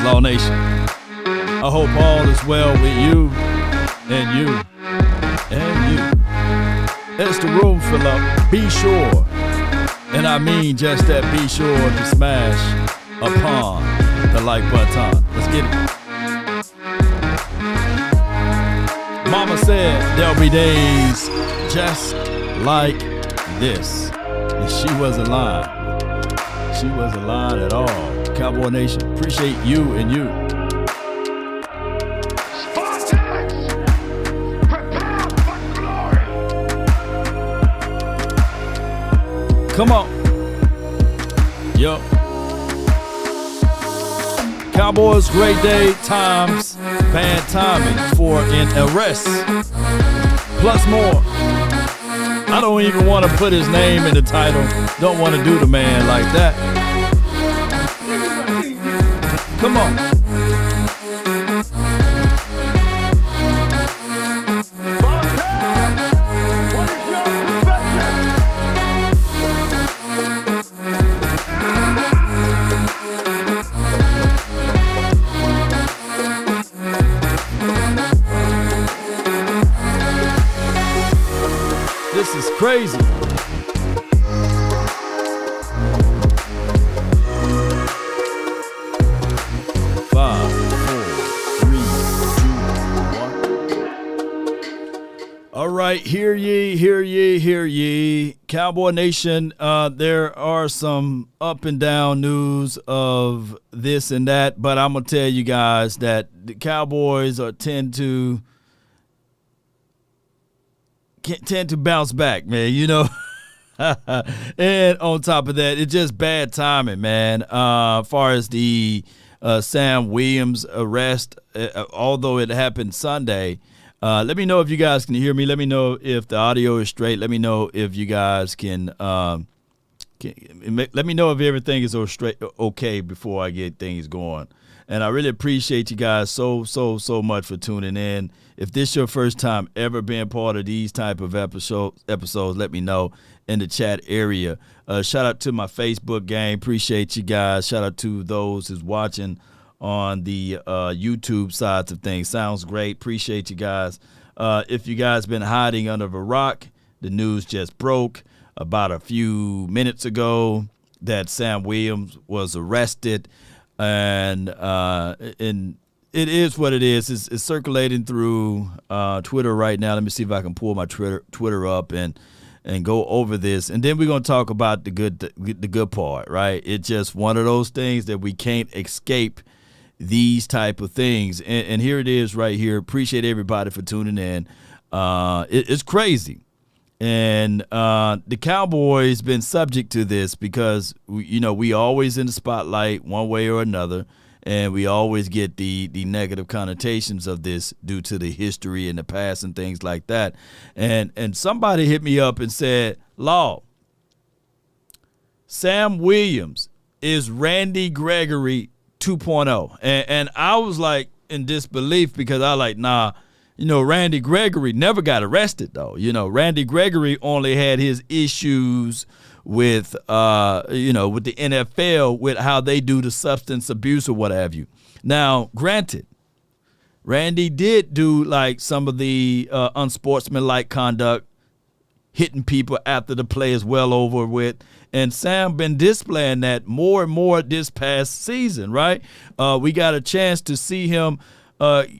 Cowboys, Law Nation. I hope all is well with you and you and you. As the room fill up, be sure, and I mean just that, be sure to smash upon the like button. Let's get it. Mama said there'll be days just like this. And she wasn't lying. She wasn't lying at all. Cowboy Nation, appreciate you and you. Spartans, prepare for glory. Come on. Yo. Cowboys, great day, times, bad timing for an arrest. Plus more. I don't even want to put his name in the title. Don't want to do the man like that. Come on. This is crazy. Five, four, three, two, one. All right, hear ye, hear ye, hear ye. Cowboy Nation, there are some up and down news of this and that, but I'm going to tell you guys that the Cowboys tend to bounce back, man, you know. And on top of that, it's just bad timing, man. As far as the Sam Williams arrest, although it happened Sunday, let me know if you guys can hear me. Let me know if the audio is straight. Let me know if you guys can let me know if everything is okay before I get things going. And I really appreciate you guys so much for tuning in. If this is your first time ever being part of these type of episodes, let me know in the chat area. Shout out to my Facebook gang. Appreciate you guys. Shout out to those who's watching on the YouTube sides of things. Sounds great. Appreciate you guys. If you guys been hiding under a rock, the news just broke about a few minutes ago that Sam Williams was arrested. And it is what it is. It's circulating through Twitter right now. Let me see if I can pull my Twitter up and go over this, and then we're gonna talk about the good part, right? It's just one of those things that we can't escape these type of things, and here it is right here. Appreciate everybody for tuning in. It's crazy. And the Cowboys been subject to this because, we always in the spotlight one way or another, and we always get the negative connotations of this due to the history in the past and things like that. And somebody hit me up and said, Law, Sam Williams is Randy Gregory 2.0. And I was like in disbelief because I like, nah, Randy Gregory never got arrested, though. Randy Gregory only had his issues with, with the NFL, with how they do the substance abuse or what have you. Now, granted, Randy did do like some of the unsportsmanlike conduct, hitting people after the play is well over with. And Sam been displaying that more and more this past season, right? We got a chance to see him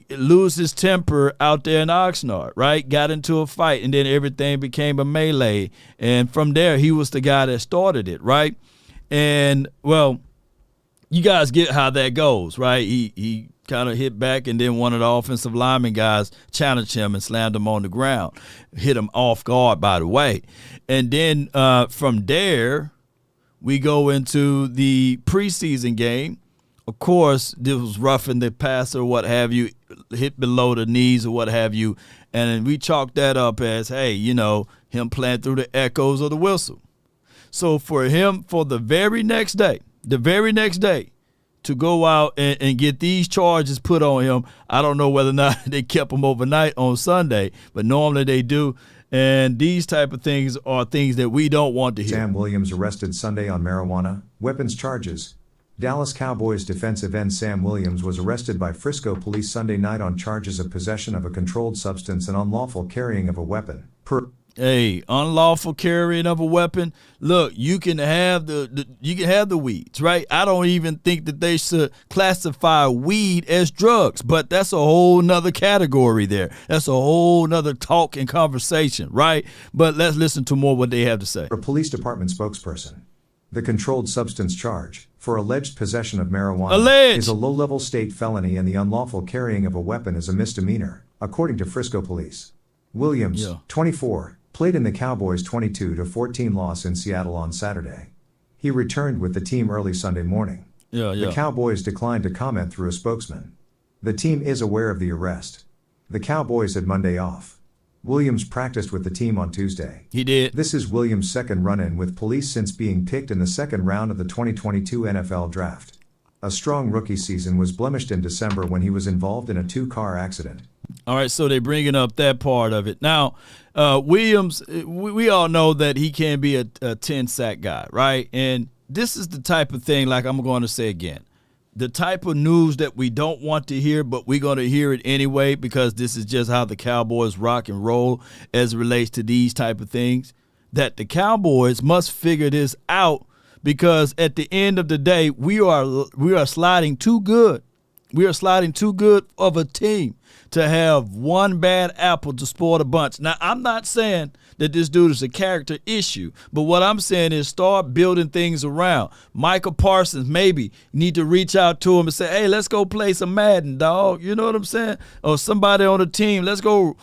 lose his temper out there in Oxnard, right? Got into a fight, and then everything became a melee. And from there, he was the guy that started it, right? And, well, you guys get how that goes, right? He kind of hit back, and then one of the offensive lineman guys challenged him and slammed him on the ground. Hit him off guard, by the way. And then from there, we go into the preseason game. Of course, this was roughing the passer, what have you, hit below the knees or what have you. And we chalked that up as, hey, him playing through the echoes of the whistle. So for him, for the very next day, to go out and get these charges put on him, I don't know whether or not they kept him overnight on Sunday, but normally they do. And these type of things are things that we don't want to hear. Sam Williams arrested Sunday on marijuana, weapons charges. Dallas Cowboys defensive end Sam Williams was arrested by Frisco police Sunday night on charges of possession of a controlled substance and unlawful carrying of a weapon. Hey, unlawful carrying of a weapon. Look, you can have the weeds, right? I don't even think that they should classify weed as drugs, but that's a whole nother category there. That's a whole nother talk and conversation, right? But let's listen to more what they have to say. A police department spokesperson. The controlled substance charge for alleged possession of marijuana is a low-level state felony, and the unlawful carrying of a weapon is a misdemeanor, according to Frisco police. Williams, 24, played in the Cowboys' 22-14 loss in Seattle on Saturday. He returned with the team early Sunday morning. The Cowboys declined to comment through a spokesman. The team is aware of the arrest. The Cowboys had Monday off. Williams practiced with the team on Tuesday. He did. This is Williams' second run-in with police since being picked in the second round of the 2022 NFL Draft. A strong rookie season was blemished in December when he was involved in a two-car accident. All right, so they're bringing up that part of it. Now, Williams, we all know that he can be a 10-sack guy, right? And this is the type of thing, like I'm going to say again, the type of news that we don't want to hear, but we're going to hear it anyway because this is just how the Cowboys rock and roll as it relates to these type of things, that the Cowboys must figure this out because at the end of the day, we are sliding too good. We are sliding too good of a team to have one bad apple to spoil the bunch. Now, I'm not saying that this dude is a character issue, but what I'm saying is start building things around. Michael Parsons, maybe need to reach out to him and say, hey, let's go play some Madden, dog. You know what I'm saying? Or somebody on the team, let's go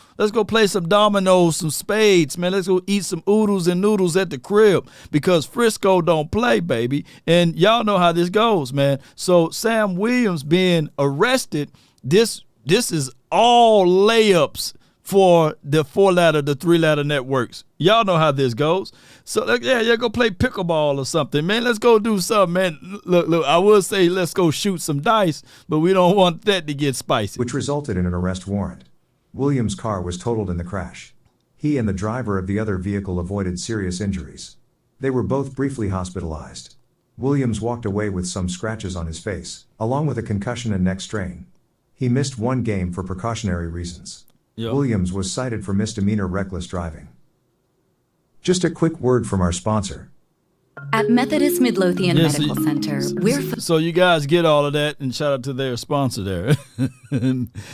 play some dominoes, some spades, man. Let's go eat some oodles and noodles at the crib because Frisco don't play, baby. And y'all know how this goes, man. So Sam Williams being arrested, this is all layups for the 4-ladder, the 3-ladder networks. Y'all know how this goes. So, go play pickleball or something, man. Let's go do something, man. Look, I will say let's go shoot some dice, but we don't want that to get spicy. Which resulted in an arrest warrant. Williams' car was totaled in the crash. He and the driver of the other vehicle avoided serious injuries. They were both briefly hospitalized. Williams walked away with some scratches on his face, along with a concussion and neck strain. He missed one game for precautionary reasons. Williams was cited for misdemeanor reckless driving. Just a quick word from our sponsor. At Methodist Midlothian Medical Center, so you guys get all of that, and shout out to their sponsor there.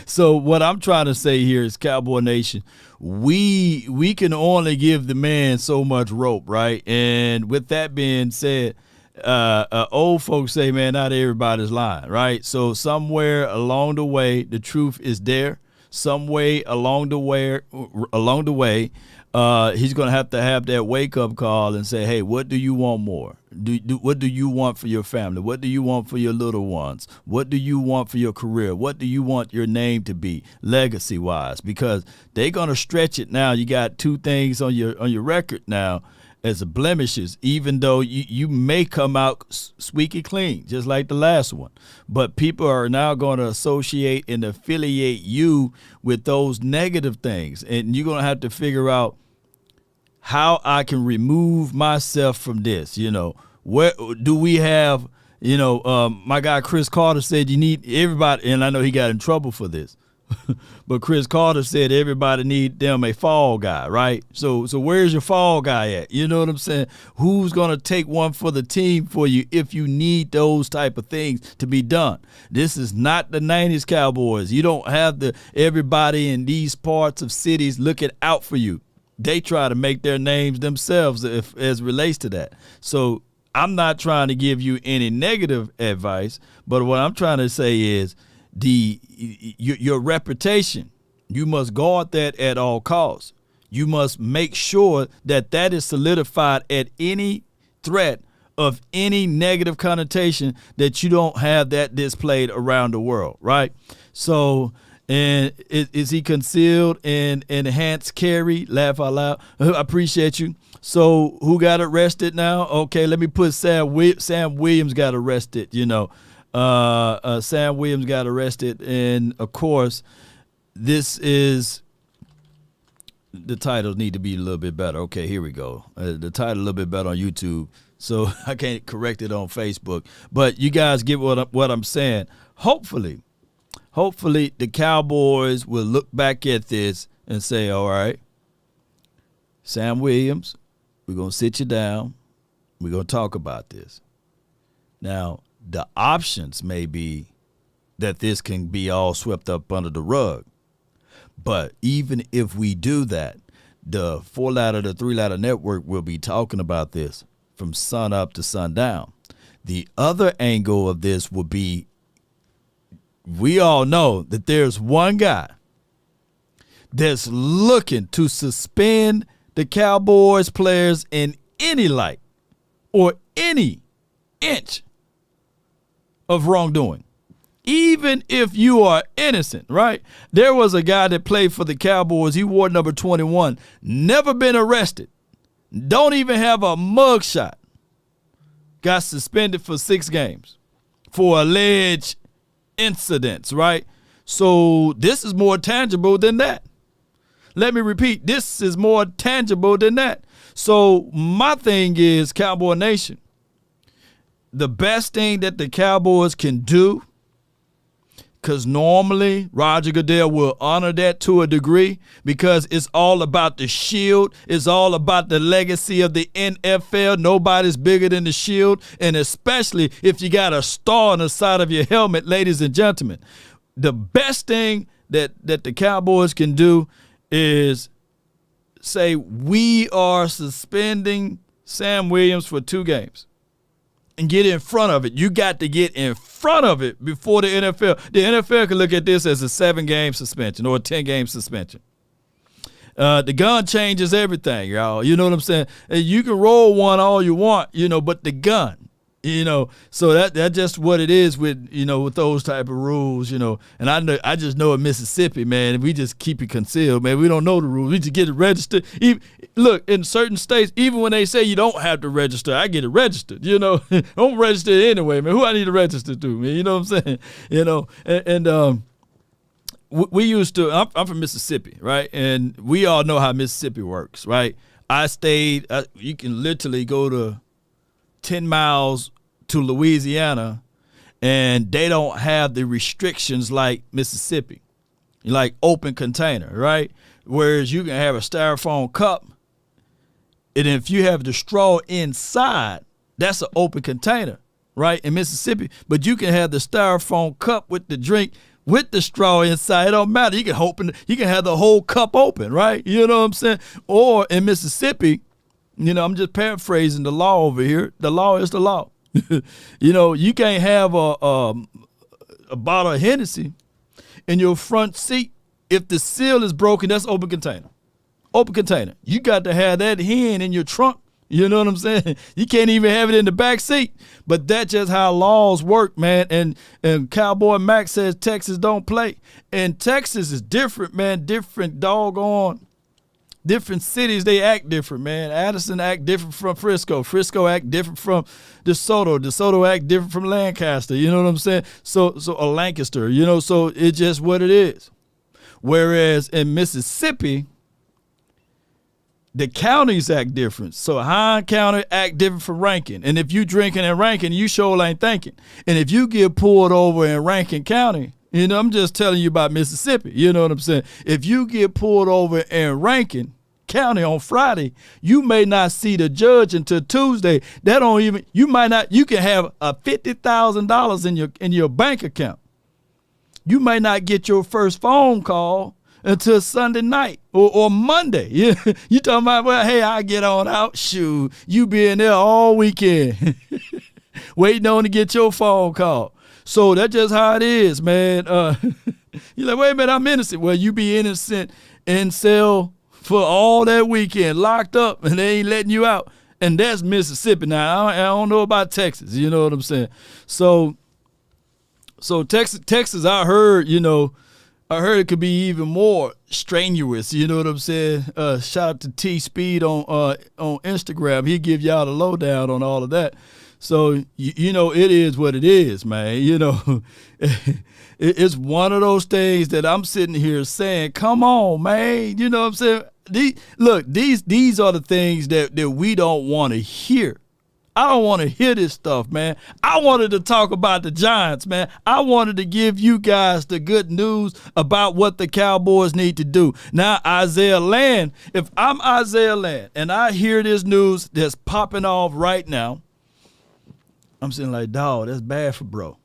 So what I'm trying to say here is, Cowboy Nation, we can only give the man so much rope, right? And with that being said, old folks say, man, not everybody's lying, right? So somewhere along the way, the truth is there. Some way along the way, he's going to have that wake-up call and say, hey, what do you want more? What do you want for your family? What do you want for your little ones? What do you want for your career? What do you want your name to be legacy-wise? Because they're going to stretch it now. You got two things on your record now as a blemishes, even though you may come out squeaky clean, just like the last one. But people are now going to associate and affiliate you with those negative things. And you're going to have to figure out how I can remove myself from this. You know, where do we have, my guy Chris Carter said you need everybody, and I know he got in trouble for this. But Chris Carter said everybody need them a fall guy, right? So where's your fall guy at? You know what I'm saying? Who's going to take one for the team for you if you need those type of things to be done? This is not the 90s Cowboys. You don't have everybody in these parts of cities looking out for you. They try to make their names themselves as relates to that. So I'm not trying to give you any negative advice, but what I'm trying to say is your reputation, you must guard that at all costs. You must make sure that is solidified at any threat of any negative connotation, that you don't have that displayed around the world, right? So, and is he concealed and enhanced carry? Laugh out loud. I appreciate you. So who got arrested now? Okay, let me put Sam Williams got arrested, Sam Williams got arrested, and of course, this is the titles need to be a little bit better. Okay, here we go. The title a little bit better on YouTube. so I can't correct it on Facebook. But you guys get what I'm saying. Hopefully the Cowboys will look back at this and say, all right, Sam Williams, we're going to sit you down. We're going to talk about this. Now, the options may be that this can be all swept up under the rug. But even if we do that, the 4-ladder to 3-ladder network will be talking about this from sun up to sundown. The other angle of this will be, we all know that there's one guy that's looking to suspend the Cowboys players in any light or any inch of wrongdoing. Even if you are innocent, right? There was a guy that played for the Cowboys. He wore number 21. Never been arrested. Don't even have a mugshot. Got suspended for 6 games for alleged incidents, right? So this is more tangible than that. Let me repeat, this is more tangible than that. So my thing is, Cowboy Nation, the best thing that the Cowboys can do, because normally Roger Goodell will honor that to a degree, because it's all about the shield. It's all about the legacy of the NFL. Nobody's bigger than the shield, and especially if you got a star on the side of your helmet, ladies and gentlemen. The best thing that the Cowboys can do is say, we are suspending Sam Williams for 2 games. And get in front of it. You got to get in front of it before the NFL. The NFL can look at this as a 7-game suspension or a 10-game suspension. The gun changes everything, y'all. You know what I'm saying? You can roll one all you want, but the gun, so that's just what it is with, with those type of rules, And I just know in Mississippi, man, we just keep it concealed, man. We don't know the rules. We just get it registered. Look, in certain states, even when they say you don't have to register, I get it registered, Don't register it anyway, man. Who I need to register to, man? You know what I'm saying? We used to, I'm from Mississippi, right? And we all know how Mississippi works, right? You can literally go to 10 miles to Louisiana, and they don't have the restrictions like Mississippi, like open container, right? Whereas you can have a styrofoam cup, and if you have the straw inside, that's an open container, right, in Mississippi. But you can have the styrofoam cup with the drink with the straw inside. It don't matter. You can have the whole cup open, right? You know what I'm saying? Or in Mississippi, I'm just paraphrasing the law over here. The law is the law. You can't have a bottle of Hennessy in your front seat. If the seal is broken, that's open container. Open container. You got to have that hen in your trunk. You know what I'm saying? You can't even have it in the back seat. But that's just how laws work, man. And Cowboy Mac says Texas don't play. And Texas is different, man. Different doggone. Different cities, they act different, man. Addison act different from Frisco. Frisco act different from DeSoto. DeSoto act different from Lancaster. You know what I'm saying? So Lancaster, so it's just what it is. Whereas in Mississippi, the counties act different. So Hine County act different from Rankin. And if you drinking in Rankin, you sure ain't thinking. And if you get pulled over in Rankin County, I'm just telling you about Mississippi. You know what I'm saying? If you get pulled over in Rankin County on Friday, you may not see the judge until Tuesday. You can have a $50,000 in your bank account. You may not get your first phone call until Sunday night or Monday. You talking about, well, hey, I get on out. Shoot, you be in there all weekend waiting on to get your phone call. So that's just how it is, man. You're like, wait a minute, I'm innocent. Well, you be innocent in cell for all that weekend, locked up, and they ain't letting you out. And that's Mississippi. Now, I don't know about Texas. You know what I'm saying? So Texas, I heard it could be even more strenuous. You know what I'm saying? Shout out to T Speed on Instagram. He give y'all the lowdown on all of that. So, it is what it is, man. It's one of those things that I'm sitting here saying, come on, man. You know what I'm saying? These are the things that we don't want to hear I don't want to hear this stuff, man. I wanted to talk about the Giants, man. I wanted to give you guys the good news about what the Cowboys need to do. Now, Isaiah Land, if I'm Isaiah Land and I hear this news that's popping off right now, I'm sitting like, dog, that's bad for bro.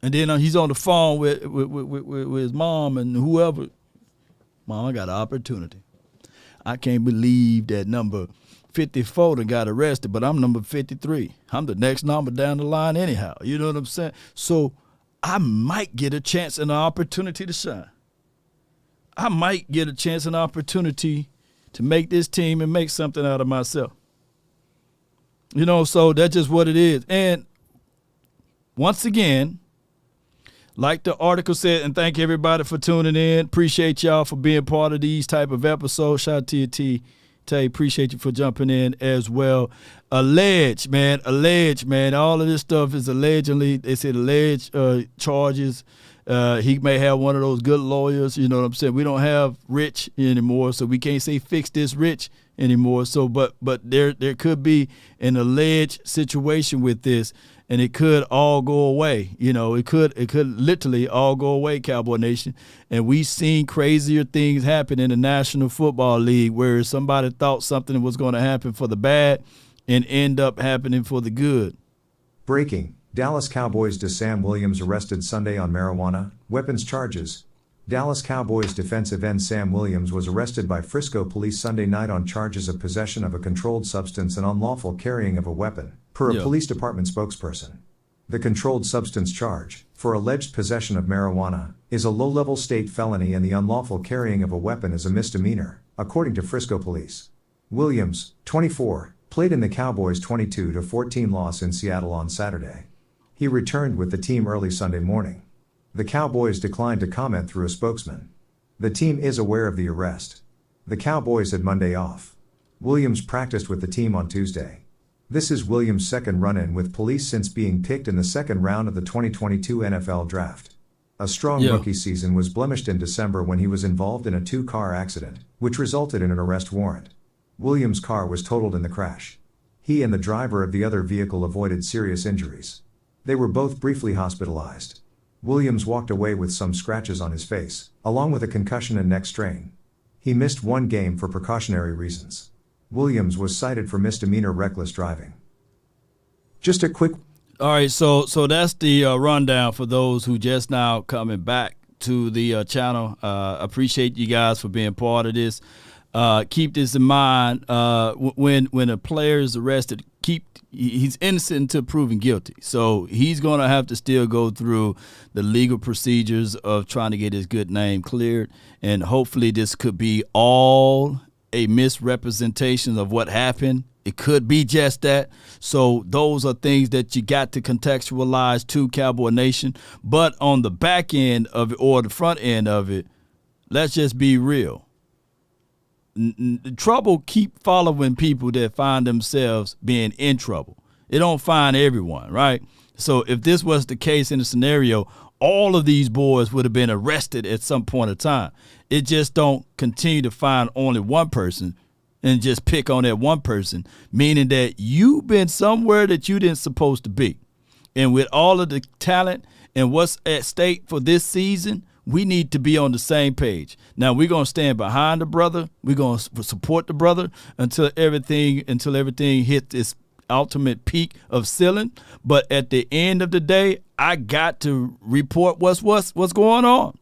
And then he's on the phone with his mom and whoever. Mom, I got an opportunity. I can't believe that number 54 done got arrested, but I'm number 53. I'm the next number down the line anyhow. You know what I'm saying? So I might get a chance and an opportunity to shine. I might get a chance and opportunity to make this team and make something out of myself. You know, so that's just what it is. And once again, like the article said, and thank everybody for tuning in. Appreciate y'all for being part of these type of episodes. Shout out to you, Tay. Appreciate you for jumping in as well. Alleged, man. All of this stuff is allegedly, they said alleged charges. He may have one of those good lawyers, you know what I'm saying? We don't have Rich anymore, so we can't say fix this Rich anymore. So, but there could be an alleged situation with this. And it could all go away. You know, it could literally all go away, Cowboy Nation. And we've seen crazier things happen in the National Football League where somebody thought something was going to happen for the bad and end up happening for the good. Breaking. Dallas Cowboys Sam Williams arrested Sunday on marijuana, weapons charges. Dallas Cowboys defensive end Sam Williams was arrested by Frisco police Sunday night on charges of possession of a controlled substance and unlawful carrying of a weapon, per a police department spokesperson. The controlled substance charge, for alleged possession of marijuana, is a low-level state felony and the unlawful carrying of a weapon is a misdemeanor, according to Frisco police. Williams, 24, played in the Cowboys' 22-14 loss in Seattle on Saturday. He returned with the team early Sunday morning. The Cowboys declined to comment through a spokesman. The team is aware of the arrest. The Cowboys had Monday off. Williams practiced with the team on Tuesday. This is Williams' second run-in with police since being picked in the second round of the 2022 NFL Draft. A strong rookie season was blemished in December when he was involved in a two-car accident, which resulted in an arrest warrant. Williams' car was totaled in the crash. He and the driver of the other vehicle avoided serious injuries. They were both briefly hospitalized. Williams walked away with some scratches on his face, along with a concussion and neck strain. He missed one game for precautionary reasons. Williams was cited for misdemeanor reckless driving. Just a quick... All right, so that's the rundown for those who just now coming back to the channel. Appreciate you guys for being part of this. Keep this in mind. When a player is arrested, he's innocent until proven guilty. So he's going to have to still go through the legal procedures of trying to get his good name cleared. And hopefully this could be all a misrepresentation of what happened. It could be just that. So those are things that you got to contextualize to Cowboy Nation. But on the back end of it or the front end of it, let's just be real. Trouble keep following people that find themselves being in trouble. It don't find everyone, right? So if this was the case in the scenario, all of these boys would have been arrested at some point in time. It just don't continue to find only one person and just pick on that one person, meaning that you've been somewhere that you didn't supposed to be. And with all of the talent and what's at stake for this season, we need to be on the same page. Now, we're going to stand behind the brother. We're going to support the brother until everything hits its ultimate peak of ceiling. But at the end of the day, I got to report what's going on.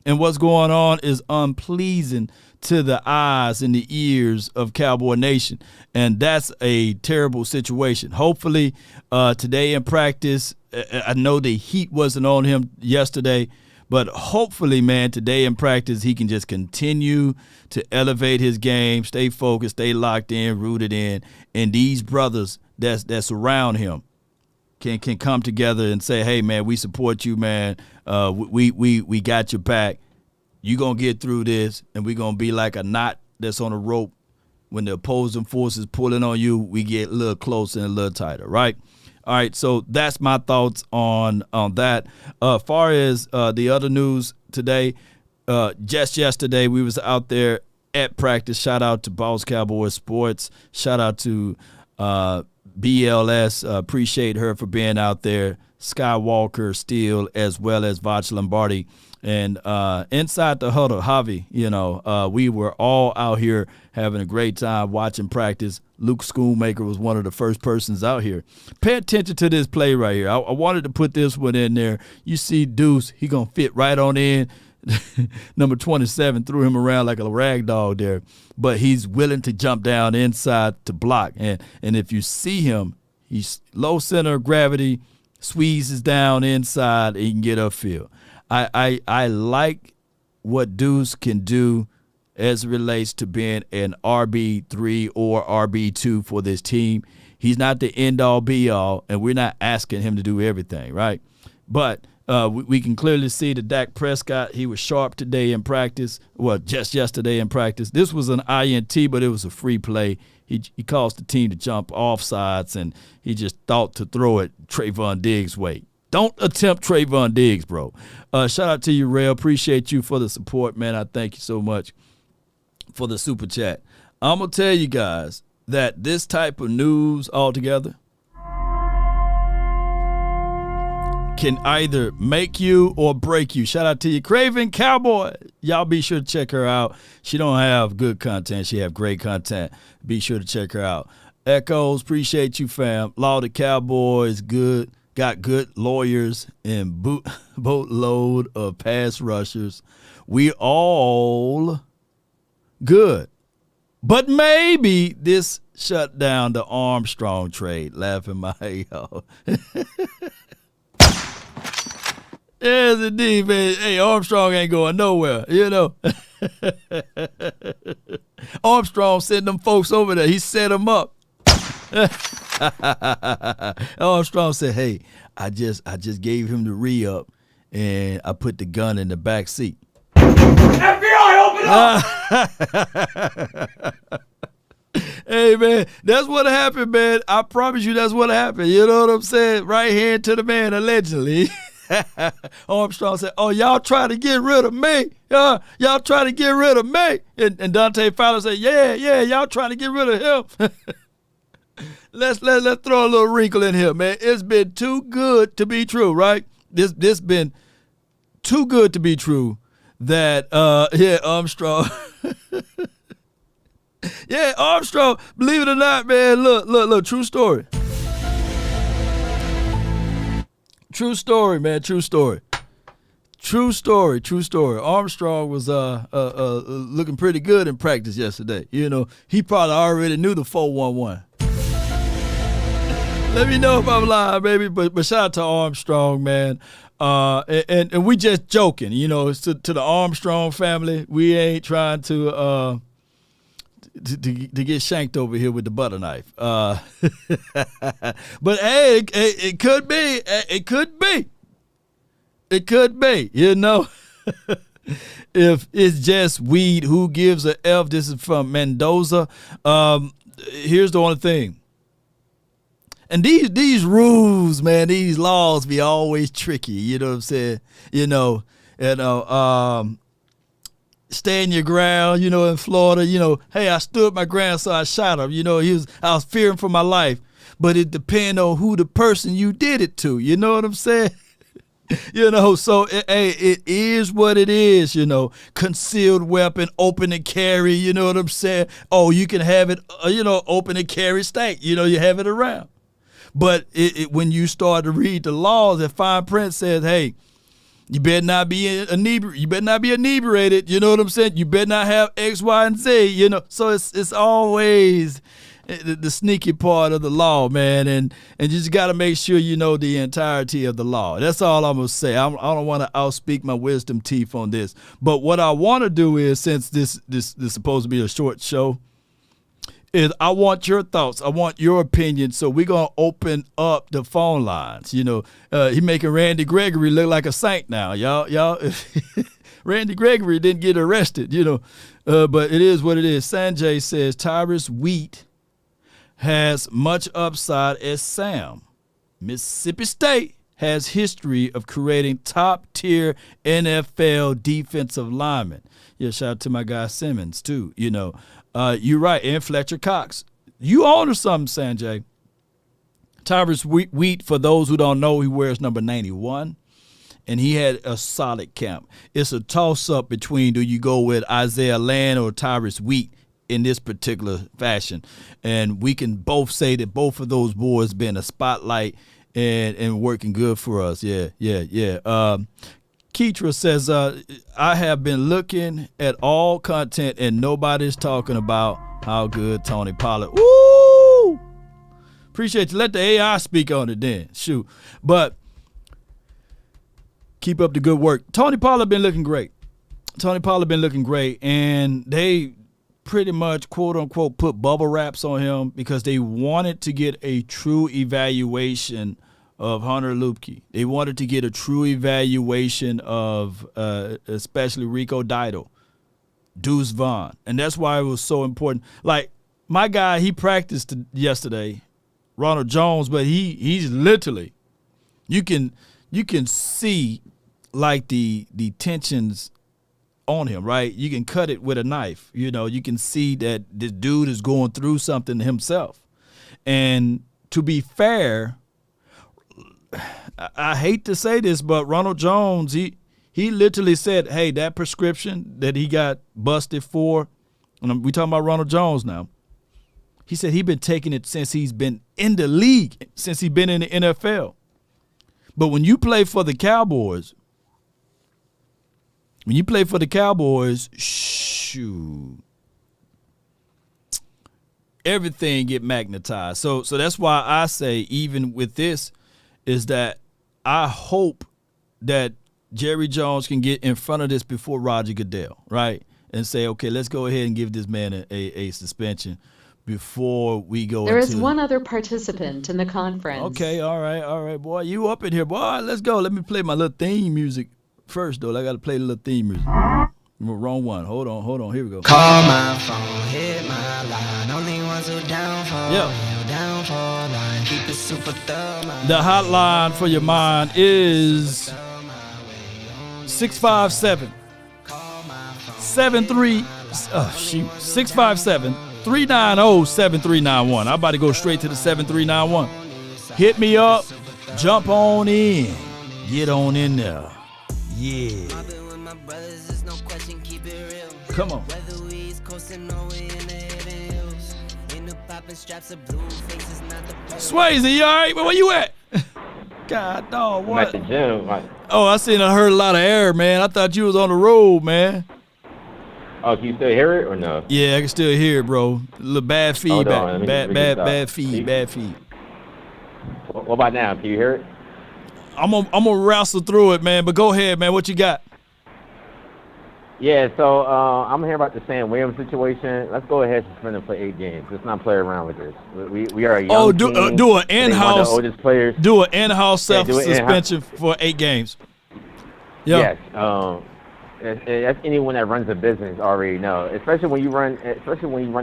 And what's going on is unpleasing to the eyes and the ears of Cowboy Nation. And that's a terrible situation. Hopefully, today in practice, I know the heat wasn't on him yesterday, but hopefully, man, today in practice, he can just continue to elevate his game, stay focused, stay locked in, rooted in. And these brothers that surround him can come together and say, hey, man, we support you, man. We got your back. You're going to get through this, and we're going to be like a knot that's on a rope. When the opposing force is pulling on you, we get a little closer and a little tighter, right? All right, so that's my thoughts on that. Far as the other news today, just yesterday we was out there at practice. Shout out to Boss Cowboy Sports. Shout out to BLS, appreciate her for being out there. Skywalker, Steele, as well as Vach Lombardi. And inside the huddle, Javi, we were all out here having a great time watching practice. Luke Schoonmaker was one of the first persons out here. Pay attention to this play right here. I wanted to put this one in there. You see Deuce, he going to fit right on in. Number 27 threw him around like a rag dog there. But he's willing to jump down inside to block. And if you see him, he's low center of gravity, squeezes down inside, and he can get upfield. I like what Deuce can do as it relates to being an RB3 or RB2 for this team. He's not the end-all, be-all, and we're not asking him to do everything, right? But we can clearly see that Dak Prescott, he was sharp today in practice, well, just yesterday in practice. This was an INT, but it was a free play. He caused the team to jump off sides, and he just thought to throw it Trayvon Diggs' way. Don't attempt Trayvon Diggs, bro. Shout out to you, Ray. Appreciate you for the support, man. I thank you so much for the super chat. I'm going to tell you guys that this type of news altogether can either make you or break you. Shout out to you, Craven Cowboy. Y'all be sure to check her out. She don't have good content. She have great content. Be sure to check her out. Echoes, appreciate you, fam. Law the Cowboys, good. Got good lawyers and boatload of pass rushers. We all good. But maybe this shut down the Armstrong trade. Laughing my head off. Yes, indeed, man. Hey, Armstrong ain't going nowhere, Armstrong sent them folks over there. He set them up. Armstrong said, "Hey, I just gave him the re-up, and I put the gun in the back seat." FBI, open up! Hey, man, that's what happened, man. I promise you, that's what happened. You know what I'm saying? Right hand to the man, allegedly. Armstrong said, "Oh, y'all trying to get rid of me? Y'all trying to get rid of me?" And Dante Fowler said, "Yeah, y'all trying to get rid of him." Let's throw a little wrinkle in here, man. It's been too good to be true, right? This been too good to be true that Armstrong. Yeah, Armstrong, believe it or not, man, look, true story. True story, man, true story. True story. Armstrong was looking pretty good in practice yesterday. He probably already knew the 411. Let me know if I'm lying, baby. But shout out to Armstrong, man. And we just joking, It's to the Armstrong family. We ain't trying to get shanked over here with the butter knife. But hey, it could be. It could be. It could be. If it's just weed, who gives a F? This is from Mendoza. Here's the only thing. And these rules, man, these laws be always tricky. You know what I'm saying? Stand your ground, in Florida, hey, I stood my ground, so I shot him. I was fearing for my life. But it depends on who the person you did it to. You know what I'm saying? So it is what it is, concealed weapon, open and carry, you know what I'm saying? Oh, you can have it, open and carry state, you have it around. But when you start to read the laws, that fine print says, hey, you better not be inebriated, you know what I'm saying? You better not have X, Y, and Z, So it's always the sneaky part of the law, man, and you just got to make sure you know the entirety of the law. That's all I'm going to say. I don't want to outspeak my wisdom teeth on this. But what I want to do is, since this is supposed to be a short show, is I want your thoughts. I want your opinion. So we're going to open up the phone lines. He making Randy Gregory look like a saint now. Y'all, Randy Gregory didn't get arrested, but it is what it is. Sanjay says Tyrus Wheat has much upside as Sam. Mississippi State has history of creating top-tier NFL defensive linemen. Yeah, shout out to my guy Simmons, too. You're right, and Fletcher Cox. You on to something, Sanjay. Tyrus Wheat, for those who don't know, he wears number 91, and he had a solid camp. It's a toss-up between do you go with Isaiah Land or Tyrus Wheat in this particular fashion. And we can both say that both of those boys been a spotlight and working good for us. Yeah. Keitra says, I have been looking at all content and nobody's talking about how good Tony Pollard. Woo! Appreciate you. Let the AI speak on it then. Shoot. But keep up the good work. Tony Pollard been looking great. And they pretty much, quote unquote, put bubble wraps on him because they wanted to get a true evaluation of Hunter Luepke. They wanted to get a true evaluation of especially Rico Didal, Deuce Vaughn. And that's why it was so important. Like, my guy, he practiced yesterday, Ronald Jones, but he's literally, you can see like the tensions on him, right? You can cut it with a knife. You know, you can see that this dude is going through something himself. And to be fair, I hate to say this, but Ronald Jones, he literally said, hey, that prescription that he got busted for, and we talking about Ronald Jones now, he said he's been taking it since he's been in the league, since he's been in the NFL. But when you play for the Cowboys, shoot, everything get magnetized. So that's why I say, even with this, is that I hope that Jerry Jones can get in front of this before Roger Goodell, right? And say, okay, let's go ahead and give this man a suspension before we go There is one other participant in the conference. Okay, all right, boy. You up in here, boy. Let's go. Let me play my little theme music first, though. I got to play the little theme music. Wrong one. Hold on. Here we go. Call my phone, hit my line. Only ones who down for down for line. Keep it super thorough. The hotline for your mind is 657 390-7391. I'm about to go straight to the 7391. Hit me up. Jump on in. Get on in there. Yeah. Come on. Swayze, you all right? Where you at? God, dog, what? I'm at the gym. Oh, I heard a lot of air, man. I thought you was on the road, man. Oh, can you still hear it or no? Yeah, I can still hear it, bro. A little bad feedback. Bad feed. What about now? Can you hear it? I'm gonna wrestle through it, man. But go ahead, man. What you got? Yeah, so I'm here about the Sam Williams situation. Let's go ahead and suspend him for 8 games. Let's not play around with this. We are a young team. Do an in-house. Oldest players. Do an in-house self-suspension for 8 games. Yep. Yes. That's anyone that runs a business already know. Especially when you run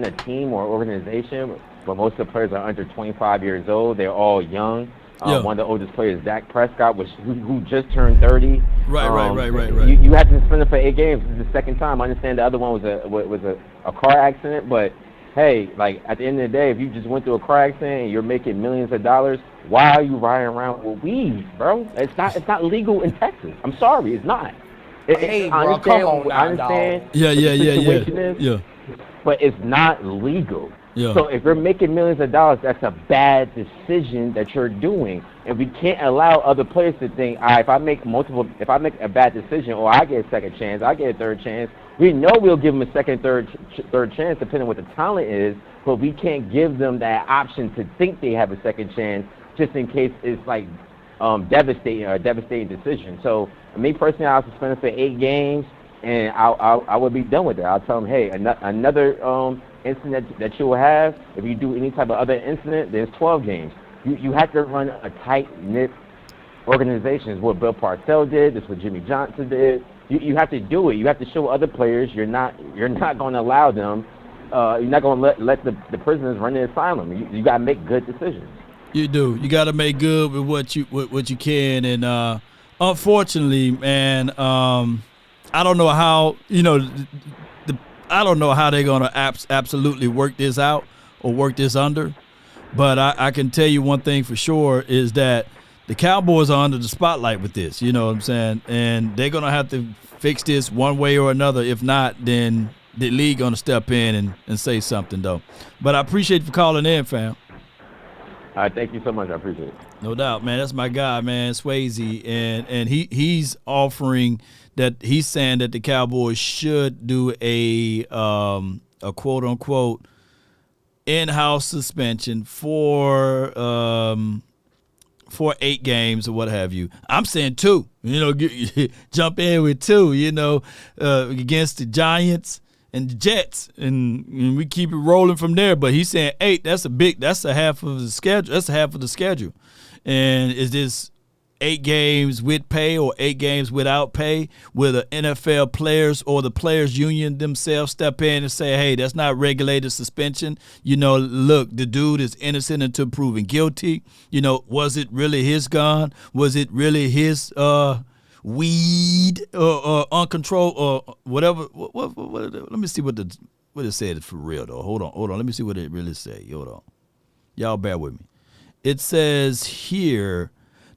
a team or organization where most of the players are under 25 years old. They're all young. One of the oldest players, Dak Prescott, who just turned 30. Right. You had to suspend him for 8 games. This is the second time. I understand the other one was a car accident, but hey, like at the end of the day, if you just went through a car accident and you're making millions of dollars, why are you riding around with weed, bro? It's not legal in Texas. I'm sorry, it's not. Hey, bro, come on now, I understand. Yeah. But it's not legal. Yeah. So if you're making millions of dollars, that's a bad decision that you're doing. And we can't allow other players to think, all right, if I make a bad decision, or I get a second chance, I get a third chance, we know we'll give them a second, third chance, depending on what the talent is, but we can't give them that option to think they have a second chance just in case it's like a devastating decision. So me personally, I'll suspend it for 8 games, and I would be done with it. I'll tell them, hey, another incident that you will have, if you do any type of other incident, there's 12 games. You have to run a tight-knit organization. It's what Bill Parcells did. It's what Jimmy Johnson did. You have to do it. You have to show other players you're not going to allow them. You're not going to let the prisoners run the asylum. You got to make good decisions. You do. You got to make good with what you can. And unfortunately, man, I don't know how I don't know how they're going to absolutely work this out. or work this under. But I can tell you one thing for sure is that the Cowboys are under the spotlight with this. You know what I'm saying? And they're going to have to fix this one way or another. If not, then the league going to step in and say something, though. But I appreciate you for calling in, fam. All right, thank you so much. I appreciate it. No doubt, man. That's my guy, man, Swayze. And he's offering that he's saying that the Cowboys should do a quote-unquote in-house suspension for 8 games or what have you. I'm saying 2. Jump in with 2, against the Giants and the Jets, and we keep it rolling from there. But he's saying 8. That's a half of the schedule. That's a half of the schedule. And is this 8 games with pay or 8 games without pay? Will the NFL players or the players union themselves step in and say, hey, that's not regulated suspension. Look, the dude is innocent until proven guilty. Was it really his gun? Was it really his weed or uncontrolled or whatever? What, let me see what it said for real, though. Hold on. Let me see what it really said. Hold on. Y'all bear with me. It says here,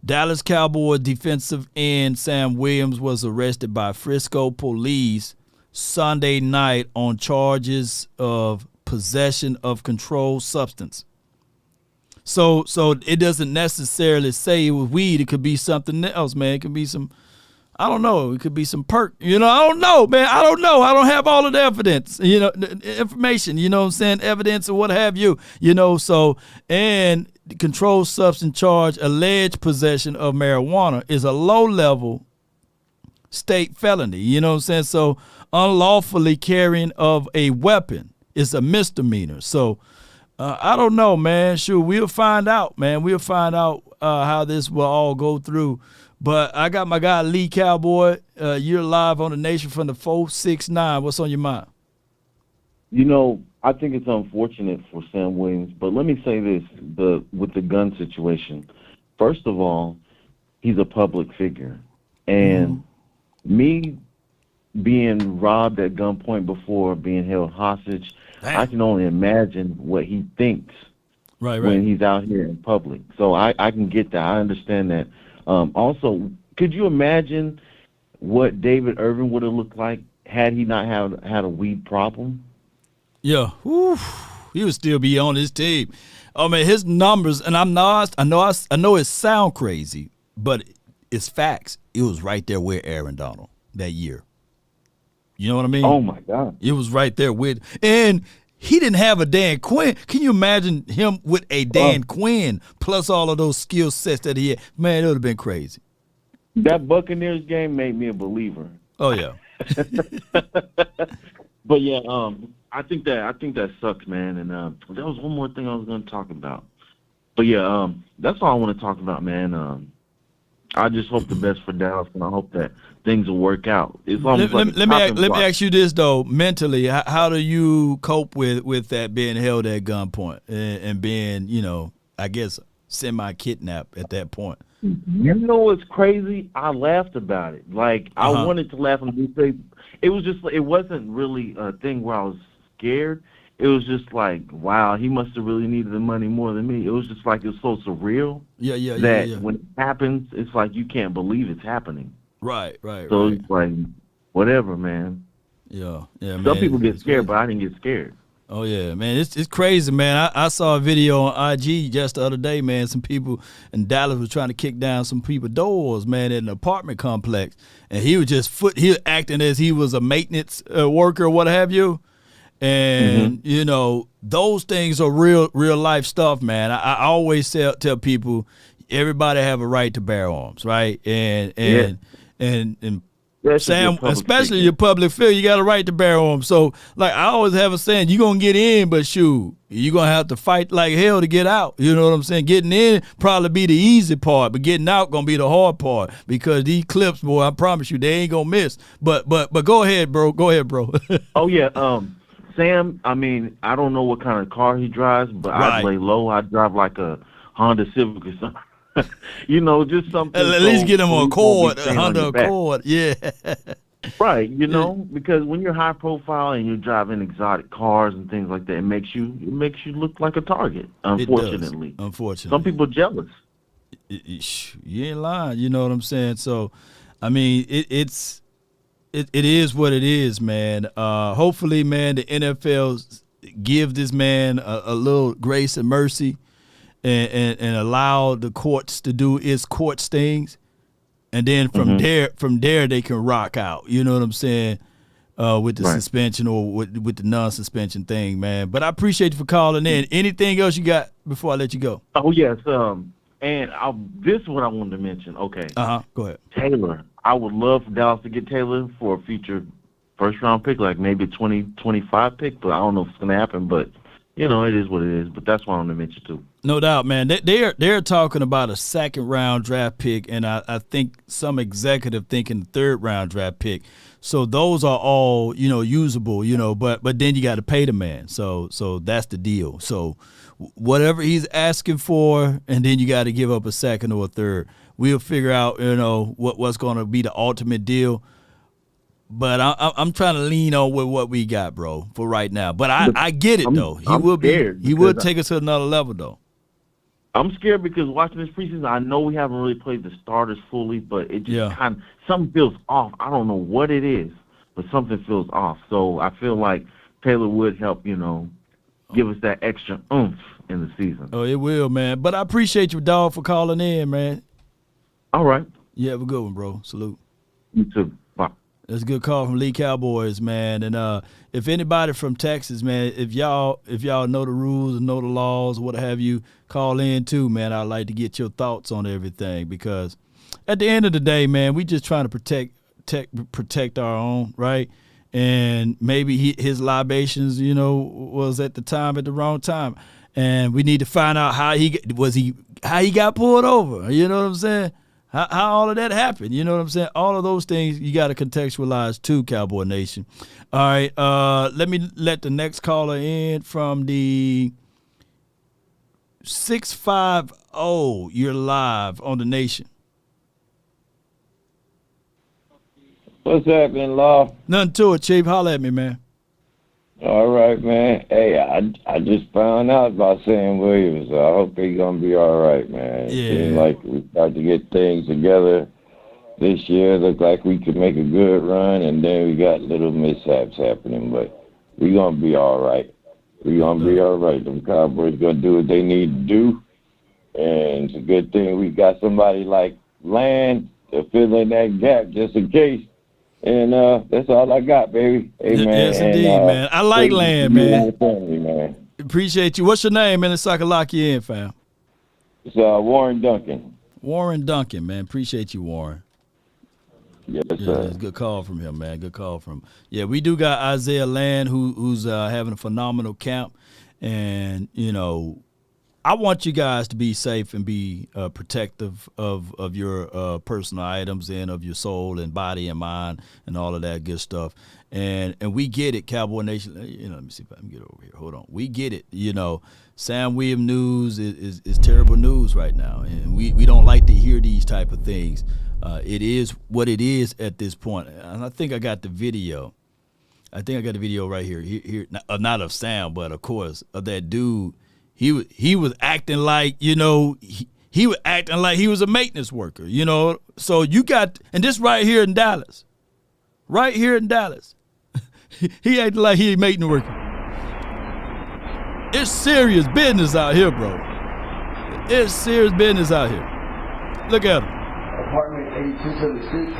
Dallas Cowboys defensive end Sam Williams was arrested by Frisco police Sunday night on charges of possession of controlled substance. So it doesn't necessarily say it was weed. It could be something else, man. It could be some, I don't know. It could be some perk. I don't know, man. I don't know. I don't have all of the evidence, the information, what I'm saying, evidence or what have you, and the controlled substance charge, alleged possession of marijuana is a low-level state felony, you know what I'm saying? So unlawfully carrying of a weapon is a misdemeanor. So I don't know, man. Sure, we'll find out, man. We'll find out how this will all go through. But I got my guy Lee Cowboy. You're live on the Nation from the 469. What's on your mind? I think it's unfortunate for Sam Williams, but let me say this, with the gun situation. First of all, he's a public figure. And me being robbed at gunpoint before, being held hostage, I can only imagine what he thinks when he's out here in public. So I can get that. I understand that. Also, could you imagine what David Irvin would have looked like had he not had a weed problem? Yeah, he would still be on his team. I mean, his numbers, and I know it sound crazy, but it's facts. It was right there with Aaron Donald that year. You know what I mean? Oh my God, it was right there with, and he didn't have a Dan Quinn. Can you imagine him with a Dan Quinn plus all of those skill sets that he had? Man, it would have been crazy. That Buccaneers game made me a believer. Oh yeah. But yeah, I think that sucks, man. And there was one more thing I was going to talk about. But yeah, that's all I want to talk about, man. I just hope the best for Dallas, and I hope that things will work out. It's almost let me ask you this though. Mentally, how do you cope with that being held at gunpoint and being, I guess semi-kidnapped at that point? You know what's crazy? I laughed about it. Like I wanted to laugh and say it was just, it wasn't really a thing where I was scared. It was just like, wow, he must have really needed the money more than me. It was just like, it's so surreal. That when it happens, it's like you can't believe it's happening. Right. So it's like, whatever, man. Yeah, Some man. people get scared, but I didn't get scared. Oh yeah, man, it's crazy, man. I saw a video on IG just the other day, man. Some people in Dallas was trying to kick down some people's doors, man, at an apartment complex, and he was just he was acting as he was a maintenance worker or what have you. And those things are real life stuff, man. I always tell people, everybody have a right to bear arms, right? And Sam, especially your public figure, you got a right to bear arms. So, like, I always have a saying, you're going to get in, but shoot, you're going to have to fight like hell to get out. You know what I'm saying? Getting in probably be the easy part, but getting out going to be the hard part, because these clips, boy, I promise you, they ain't going to miss. But go ahead, bro. Oh, yeah. Sam, I mean, I don't know what kind of car he drives, but I lay low. I drive like a Honda Civic or something. Just something. At least get him a Honda Accord. Yeah. Right, you know, because when you're high profile and you're driving exotic cars and things like that, it makes you look like a target. Unfortunately, some people are jealous. You ain't lying. You know what I'm saying? So, I mean, it is what it is, man. Hopefully, man, the NFL give this man a little grace and mercy, and allow the courts to do its courts things. And then from there they can rock out. You know what I'm saying? With the suspension or with the non-suspension thing, man. But I appreciate you for calling in. Anything else you got before I let you go? Oh yes. And this is what I wanted to mention. Okay. Go ahead. Taylor. I would love for Dallas to get Taylor for a future first-round pick, like maybe a 2025 pick. But I don't know if it's gonna happen. But you know, it is what it is. But that's what I wanted to mention too. No doubt, man. They're talking about a second-round draft pick, and I think some executive thinking third-round draft pick. So those are all, you know, usable, you know, but then you got to pay the man. So that's the deal. So whatever he's asking for, and then you got to give up a second or a third. We'll figure out, you know, what's going to be the ultimate deal. But I'm trying to lean on with what we got, bro, for right now. But I get it though. He will take us to another level though. I'm scared because watching this preseason, I know we haven't really played the starters fully, but it just kind of something feels off. I don't know what it is, but something feels off. So I feel like Taylor would help, you know, give us that extra oomph in the season. Oh, it will, man. But I appreciate you, dog, for calling in, man. All right. You have a good one, bro. Salute. You too. Bye. That's a good call from Lee Cowboys, man. And if anybody from Texas, man, if y'all know the rules and know the laws, what have you, call in too, man. I'd like to get your thoughts on everything because at the end of the day, man, we just trying to protect our own, right? And maybe his libations, you know, was at the wrong time, and we need to find out how he got pulled over. You know what I'm saying? How all of that happened, you know what I'm saying? All of those things you got to contextualize too, Cowboy Nation. All right, let me let the next caller in from the 650. You're live on the Nation. What's happening, Law? Nothing to it, Chief. Holler at me, man. All right, man. Hey, I just found out about Sam Williams. I hope he's going to be all right, man. Yeah. It seems like we got to get things together this year. Look like we could make a good run, and then we got little mishaps happening, but we're going to be all right. We're going to be all right. Them Cowboys going to do what they need to do, and it's a good thing we got somebody like Land to fill in that gap just in case. And that's all I got, baby. Hey, man. Yes, indeed, man. I like Land, man. Family, man. Appreciate you. What's your name, man? So I can lock you in, fam. It's Warren Duncan. Warren Duncan, man. Appreciate you, Warren. Yes, yeah, sir. It's a good call from him, man. Good call from him. Yeah, we do got Isaiah Land who's having a phenomenal camp. And, you know, I want you guys to be safe and be protective of your personal items and of your soul and body and mind and all of that good stuff. And we get it, Cowboy Nation. You know, let me see if I can get over here. Hold on. We get it. You know, Sam Williams news is terrible news right now, and we don't like to hear these type of things. It is what it is at this point. And I think I got the video. I think I got the video right here. Here, not of Sam, but of course of that dude. He was acting like, you know, he was acting like he was a maintenance worker, you know. So you got, and this right here in Dallas. Right here in Dallas. He acted like he a maintenance worker. It's serious business out here, bro. It's serious business out here. Look at him. Apartment 8276.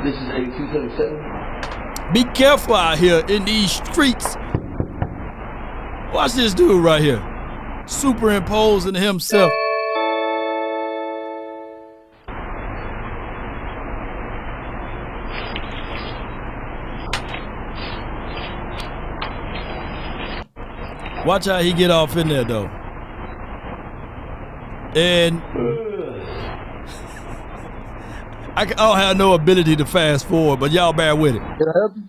This is 8277. Be careful out here in these streets. Watch this dude right here. Superimposing himself. Watch how he get off in there, though. And I don't have no ability to fast forward, but y'all bear with it. Can I help you?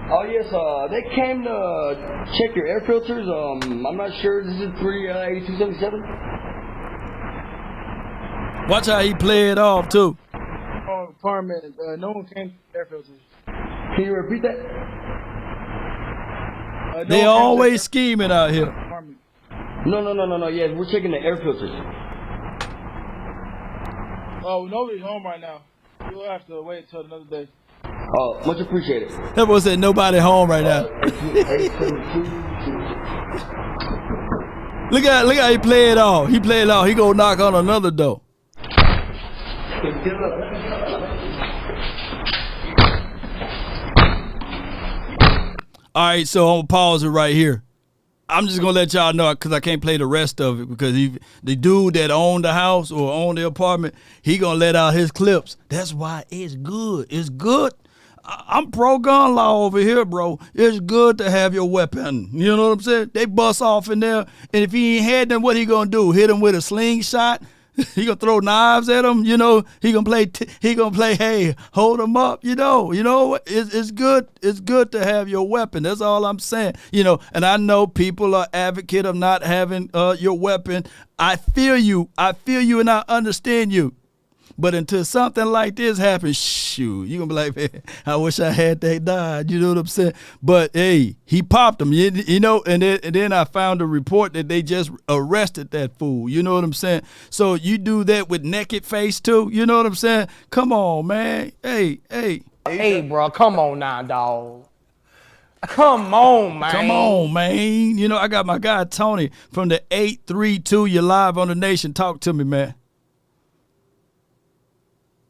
Oh yes, they came to check your air filters. I'm not sure. This is 8277. Watch how he play it off too. Apartment. No one came to air filters. Can you repeat that? They always scheming out here. No. Yeah, we're checking the air filters. Oh, nobody's home right now. You'll have to wait till another day. Oh, much appreciated. That boy said nobody home right now. Look how he play it off. He play it off. He gonna knock on another door. All right, so I'm gonna pause it right here. I'm just gonna let y'all know because I can't play the rest of it because the dude that owned the house or owned the apartment, he gonna let out his clips. That's why it's good. It's good. I'm pro gun law over here, bro. It's good to have your weapon. You know what I'm saying? They bust off in there, and if he ain't had them, what he gonna do? Hit him with a slingshot? He gonna throw knives at him? You know? He gonna play. Hey, hold him up. You know what? It's good. It's good to have your weapon. That's all I'm saying. You know, and I know people are advocate of not having your weapon. I feel you, and I understand you. But until something like this happens, shoot, you gonna be like, man, I wish I had that died. You know what I'm saying? But hey, he popped him. You know, and then I found a report that they just arrested that fool. You know what I'm saying? So you do that with naked face too. You know what I'm saying? Come on, man. Hey, bro, come on now, dog. Come on, man. Come on, man. You know, I got my guy Tony from the 832. You're live on the Nation. Talk to me, man.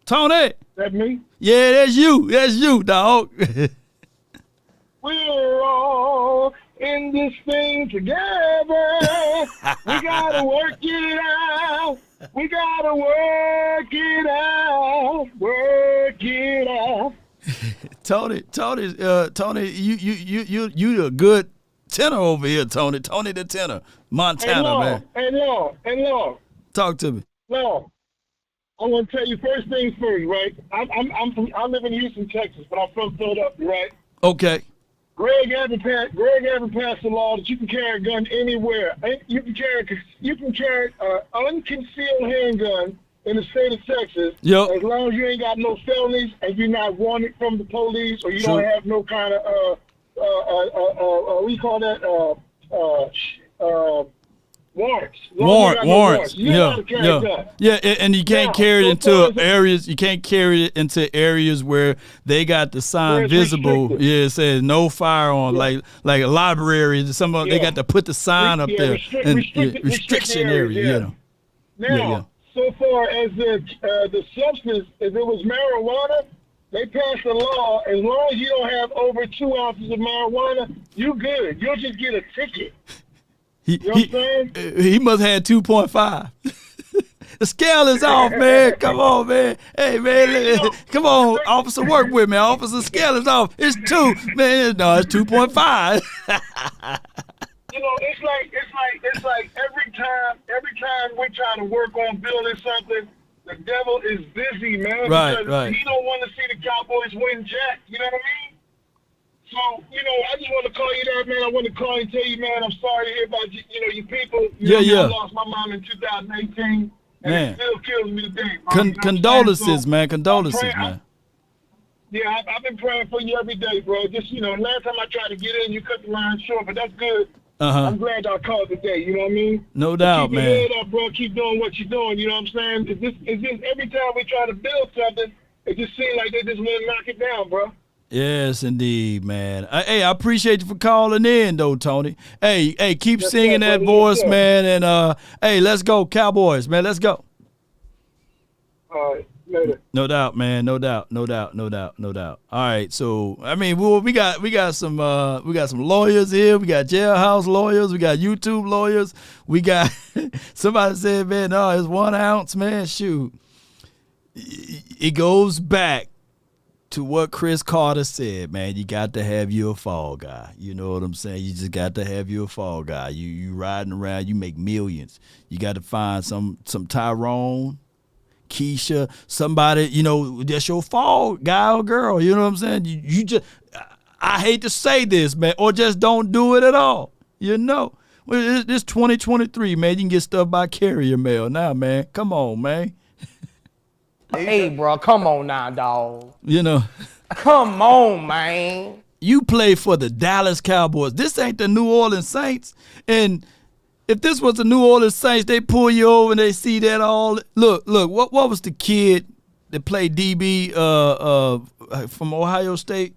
Tony. That me? Yeah, that's you. That's you, dog. We're all in this thing together. We gotta work it out. We gotta work it out. Work it out. Tony, you a good tenor over here, Tony. Tony the tenor, Montana, man. Hey, Lord. Talk to me. Lord. I want to tell you first things first, right? I live in Houston, Texas, but I'm from Philadelphia, right? Okay. Greg haven't passed a law that you can carry a gun anywhere. You can carry an unconcealed handgun in the state of Texas. Yep. As long as you ain't got no felonies and you're not wanted from the police or you don't have no kind of what do you call that? Warrants. Yeah, and you can't carry it into areas. You can't carry it into areas where they got the sign visible. Yeah, it says no firearm, like a library. They got to put the sign up there. Restriction area. Now, so far as the substance, if it was marijuana, they passed a law. As long as you don't have over 2 ounces of marijuana, you good. You'll just get a ticket. He must have had 2.5. The scale is off, man. Come on, man. Hey, man, come on, officer, work with me. Officer, scale is off. It's 2, man. No, it's 2.5. You know, it's like every time we're trying to work on building something, the devil is busy, man. Because he don't want to see the Cowboys win jack. You know what I mean? So, you know, I just want to call you that, man. I want to call you and tell you, man, I'm sorry to hear about you people. I lost my mom in 2018, and it still kills me today. Condolences, man. Condolences, man. I've been praying for you every day, bro. Just, last time I tried to get in, you cut the line short, but that's good. I'm glad I called today, you know what I mean? No doubt, man. Keep your head up, bro. Keep doing what you're doing, you know what I'm saying? It's just every time we try to build something, it just seems like they just want to knock it down, bro. Yes, indeed, man. Hey, I appreciate you for calling in, though, Tony. Hey, keep singing that voice, man. And, hey, let's go, Cowboys, man. Let's go. All right, later. No doubt, man. No doubt. All right, so I mean, we got some lawyers here. We got jailhouse lawyers. We got YouTube lawyers. We got somebody said, man, no, it's 1 ounce, man. Shoot, it goes back to what Chris Carter said, man. You got to have you a fall guy. You know what I'm saying? You just got to have you a fall guy. You riding around, you make millions. You got to find some Tyrone, Keisha, somebody, that's your fall guy or girl. You know what I'm saying? You just, I hate to say this, man, or just don't do it at all. Well, it's 2023, man. You can get stuff by carrier mail now, man. Come on, man. Hey, bro, come on now, dog. Come on, man. You play for the Dallas Cowboys. This ain't the New Orleans Saints. And if this was the New Orleans Saints, they pull you over and they see that all. Look, what was the kid that played DB from Ohio State?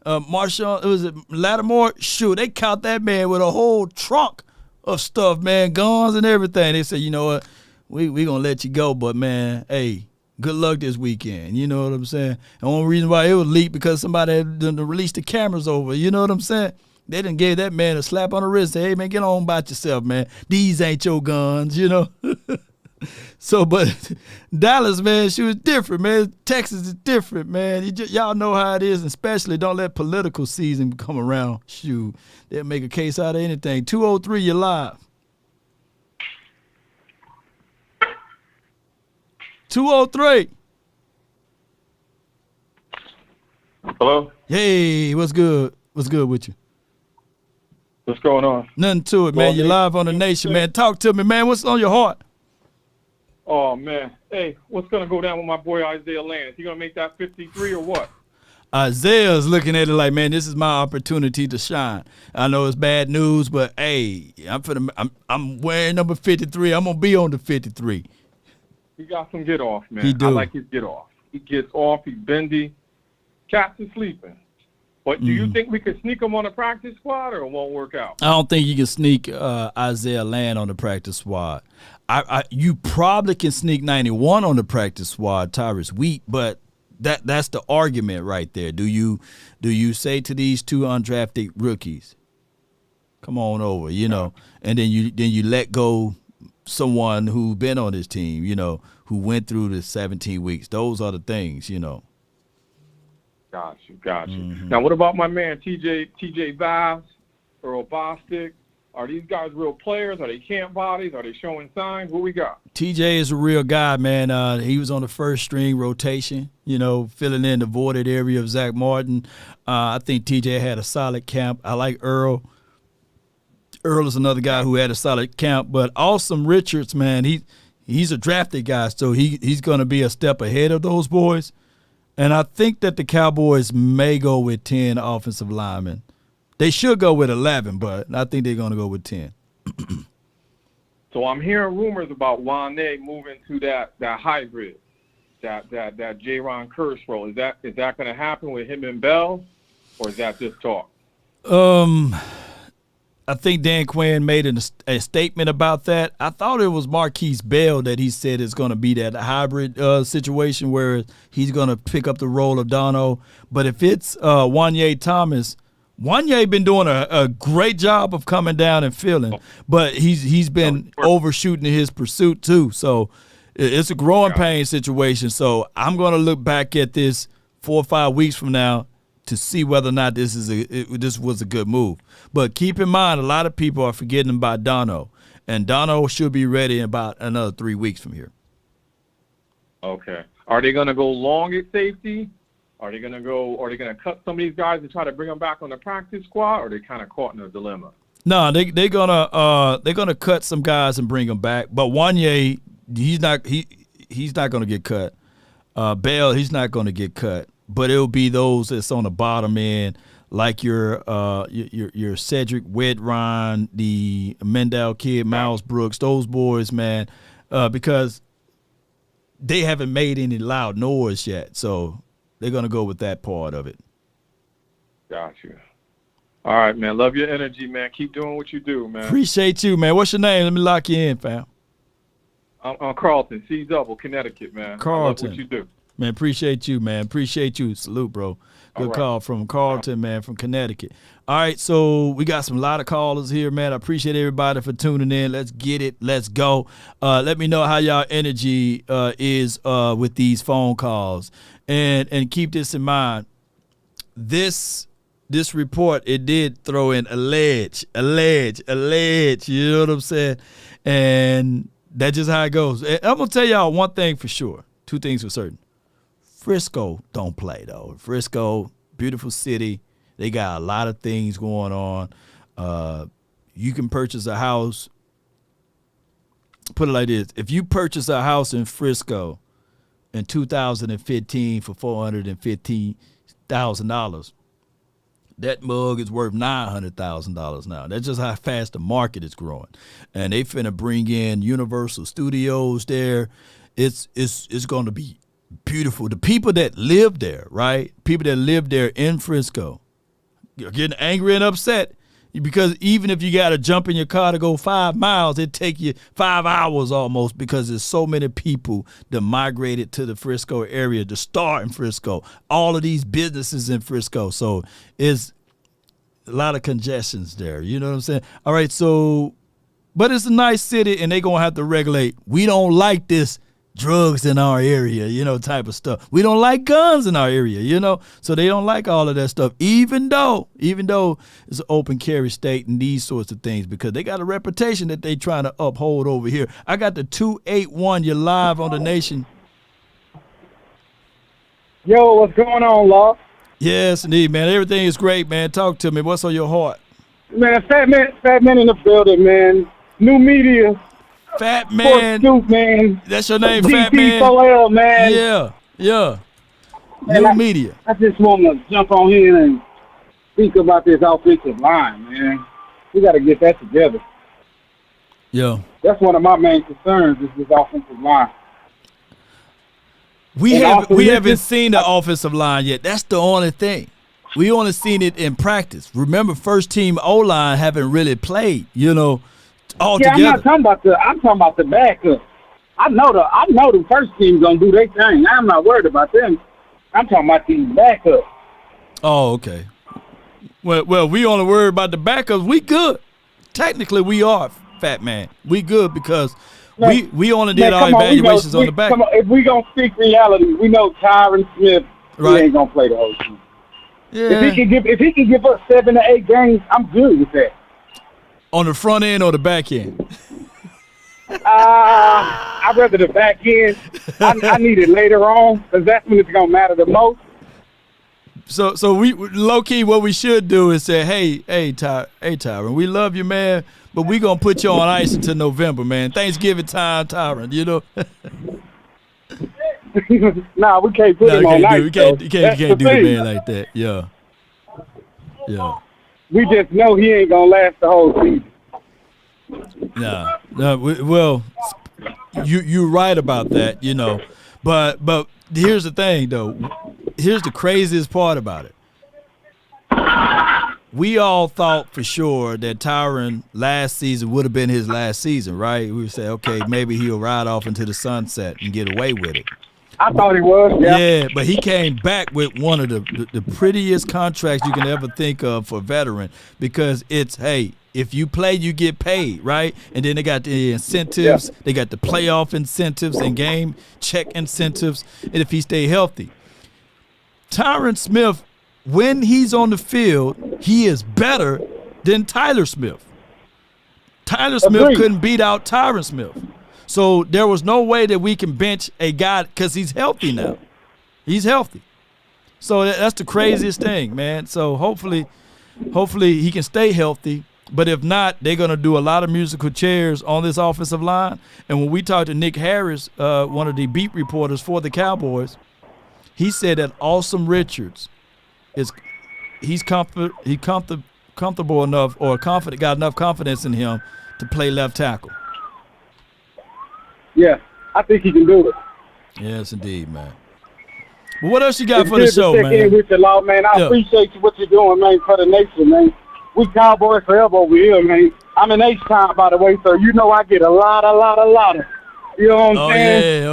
Marshawn, was it Lattimore? Shoot, they caught that man with a whole trunk of stuff, man, guns and everything. They said, you know what, we going to let you go, but, man, hey, good luck this weekend. You know what I'm saying? The only reason why it was leaked because somebody had done released the cameras over. You know what I'm saying? They done gave that man a slap on the wrist. Say, hey, man, get on about yourself, man. These ain't your guns, you know? So, but Dallas, man, she was different, man. Texas is different, man. Y'all know how it is, and especially don't let political season come around. Shoot, they'll make a case out of anything. 203, you're live. 203. Hello? Hey, what's good? What's good with you? What's going on? Nothing to it, man. You're live on the nation, man. Talk to me, man. What's on your heart? Oh, man. Hey, what's going to go down with my boy Isaiah Land? Is he going to make that 53 or what? Isaiah's looking at it like, man, this is my opportunity to shine. I know it's bad news, but, hey, I'm wearing number 53. I'm going to be on the 53. He got some get off, man. He do. I like his get off. He gets off. He's bendy. Cats is sleeping. But do you think we could sneak him on a practice squad, or it won't work out? I don't think you can sneak Isaiah Land on the practice squad. You probably can sneak 91 on the practice squad, Tyrus Wheat, but that's the argument right there. Do you say to these two undrafted rookies, come on over, you know, and then you let go someone who been on this team, you know, who went through the 17 weeks. Those are the things, you know. Got you. Now, what about my man TJ Vibes, Earl Bostic? Are these guys real players? Are they camp bodies? Are they showing signs? What we got? TJ is a real guy, man. He was on the first string rotation, you know, filling in the voided area of Zach Martin. I think TJ had a solid camp. I like Earl. Earl is another guy who had a solid camp. But Awesome Richards, man, he's a drafted guy, so he's going to be a step ahead of those boys. And I think that the Cowboys may go with 10 offensive linemen. They should go with 11, but I think they're going to go with 10. So I'm hearing rumors about Wane moving to that hybrid, that J-Ron Curse role. Is that going to happen with him and Bell, or is that just talk? I think Dan Quinn made a statement about that. I thought it was Marquise Bell that he said is going to be that hybrid situation where he's going to pick up the role of Dono. But if it's Wanye Thomas, Wanye been doing a great job of coming down and filling, but he's been overshooting in his pursuit too. So it's a growing pain situation. So I'm going to look back at this 4 or 5 weeks from now to see whether or not this was a good move. But keep in mind, a lot of people are forgetting about Dono, and Dono should be ready in about another 3 weeks from here. Okay. Are they going to go long at safety? Are they going to cut some of these guys and try to bring them back on the practice squad, or are they kind of caught in a dilemma? No, they're gonna cut some guys and bring them back. But Wanye, he's not gonna get cut. Bell, he's not gonna get cut. But it'll be those that's on the bottom end, like your Cedric Wedron, the Mendel kid, Miles Brooks, those boys, man, because they haven't made any loud noise yet. So they're going to go with that part of it. Got you. All right, man. Love your energy, man. Keep doing what you do, man. Appreciate you, man. What's your name? Let me lock you in, fam. I'm Carlton, C-double, Connecticut, man. Carlton. I love what you do. Man, appreciate you, man. Appreciate you. Salute, bro. Good call from Carlton, man, from Connecticut. All right, so we got a lot of callers here, man. I appreciate everybody for tuning in. Let's get it. Let's go. Let me know how y'all energy is with these phone calls. And keep this in mind. This report, it did throw in allege. You know what I'm saying? And that's just how it goes. And I'm going to tell y'all one thing for sure. Two things for certain. Frisco don't play, though. Frisco, beautiful city. They got a lot of things going on. You can purchase a house. Put it like this. If you purchase a house in Frisco in 2015 for $415,000, $8,000. That mug is worth $900,000 now. That's just how fast the market is growing. And they finna bring in Universal Studios there. It's going to be beautiful. The people that live there, right? People that live there in Frisco are getting angry and upset because even if you got to jump in your car to go 5 miles, it take you 5 hours almost because there's so many people that migrated to the Frisco area to start in Frisco. All of these businesses in Frisco. So it's a lot of congestions there. You know what I'm saying? All right, so, but it's a nice city and they're going to have to regulate. We don't like this drugs in our area, type of stuff. We don't like guns in our area, so they don't like all of that stuff, even though it's an open carry state and these sorts of things, because they got a reputation that they trying to uphold over here. I got the 281. You're live on the Nation. Yo, what's going on, Law? Yes, indeed, man. Everything is great, man. Talk to me. What's on your heart? Man, Fat Man in the building, man. New media. Fat Man. Scoop, man. That's your name, Fat Man? DP4L, man. Yeah. Man, New media. I just want to jump on here and speak about this offensive line, man. We got to get that together. Yeah. That's one of my main concerns is this offensive line. We haven't seen the offensive line yet. That's the only thing. We only seen it in practice. Remember, first team O-line haven't really played, all together. I'm talking about the backup. I know the first team gonna do their thing. I'm not worried about them. I'm talking about these backups. Oh, okay. Well, we only worry about the backups. We good. Technically, we are, Fat Man. We good because we only did our evaluations on the back. If we gonna speak reality, we know Tyron Smith he ain't gonna play the whole team. Yeah. If he can give us 7 to 8 games, I'm good with that. On the front end or the back end? I'd rather the back end. I need it later on because that's when it's going to matter the most. So we low-key what we should do is say, hey, Tyron, we love you, man, but we going to put you on ice until November, man. Thanksgiving time, Tyron, Nah, we can't put him on ice. You can't do the man like that. Yeah. We just know he ain't gonna last the whole season. Well, you're right about that, But here's the thing, though. Here's the craziest part about it. We all thought for sure that Tyron last season would have been his last season, right? We would say, okay, maybe he'll ride off into the sunset and get away with it. I thought he was, yeah. But he came back with one of the prettiest contracts you can ever think of for a veteran because it's, hey, if you play, you get paid, right? And then they got the incentives. Yeah. They got the playoff incentives and game check incentives, and if he stay healthy. Tyron Smith, when he's on the field, he is better than Tyler Smith. Tyler Smith couldn't beat out Tyron Smith. So there was no way that we can bench a guy because he's healthy now. He's healthy. So that's the craziest thing, man. So hopefully he can stay healthy. But if not, they're going to do a lot of musical chairs on this offensive line. And when we talked to Nick Harris, one of the beat reporters for the Cowboys, he said that Awesome Richards he's comfortable enough or got enough confidence in him to play left tackle. Yeah, I think he can do it. Yes, indeed, man. Well, what else you got for the show, man? With the law, man. I appreciate what you're doing, man, for the nation, man. We Cowboys forever over here, man. I'm in H-Town, by the way, so I get a lot of. You know what I'm saying?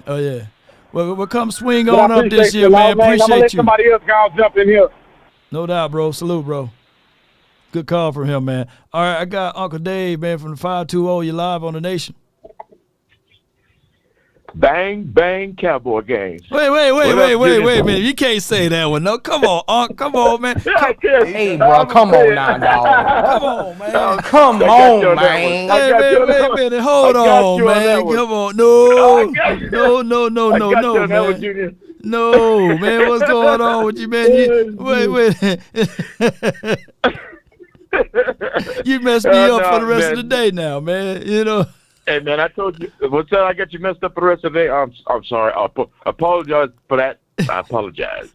Oh, yeah. Well, come swing on up this year, man. Appreciate you. I'm going to let somebody else go jump in here. No doubt, bro. Salute, bro. Good call from him, man. All right, I got Uncle Dave, man, from the 520. You live on the Nation. Bang, bang, Cowboy games. Wait a minute. You can't say that one. No, come on, Unc. Come on, man. Hey, bro, come on now, dog. Come on, man. Come on, man. Wait a minute. Hold on, man. Come on. No, man. No, man. What's going on with you, man? Wait. You messed me up for the rest of the day now, man. Hey, man, I told you. What's that? I got you messed up for the rest of the day. I'm sorry. I apologize for that. I apologize.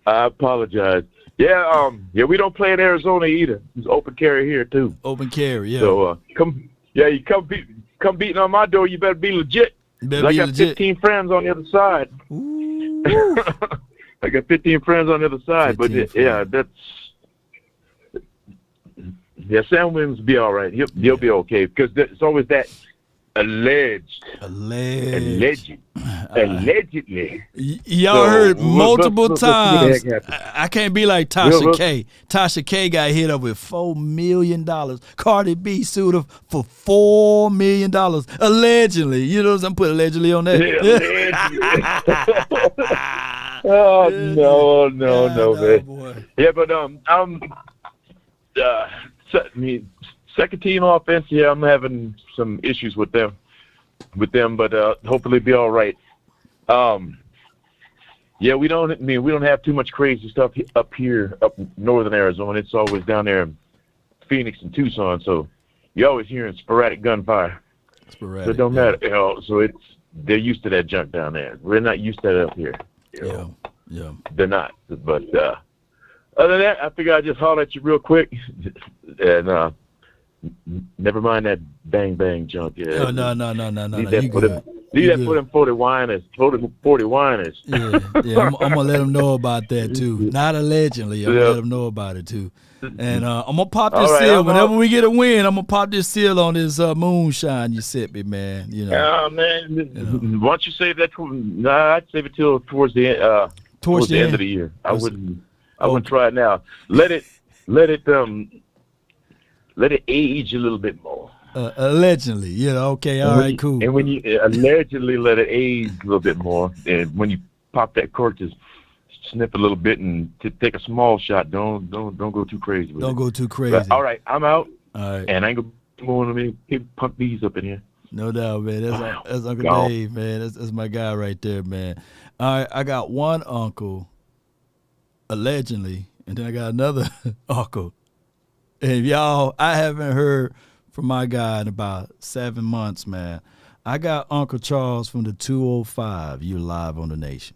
I apologize. Yeah, we don't play in Arizona either. It's open carry here too. Open carry, yeah. So you come beating on my door. You better be legit. I got 15 friends on the other side. I got 15 friends on the other side, but Sam Williams will be all right. He'll be okay because it's always that allegedly. Y'all heard multiple times. I can't be like Tasha K. Tasha K got hit up with $4 million. Cardi B sued her for $4 million. Allegedly. You know what I'm putting allegedly on that? Oh, no, man. Boy. Yeah, but second team offense, I'm having some issues with them, but hopefully be all right. We don't have too much crazy stuff up here, up northern Arizona. It's always down there in Phoenix and Tucson, so you're always hearing sporadic gunfire. So it don't matter. So they're used to that junk down there. We're not used to that up here. Yeah. They're not. But other than that, I figure I'd just holler at you real quick. And never mind that bang bang junk. Yeah. No. Leave that for them 40 whiners. 40 whiners. Yeah. I'm gonna let them know about that too. Not allegedly. I'm gonna let them know about it too. And I'm gonna pop this seal whenever we get a win. I'm gonna pop this seal on this moonshine you sent me, man. You know. Man. Why don't you save that? I'd save it till towards the end of the year. I wouldn't try it now. Let it age a little bit more. Allegedly, okay, all right, cool. And when you allegedly let it age a little bit more, and when you pop that cork, just sniff a little bit and take a small shot. Don't go too crazy with it. Don't go too crazy. But, all right, I'm out. All right. And I ain't gonna more me pump these up in here. No doubt, man. That's Uncle Dave, man. That's my guy right there, man. All right, I got one uncle, allegedly, and then I got another uncle. And y'all, I haven't heard from my guy in about 7 months, man. I got Uncle Charles from the 205. You live on the Nation.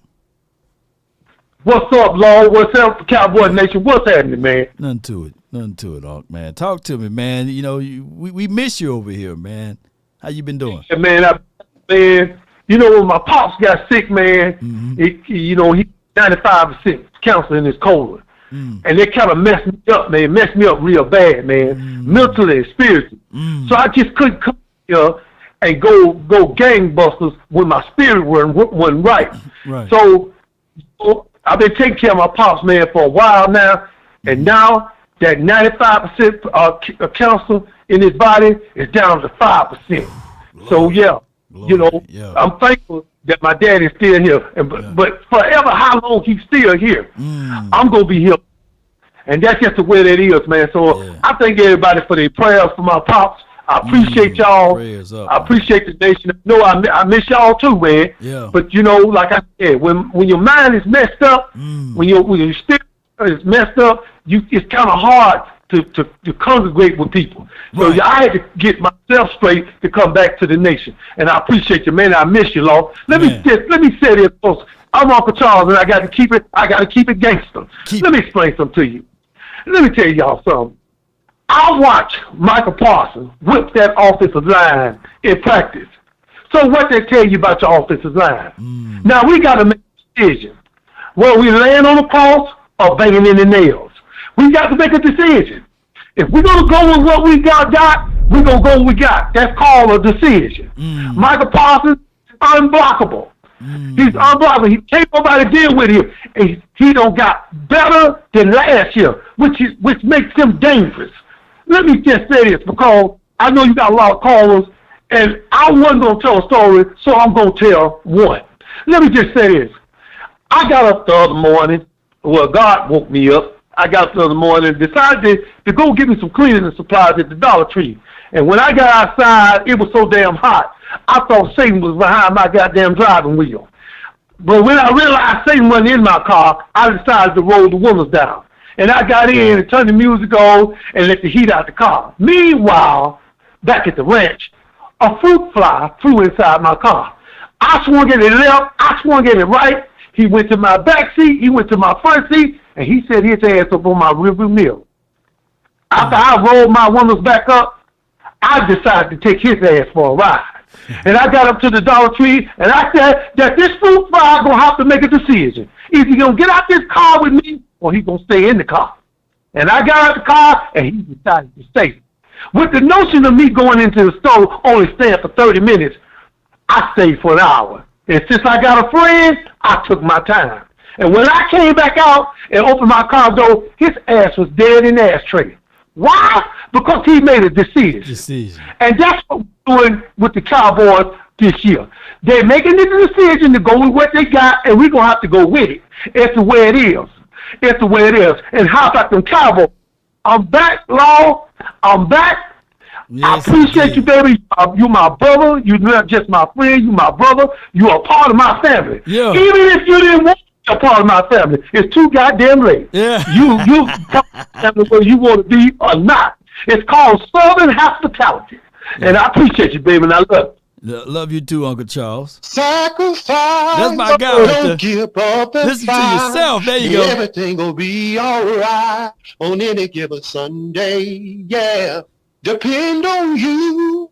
What's up, Lord? What's up, Cowboy Nation? What's happening, man? Nothing to it, Unc, man. Talk to me, man. We miss you over here, man. How you been doing? Yeah, man, when my pops got sick, man, he 95% cancer in his colon. And they kind of messed me up, man. Messed me up real bad, man. Mentally and spiritually. So I just couldn't come here and go gangbusters when my spirit wasn't right. So I've been taking care of my pops, man, for a while now. And now that 95% cancer in his body is down to 5%. So, I'm thankful that my dad is still here. But forever, how long he's still here, I'm going to be here. And that's just the way that is, man. So I thank everybody for their prayers for my pops. I appreciate y'all. I appreciate the nation. I miss y'all too, man. Yeah. But, like I said, when your mind is messed up, when your spirit is messed up, it's kind of hard to congregate with people. So I had to get myself straight to come back to the nation. And I appreciate you, man. I miss you, Lord. Let me say this, folks. I'm Uncle Charles, and I got to keep it gangster. Let me explain something to you. Let me tell y'all something. I watched Michael Parsons whip that offensive line in practice. So what they tell you about your offensive line? Now we got to make a decision. Whether we laying on the cross or banging in the nails. We got to make a decision. If we're going to go with what we got, we're going to go with what we got. That's called a decision. Michael Parsons is unblockable. He's unblockable. He can't nobody deal with him. And he don't got better than last year, which makes him dangerous. Let me just say this, because I know you got a lot of callers, and I wasn't going to tell a story, so I'm going to tell one. Let me just say this. I got up the other morning. Well, God woke me up. I got up the other morning and decided to go get me some cleaning supplies at the Dollar Tree. And when I got outside, it was so damn hot, I thought Satan was behind my goddamn driving wheel. But when I realized Satan wasn't in my car, I decided to roll the windows down. And I got in and turned the music on and let the heat out the car. Meanwhile, back at the ranch, a fruit fly flew inside my car. I swung at it left, I swung at it right. He went to my back seat. He went to my front seat, and he set his ass up on my rearview mirror. After I rolled my windows back up, I decided to take his ass for a ride. And I got up to the Dollar Tree, and I said that this fruit fry going to have to make a decision. Either he going to get out this car with me, or he going to stay in the car. And I got out the car, and he decided to stay. With the notion of me going into the store, only staying for 30 minutes, I stayed for an hour. And since I got a friend, I took my time. And when I came back out and opened my car door, his ass was dead in the ashtray. Why? Because he made a decision. And that's what we're doing with the Cowboys this year. They're making the decision to go with what they got, and we're going to have to go with it. It's the way it is. It's the way it is. And how about them Cowboys? I'm back, Law. I'm back. Yes, I appreciate you, baby. You're my brother. You're not just my friend. You're my brother. You're a part of my family. Yeah. Even if you didn't want to be a part of my family, it's too goddamn late. Yeah. You family where you want to be or not. It's called Southern hospitality. Yeah. And I appreciate you, baby, and I love you. Love you too, Uncle Charles. Sacrifice. That's my guy. Don't give up and listen to yourself. There you go. Everything will be all right on any given Sunday. Yeah. Depend on you.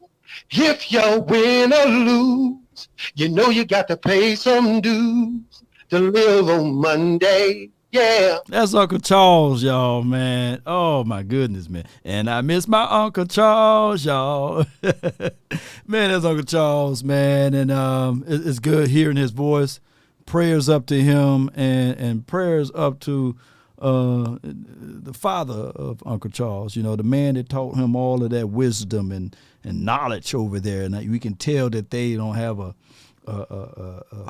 If you win or lose, you know you got to pay some dues to live on Monday. Yeah. That's Uncle Charles, y'all, man. Oh, my goodness, man. And I miss my Uncle Charles, y'all. Man, that's Uncle Charles, man. And it's good hearing his voice. Prayers up to him and prayers up to the father of Uncle Charles, you know, the man that taught him all of that wisdom and knowledge over there. And we can tell that they don't have a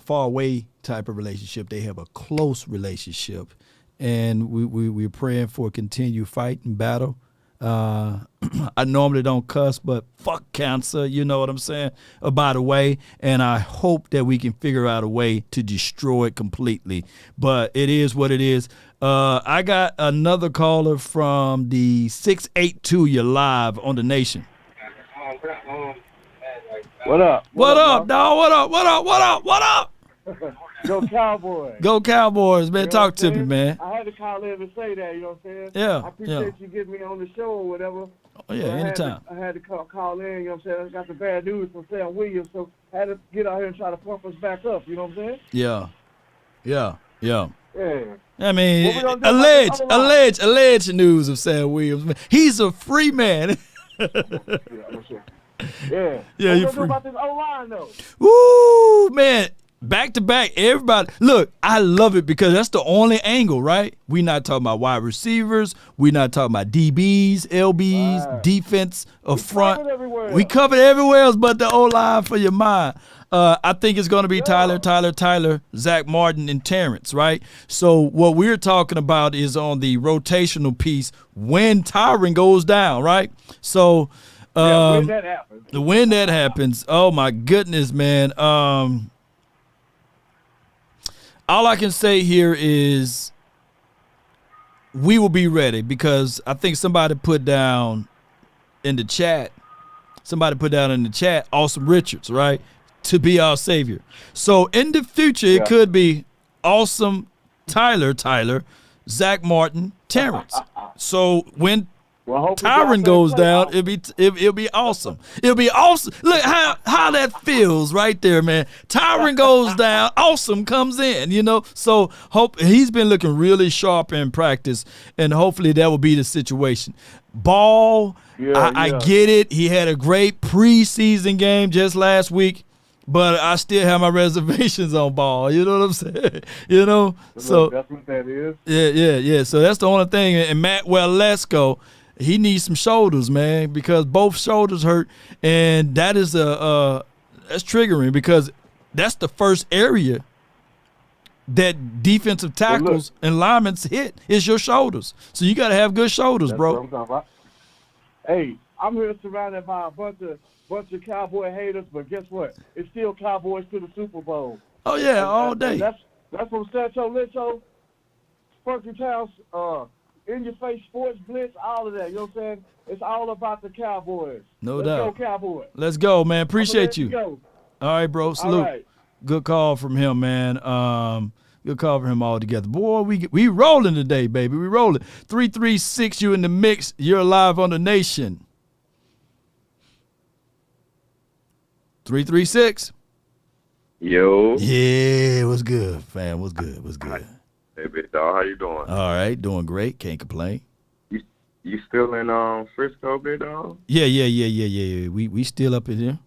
far away type of relationship. They have a close relationship, and we're praying for a continued fight and battle. I normally don't cuss, but fuck cancer, you know what I'm saying, by the way, and I hope that we can figure out a way to destroy it completely, but it is what it is. I got another caller from the 682. You're live on the Nation. What up? What up, dog? What up? Go Cowboys. Go Cowboys, man. Talk to me, man. I had to call in and say that, you know what I'm saying? Yeah. I appreciate you getting me on the show or whatever. Oh, yeah, anytime. I had to call in, you know what I'm saying? I got the bad news from Sam Williams, so I had to get out here and try to pump us back up, you know what I'm saying? Yeah. Yeah. I mean, alleged news of Sam Williams. Man. He's a free man. Yeah, you're free. About this O-line, though? Ooh, man. Back to back, everybody. Look, I love it because that's the only angle, right? We're not talking about wide receivers. We're not talking about DBs, LBs, defense, front. We covered everywhere else but the O-line for your mind. I think it's going to be Tyler, Zach Martin, and Terrence, right? So what we're talking about is on the rotational piece when Tyron goes down, right? So when that happens. When that happens, oh, my goodness, man. All I can say here is we will be ready because I think somebody put down in the chat, Awesome Richards, right, to be our savior. So in the future, it could be Awesome Tyler, Zach Martin, Terrence. So when Tyron goes down, it'll be awesome. It'll be awesome. Look how that feels right there, man. Tyron goes down, awesome comes in, you know. So he's been looking really sharp in practice, and hopefully that will be the situation. Ball, I get it. He had a great preseason game just last week, but I still have my reservations on Ball. You know what I'm saying? You know, so that's what that is. Yeah. So that's the only thing. And Matt Waletzko, he needs some shoulders, man, because both shoulders hurt, and that is that's triggering because that's the first area that defensive tackles and linemen hit is your shoulders. So you got to have good shoulders, bro. What I'm talking about. Hey, I'm here surrounded by a bunch of Cowboy haters, but guess what? It's still Cowboys to the Super Bowl. Oh yeah, all day. That's from Sancho Licho, Funky Towns, In Your Face Sports Blitz, all of that. You know what I'm saying? It's all about the Cowboys. No doubt. Let's go, Cowboys. Let's go, man. Appreciate you. Go. All right, bro. Salute. All right. Good call from him, man. We'll cover him all together. Boy, we rolling today, baby. We rolling. 336, you in the mix. You're live on the nation. 336. Yo. Yeah, what's good, fam? What's good? What's good? Hey, big dog, how you doing? All right, doing great. Can't complain. You still in Frisco, big dog? Yeah. We still up in here.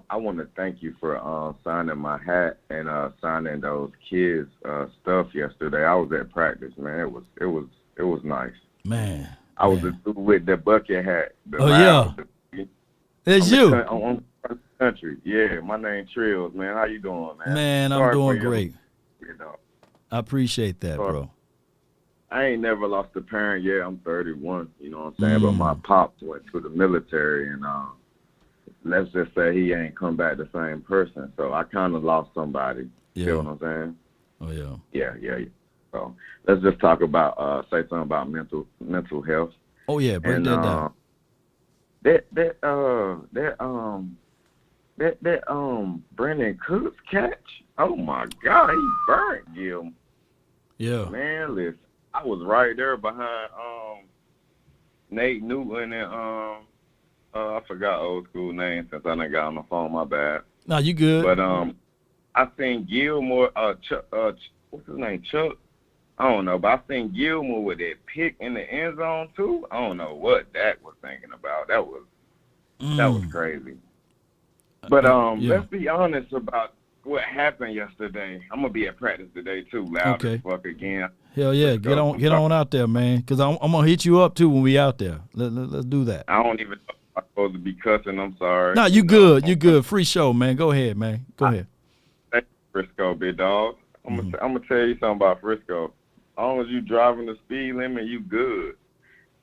I want to thank you for signing my hat and signing those kids stuff yesterday. I was at practice, man. It was nice. Man. I was with the bucket hat. Yeah. That's you. On the country. Yeah, my name Trills, man. How you doing, man? Man, I'm doing great. You know. I appreciate that, bro. I ain't never lost a parent yet. I'm 31, you know what I'm saying? But my pops went to the military, and let's just say he ain't come back the same person. So I kind of lost somebody. Yeah. You know what I'm saying? Oh, yeah. Yeah. So let's just talk about, say something about mental health. Oh, yeah, break that down. That Brandon Cooks catch, oh my God, he burnt Gil. Yeah. Man, listen, I was right there behind Nate Newton and I forgot old school name since I done got on the phone, my bad. No, you good. But I seen Gilmore, what's his name, Chuck? I don't know, but I seen Gilmore with that pick in the end zone too. I don't know what Dak was thinking about. That was crazy. But let's be honest about what happened yesterday. I'm gonna be at practice today too, loud as fuck again. Hell yeah, get on out there, man. Because I'm gonna hit you up too when we out there. Let's do that. I don't even know if I'm supposed to be cussing. I'm sorry. No, you good. You good. Free show, man. Go ahead, man. Go ahead. Thank you, Frisco, big dog. I'm gonna tell you something about Frisco. As long as you driving the speed limit, you good.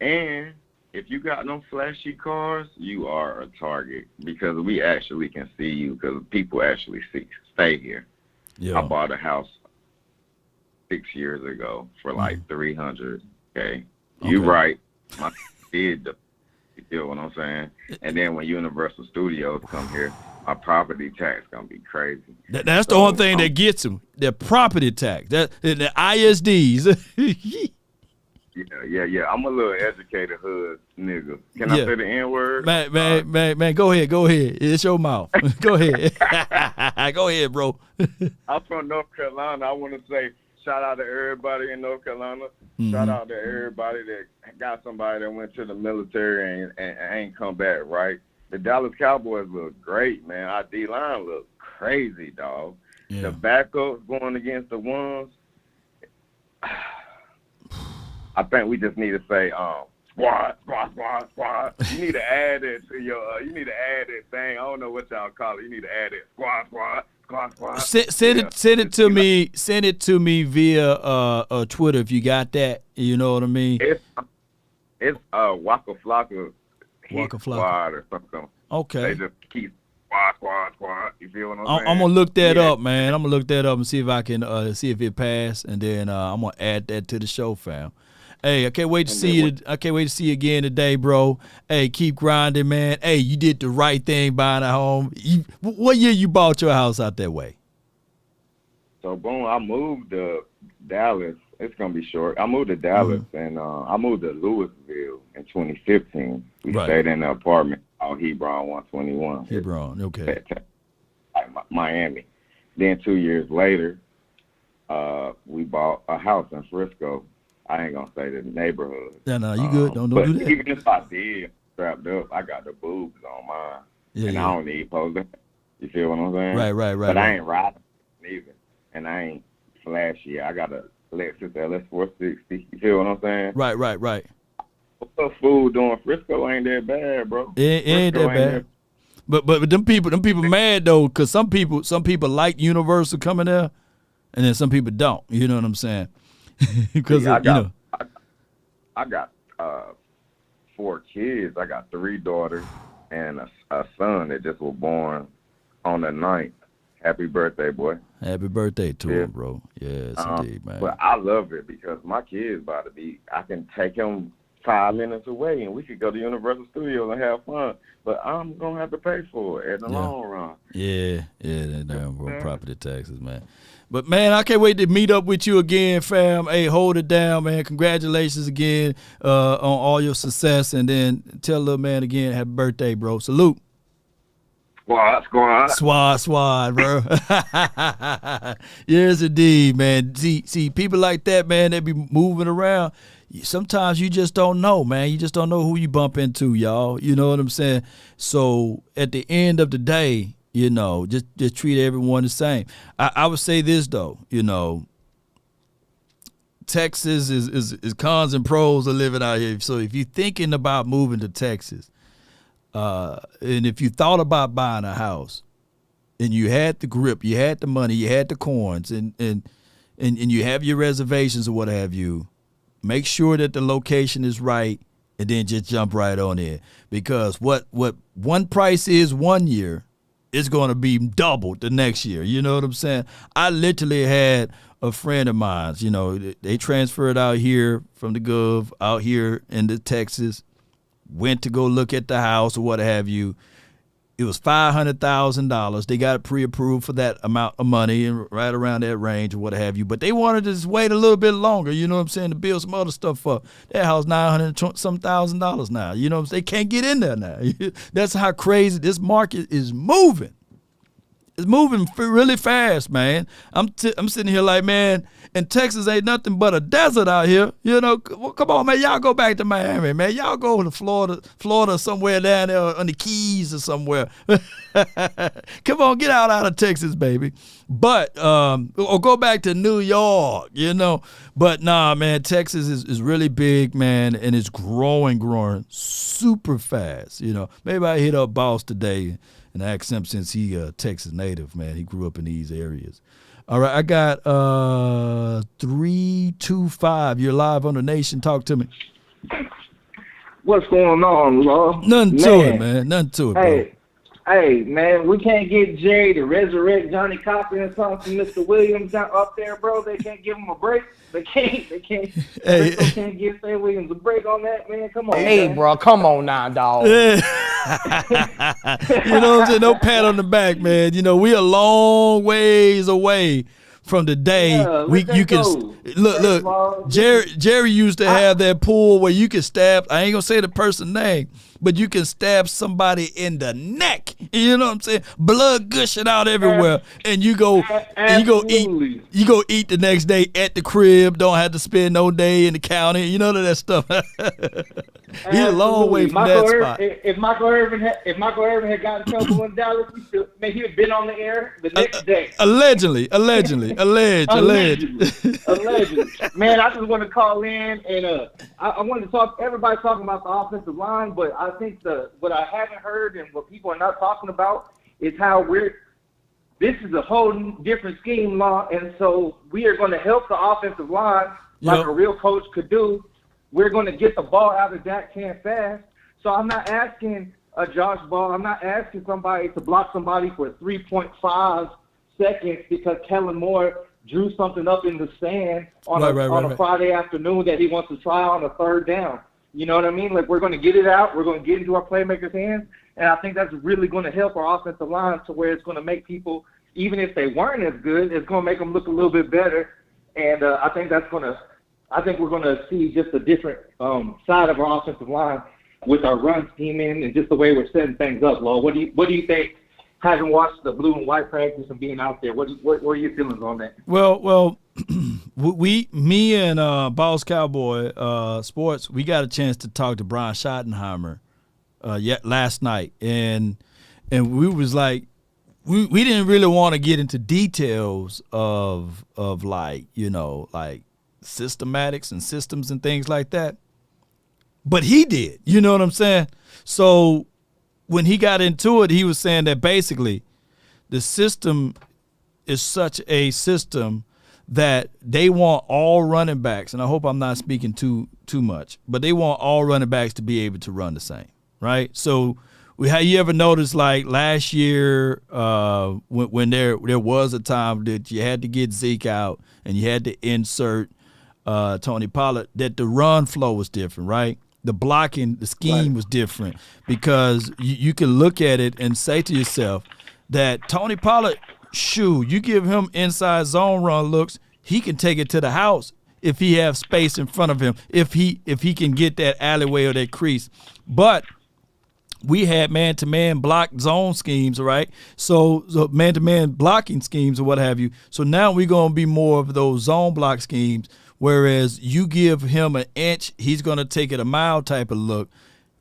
And if you got no flashy cars, you are a target because we actually can see you because people actually stay here. Yeah. I bought a house 6 years ago for like $300. Okay, you right. My did the, you feel what I'm saying? And then when Universal Studios come here, my property tax gonna be crazy. That's the only thing that gets them. The property tax. That the ISDs. Yeah. I'm a little educated hood nigga. Can I say the N-word? Man, go ahead. It's your mouth. Go ahead. Go ahead, bro. I'm from North Carolina. I want to say shout out to everybody in North Carolina. Mm-hmm. Shout out to everybody that got somebody that went to the military and ain't come back, right? The Dallas Cowboys look great, man. Our D-line look crazy, dog. Yeah. The backups going against the ones. I think we just need to say squad. You need to add it to your. You need to add that thing. I don't know what y'all call it. You need to add it. Squad. Send it to me. Send it to me via Twitter if you got that. You know what I mean? It's Waka Flocka squad or something. Okay. They just keep squad. You feel what I'm saying? I'm gonna look that up, man. I'm gonna look that up and see if I can see if it passed, and then I'm gonna add that to the show, fam. Hey, I can't wait to see you. I can't wait to see you again today, bro. Hey, keep grinding, man. Hey, you did the right thing buying a home. What year you bought your house out that way? So, boom, I moved to Dallas. It's going to be short. I moved to Dallas, and I moved to Louisville in 2015. We stayed in an apartment called Hebron 121. Hebron, okay. Miami. Then 2 years later, we bought a house in Frisco. I ain't gonna say the neighborhood. No, you good. Don't do that. Even if I did strapped up, I got the boobs on mine. I don't need posing. You feel what I'm saying? Right. But I ain't riding either. And I ain't flashy. I got a Lexus LS 460. You feel what I'm saying? Right. What food doing Frisco ain't that bad, bro. It ain't that bad. But them people mad though, cause some people like Universal coming there, and then some people don't. You know what I'm saying? Because I got 4 kids. I got 3 daughters and a son that just was born on the 9th. Happy birthday, boy. Happy birthday to him, bro. Yes, indeed, man. But I love it because my kid's about to be, I can take him 5 minutes away and we could go to Universal Studios and have fun. But I'm going to have to pay for it in the long run. Yeah, that damn property taxes, man. But, man, I can't wait to meet up with you again, fam. Hey, hold it down, man. Congratulations again on all your success. And then tell little man again, happy birthday, bro. Salute. Squad, bro. Yes, indeed, man. See, people like that, man, they be moving around. Sometimes you just don't know, man. You just don't know who you bump into, y'all. You know what I'm saying? So at the end of the day, you know, just treat everyone the same. I would say this, though, you know, Texas is cons and pros of living out here. So if you're thinking about moving to Texas, and if you thought about buying a house and you had the grip, you had the money, you had the coins, and you have your reservations or what have you, make sure that the location is right and then just jump right on in. Because what one price is 1 year, it's going to be doubled the next year. You know what I'm saying? I literally had a friend of mine, you know, they transferred out here from the Gov out here into Texas, went to go look at the house or what have you. It was $500,000. They got it pre-approved for that amount of money and right around that range or what have you. But they wanted to just wait a little bit longer, you know what I'm saying, to build some other stuff up. That house $900,000 now. You know what I'm saying? They can't get in there now. That's how crazy this market is moving. It's moving really fast, man. I'm sitting here like, man, and Texas ain't nothing but a desert out here. You know, come on, man. Y'all go back to Miami, man. Y'all go to Florida somewhere down there on the Keys or somewhere. Come on, get out of Texas, baby. But, or go back to New York, you know. But, nah, man, Texas is really big, man, and it's growing super fast, you know. Maybe I hit up Boss today and ask him since he a Texas native, man. He grew up in these areas. All right, I got 325. You're live on the Nation. Talk to me. What's going on, Law? Nothing to it, man. Nothing to it, bro. Hey, man, we can't get Jerry to resurrect Johnny Cochran and something from Mr. Williams up there, bro. They can't give him a break. They can't. Hey, can't give Stan Williams a break on that, man. Come on, man. Bro, come on now, dog. Yeah. You know what I'm saying? No pat on the back, man. You know, we a long ways away from the day you can look. Jerry used to have that pool where you can stab. I ain't gonna say the person's name, but you can stab somebody in the neck. You know what I'm saying? Blood gushing out everywhere, and you go eat. You go eat the next day at the crib. Don't have to spend no day in the county. You know that stuff. He's a long way from that spot. If Michael Irvin had gotten in trouble in Dallas, he would have been on the air the next day. Allegedly. Man, I just want to call in and I wanted to talk. Everybody's talking about the offensive line, but I think what I haven't heard and what people are not talking about is how this is a whole different scheme, Law, and so we are going to help the offensive line like a real coach could do. We're going to get the ball out of Dak Cam fast. So I'm not asking a Josh Ball. I'm not asking somebody to block somebody for 3.5 seconds because Kellen Moore drew something up in the sand on a Friday afternoon that he wants to try on a third down. You know what I mean? Like, we're going to get it out. We're going to get into our playmakers' hands. And I think that's really going to help our offensive line to where it's going to make people, even if they weren't as good, it's going to make them look a little bit better. And I think we're going to see just a different side of our offensive line with our run scheming and just the way we're setting things up, Lo. What do you think, having watched the blue and white practice and being out there, what are your feelings on that? Well, me and Boss Cowboy Sports, we got a chance to talk to Brian Schottenheimer last night, and we was like, we didn't really want to get into details of like, you know, like systematics and systems and things like that, but he did. You know what I'm saying? So when he got into it, he was saying that basically the system is such a system that they want all running backs, and I hope I'm not speaking too much, but they want all running backs to be able to run the same, right? So have you ever noticed, like last year when there was a time that you had to get Zeke out and you had to insert Tony Pollard, that the run flow was different, right? The blocking, the scheme was different because you can look at it and say to yourself that Tony Pollard, Shoo, you give him inside zone run looks, he can take it to the house if he has space in front of him, if he can get that alleyway or that crease. But we had man-to-man block zone schemes, right? So man-to-man blocking schemes or what have you. So now we're going to be more of those zone block schemes, whereas you give him an inch, he's going to take it a mile type of look.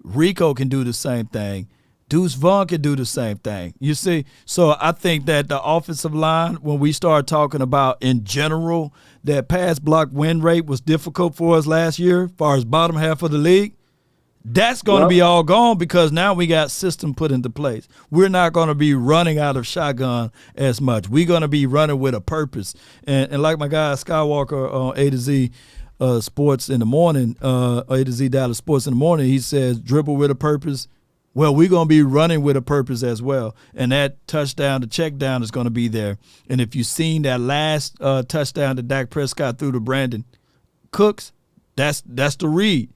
Rico can do the same thing. Deuce Vaughn can do the same thing. You see? So I think that the offensive line, when we start talking about in general, that pass block win rate was difficult for us last year as far as bottom half of the league, that's going to be all gone because now we got system put into place. We're not going to be running out of shotgun as much. We're going to be running with a purpose. And like my guy Skywalker on A to Z Sports in the morning, A to Z Dallas Sports in the morning, he says dribble with a purpose. Well, we're going to be running with a purpose as well. And that touchdown, the check down is going to be there. And if you've seen that last touchdown that Dak Prescott threw to Brandon Cooks, that's the read.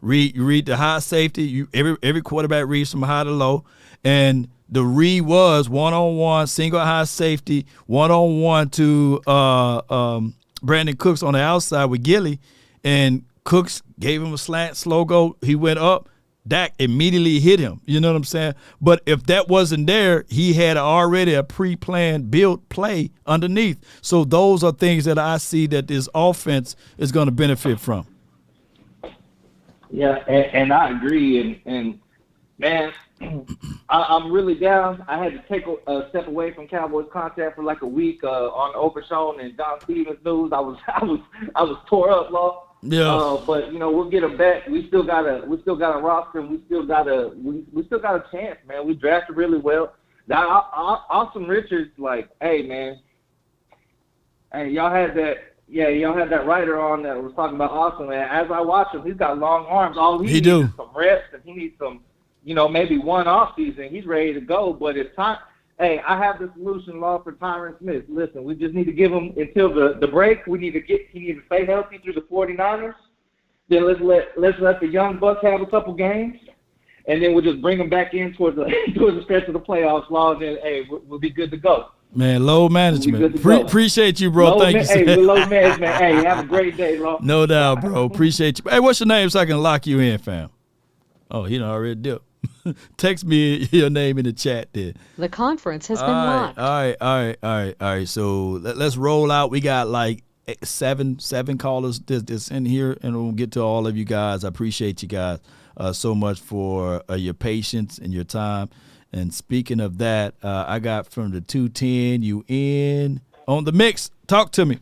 You read the high safety. Every quarterback reads from high to low. And the read was one-on-one, single high safety, one-on-one to Brandon Cooks on the outside with Gilly. And Cooks gave him a slant, slow go. He went up. Dak immediately hit him. You know what I'm saying? But if that wasn't there, he had already a pre-planned built play underneath. So those are things that I see that this offense is going to benefit from. Yeah, and I agree. And man, I'm really down. I had to take a step away from Cowboys contact for like a week on Overshown and Don Stevens news. I was tore up, Law. Yeah. But we'll get them back. We still got a roster, and we still got a chance, man. We drafted really well. Now, Austin Richards, like, hey man, y'all had that writer on that was talking about Austin, man. As I watch him, he's got long arms. All he needs is some reps, and he needs some, maybe one off season. He's ready to go, but it's time. Hey, I have the solution, Law, for Tyron Smith. Listen, we just need to give him until the break. He need to stay healthy through the 49ers. Then let's let the young Bucks have a couple games, and then we'll just bring him back in towards the stretch of the playoffs, Law, and then we'll be good to go. Man, load management. Appreciate you, bro. Thank you. Hey, load management. Hey, have a great day, Law. No doubt, bro. Appreciate you. Hey, what's your name so I can lock you in, fam? Oh, he done already dipped. Text me your name in the chat there. The conference has been locked. All right. So let's roll out. We got like seven callers that's in here, and we'll get to all of you guys. I appreciate you guys so much for your patience and your time. And speaking of that, I got from the 210, you in on the mix. Talk to me.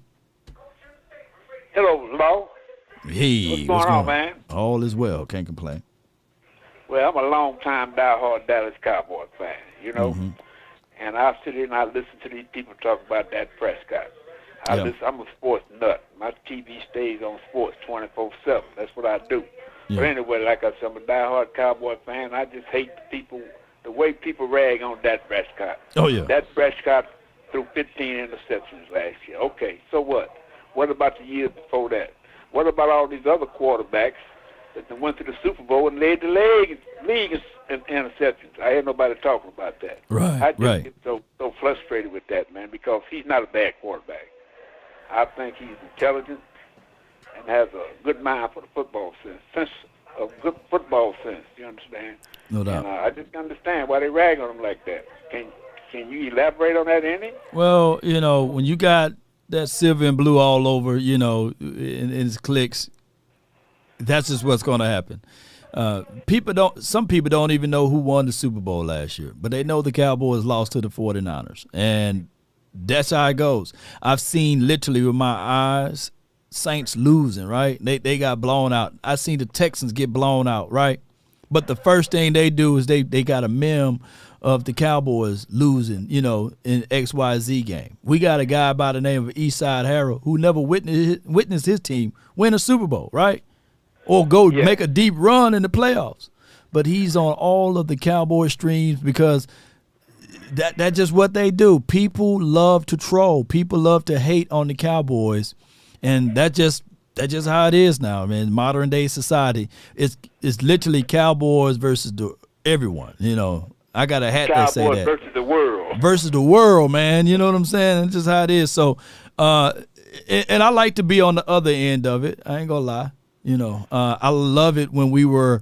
Hello, Law. Hey, what's going on, man? All is well. Can't complain. Well, I'm a long-time diehard Dallas Cowboys fan, Mm-hmm. and I sit here and I listen to these people talk about that Prescott. I'm a sports nut. My TV stays on sports 24/7. That's what I do. Yeah. But anyway, like I said, I'm a diehard Cowboy fan. I just hate the way people rag on that Prescott. Oh, yeah. That Prescott threw 15 interceptions last year. Okay, so what? What about the year before that? What about all these other quarterbacks that went to the Super Bowl and led the league in interceptions? I hear nobody talking about that. I just get so frustrated with that, man, because he's not a bad quarterback. I think he's intelligent and has a good mind for the football sense of good football sense. You understand? No doubt. And I just don't understand why they rag on him like that. Can you elaborate on that any? Well, when you got that silver and blue all over, in his clicks, that's just what's going to happen. Some people don't even know who won the Super Bowl last year, but they know the Cowboys lost to the 49ers. And that's how it goes. I've seen literally with my eyes Saints losing, right? They got blown out. I seen the Texans get blown out, right? But the first thing they do is they got a meme of the Cowboys losing, in XYZ game. We got a guy by the name of Eastside Harrell who never witnessed his team win a Super Bowl, right? Or make a deep run in the playoffs. But he's on all of the Cowboy streams because that's just what they do. People love to troll. People love to hate on the Cowboys. And that's just how it is now, man. Modern day society, it's literally Cowboys versus everyone. I got a hat that say that. Cowboys versus the world. versus the world, man. You know what I'm saying? It's just how it is. So, and I like to be on the other end of it. I ain't gonna lie. You know, I love it when we were.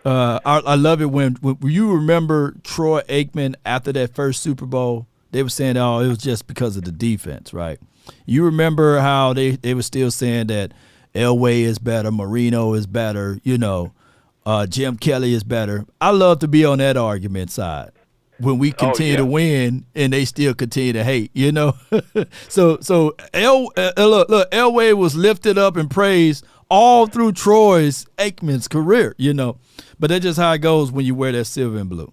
I love it when you remember Troy Aikman after that first Super Bowl. They were saying, "Oh, it was just because of the defense," right? You remember how they were still saying that Elway is better, Marino is better, you know, Jim Kelly is better. I love to be on that argument side when we continue to win and they still continue to hate, you know. so look, Elway was lifted up and praised all through Troy's Aikman's career, you know. But that's just how it goes when you wear that silver and blue.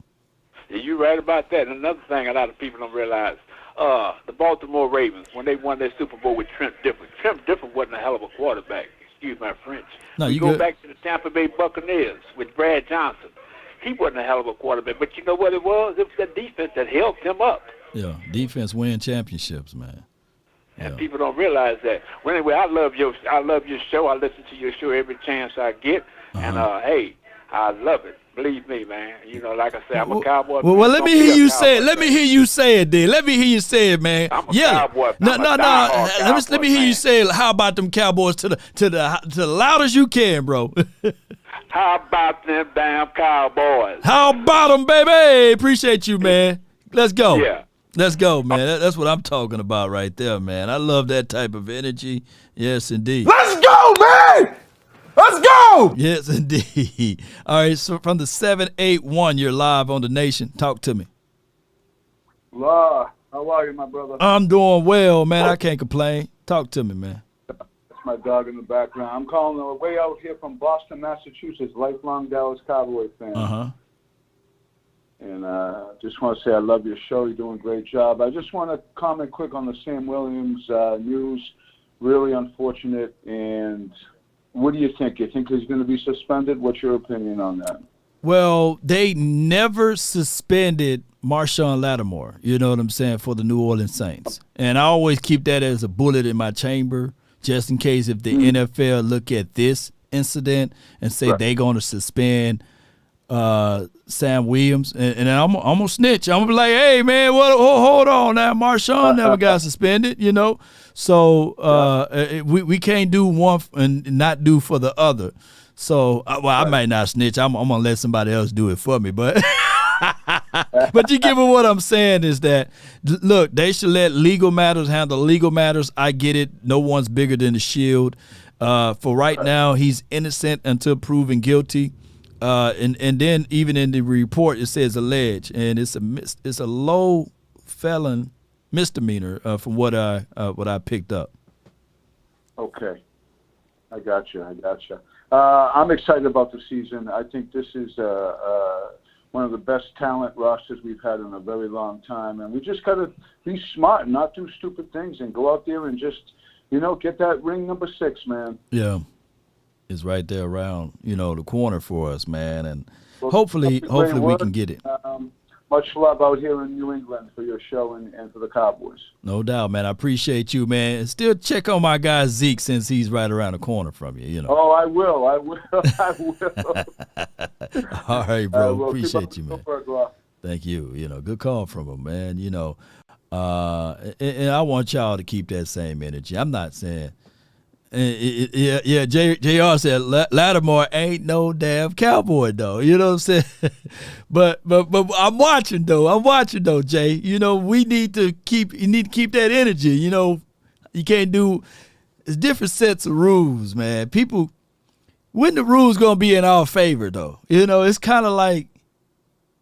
Yeah, you're right about that. And another thing a lot of people don't realize, the Baltimore Ravens, when they won their Super Bowl with Trent Difford wasn't a hell of a quarterback. Excuse my French. No, you you go good. back to the Tampa Bay Buccaneers with Brad Johnson. He wasn't a hell of a quarterback, but you know what it was? It was that defense that helped him up. Yeah, defense win championships, man. And people don't realize that. Well, anyway, I love your show. I listen to your show every chance I get. And, hey, I love it. Believe me, man. You know, like I said, I'm a Cowboy. Well, let me hear you say it. Let me hear you say it, then. Let me hear you say it, man. I'm a Cowboy. No. Let me hear you say it. How about them Cowboys to the loudest you can, bro? How about them damn Cowboys? How about them, baby? Appreciate you, man. Let's go. Yeah. Let's go, man. That's what I'm talking about right there, man. I love that type of energy. Yes, indeed. Let's go, man! Let's go! Yes, indeed. All right, so from the 781, you're live on The Nation. Talk to me. How are you, my brother? I'm doing well, man. I can't complain. Talk to me, man. That's my dog in the background. I'm calling way out here from Boston, Massachusetts, lifelong Dallas Cowboys fan. Uh-huh. And just want to say I love your show. You're doing a great job. I just want to comment quick on the Sam Williams news. Really unfortunate. And what do you think? You think he's going to be suspended? What's your opinion on that? Well, they never suspended Marshawn Lattimore, you know what I'm saying, for the New Orleans Saints. And I always keep that as a bullet in my chamber, just in case if the NFL look at this incident and say they're going to suspend Sam Williams, and I'm gonna snitch. I'm gonna be like, hey man, hold on now, Marshawn never got suspended, you know. So we can't do one and not do for the other. So I might not snitch. I'm gonna let somebody else do it for me, but but you get what I'm saying is that look, they should let legal matters handle legal matters. I get it. No one's bigger than the shield. For right now, he's innocent until proven guilty. And then even in the report it says alleged, and it's a low felon misdemeanor from what I picked up. Okay, I got you. I'm excited about the season. I think this is one of the best talent rosters we've had in a very long time, and we just got to be smart and not do stupid things and go out there and just, get that ring number 6, man. Yeah. Is right there around, the corner for us, man, and hopefully we can get it. Much love out here in New England for your show and for the Cowboys. No doubt, man. I appreciate you, man. And still check on my guy Zeke since he's right around the corner from you. Oh, I will. All right, bro. Appreciate you, man. Thank you. Good call from him, man. And I want y'all to keep that same energy. I'm not saying. Yeah. JR said Lattimore ain't no damn Cowboy though. You know what I'm saying? but I'm watching though, Jay. We need to keep that energy. You can't do. It's different sets of rules, man. People, when the rules gonna be in our favor though? It's kind of like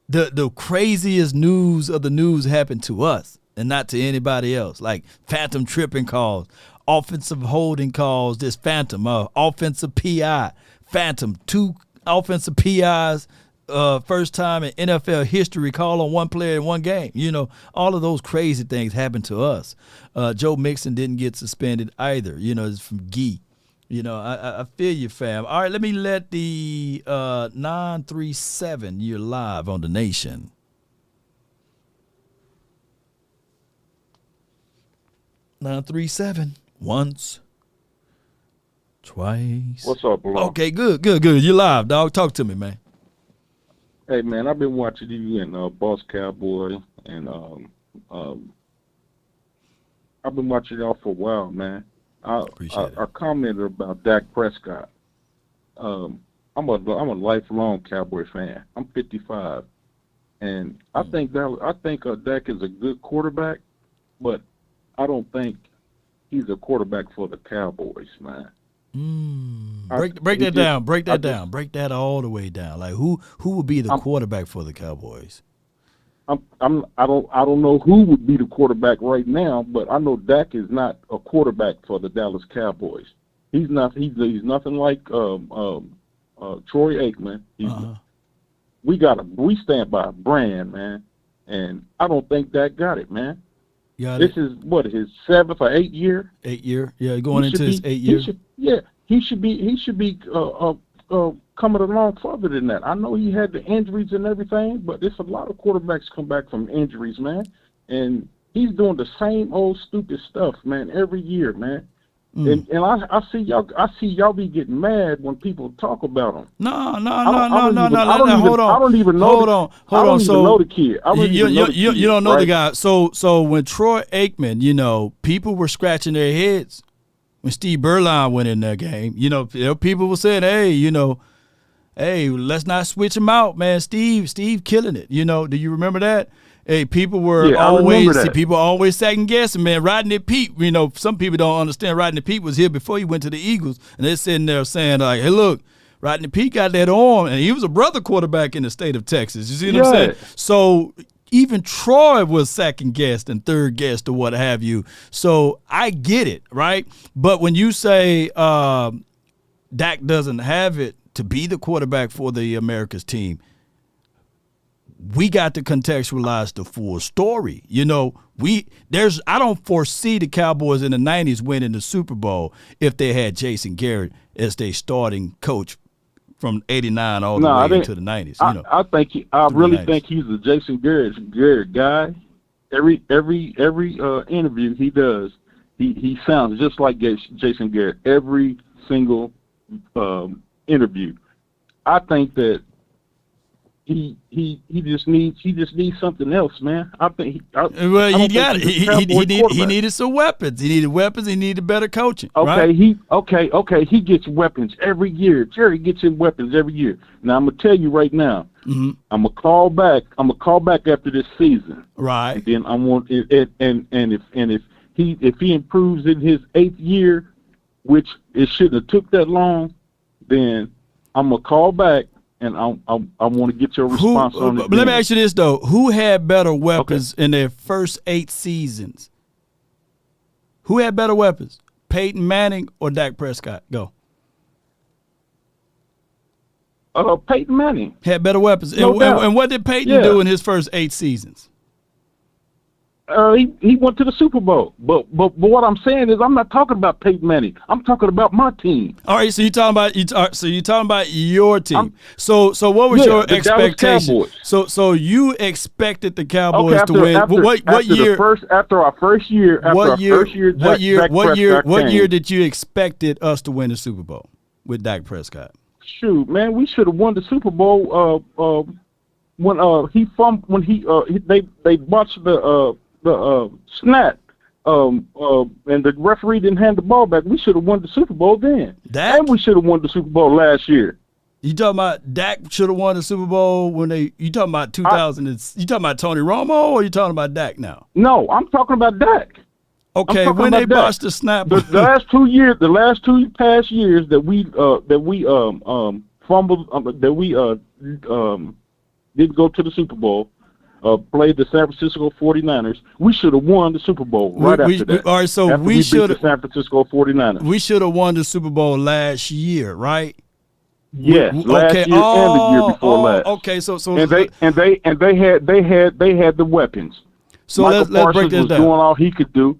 the craziest news of the news happened to us and not to anybody else. Like phantom tripping calls. Offensive holding calls, this phantom, offensive PI, phantom, 2 offensive PIs, first time in NFL history call on one player in one game. All of those crazy things happened to us. Joe Mixon didn't get suspended either. It's from Gee. I feel you, fam. All right, let me let the 937, you're live on The Nation. Once, twice. What's up, bro? Okay, good. You live, dog. Talk to me, man. Hey, man, I've been watching you and Boss Cowboy and I've been watching y'all for a while, man. I commented about Dak Prescott. I'm a lifelong Cowboy fan. I'm 55, and I think Dak is a good quarterback, but I don't think he's a quarterback for the Cowboys, man. Break that down. Break that all the way down. Like who would be the quarterback for the Cowboys? I don't know who would be the quarterback right now, but I know Dak is not a quarterback for the Dallas Cowboys. He's nothing like Troy Aikman. We stand by a brand, man, and I don't think Dak got it, man. This is his 7th or 8th year. 8th year, yeah, going into his 8th year. He should be coming along further than that. I know he had the injuries and everything, but there's a lot of quarterbacks come back from injuries, man. And he's doing the same old stupid stuff, man, every year, man. And I see y'all be getting mad when people talk about him. No. Hold on. I don't even know the kid. You don't know the guy. So when Troy Aikman, people were scratching their heads when Steve Berline went in that game. People were saying, hey, let's not switch him out, man. Steve killing it. Do you remember that? Hey, people were always second guessing, man. Rodney Peete, some people don't understand. Rodney Peete was here before he went to the Eagles, and they're sitting there saying, like, hey, look, Rodney Peete got that arm, and he was a brother quarterback in the state of Texas. You see what I'm saying? So even Troy was second guessed and third guessed or what have you. So I get it, right? But when you say Dak doesn't have it to be the quarterback for the America's team, we got to contextualize the full story. I don't foresee the Cowboys in the 90s winning the Super Bowl if they had Jason Garrett as their starting coach from 89 all the way into the 90s. I really think he's a Jason Garrett guy. Every interview he does, he sounds just like Jason Garrett. Every single interview. I think that he just needs something else, man. I think he needed some weapons. He needed weapons. He needed better coaching. Okay, right? He gets weapons every year. Jerry gets him weapons every year. Now I'm gonna tell you right now. I'm gonna call back after this season. Right. And then I want if he improves in his 8th year, which it shouldn't have took that long, then I'm gonna call back. And I want to get your response on it. Let me ask you this, though. Who had better weapons in their first 8 seasons? Who had better weapons? Peyton Manning or Dak Prescott? Go. Peyton Manning. Had better weapons. And what did Peyton do in his first 8 seasons? He went to the Super Bowl, but what I'm saying is I'm not talking about Peyton Manning. I'm talking about my team. All right, so you're talking about your team. So what was your expectation? So you expected the Cowboys to win. What year? After our first year. What year did you expected us to win the Super Bowl with Dak Prescott? Shoot, man, we should have won the Super Bowl when they botched the snap, and the referee didn't hand the ball back. We should have won the Super Bowl then. And we should have won the Super Bowl last year. You talking about Dak should have won the Super Bowl you talking about 2000? You talking about Tony Romo or you talking about Dak now? No, I'm talking about Dak. Okay, when they botched the snap. The last 2 past years that we fumbled, that we didn't go to the Super Bowl. Played the San Francisco 49ers. We should have won the Super Bowl after that. All right, so we should have San Francisco 49ers. We should have won the Super Bowl last year, right? Yes, last year and the year before last. Okay, so they had the weapons. So let's break this down. Was doing all he could do.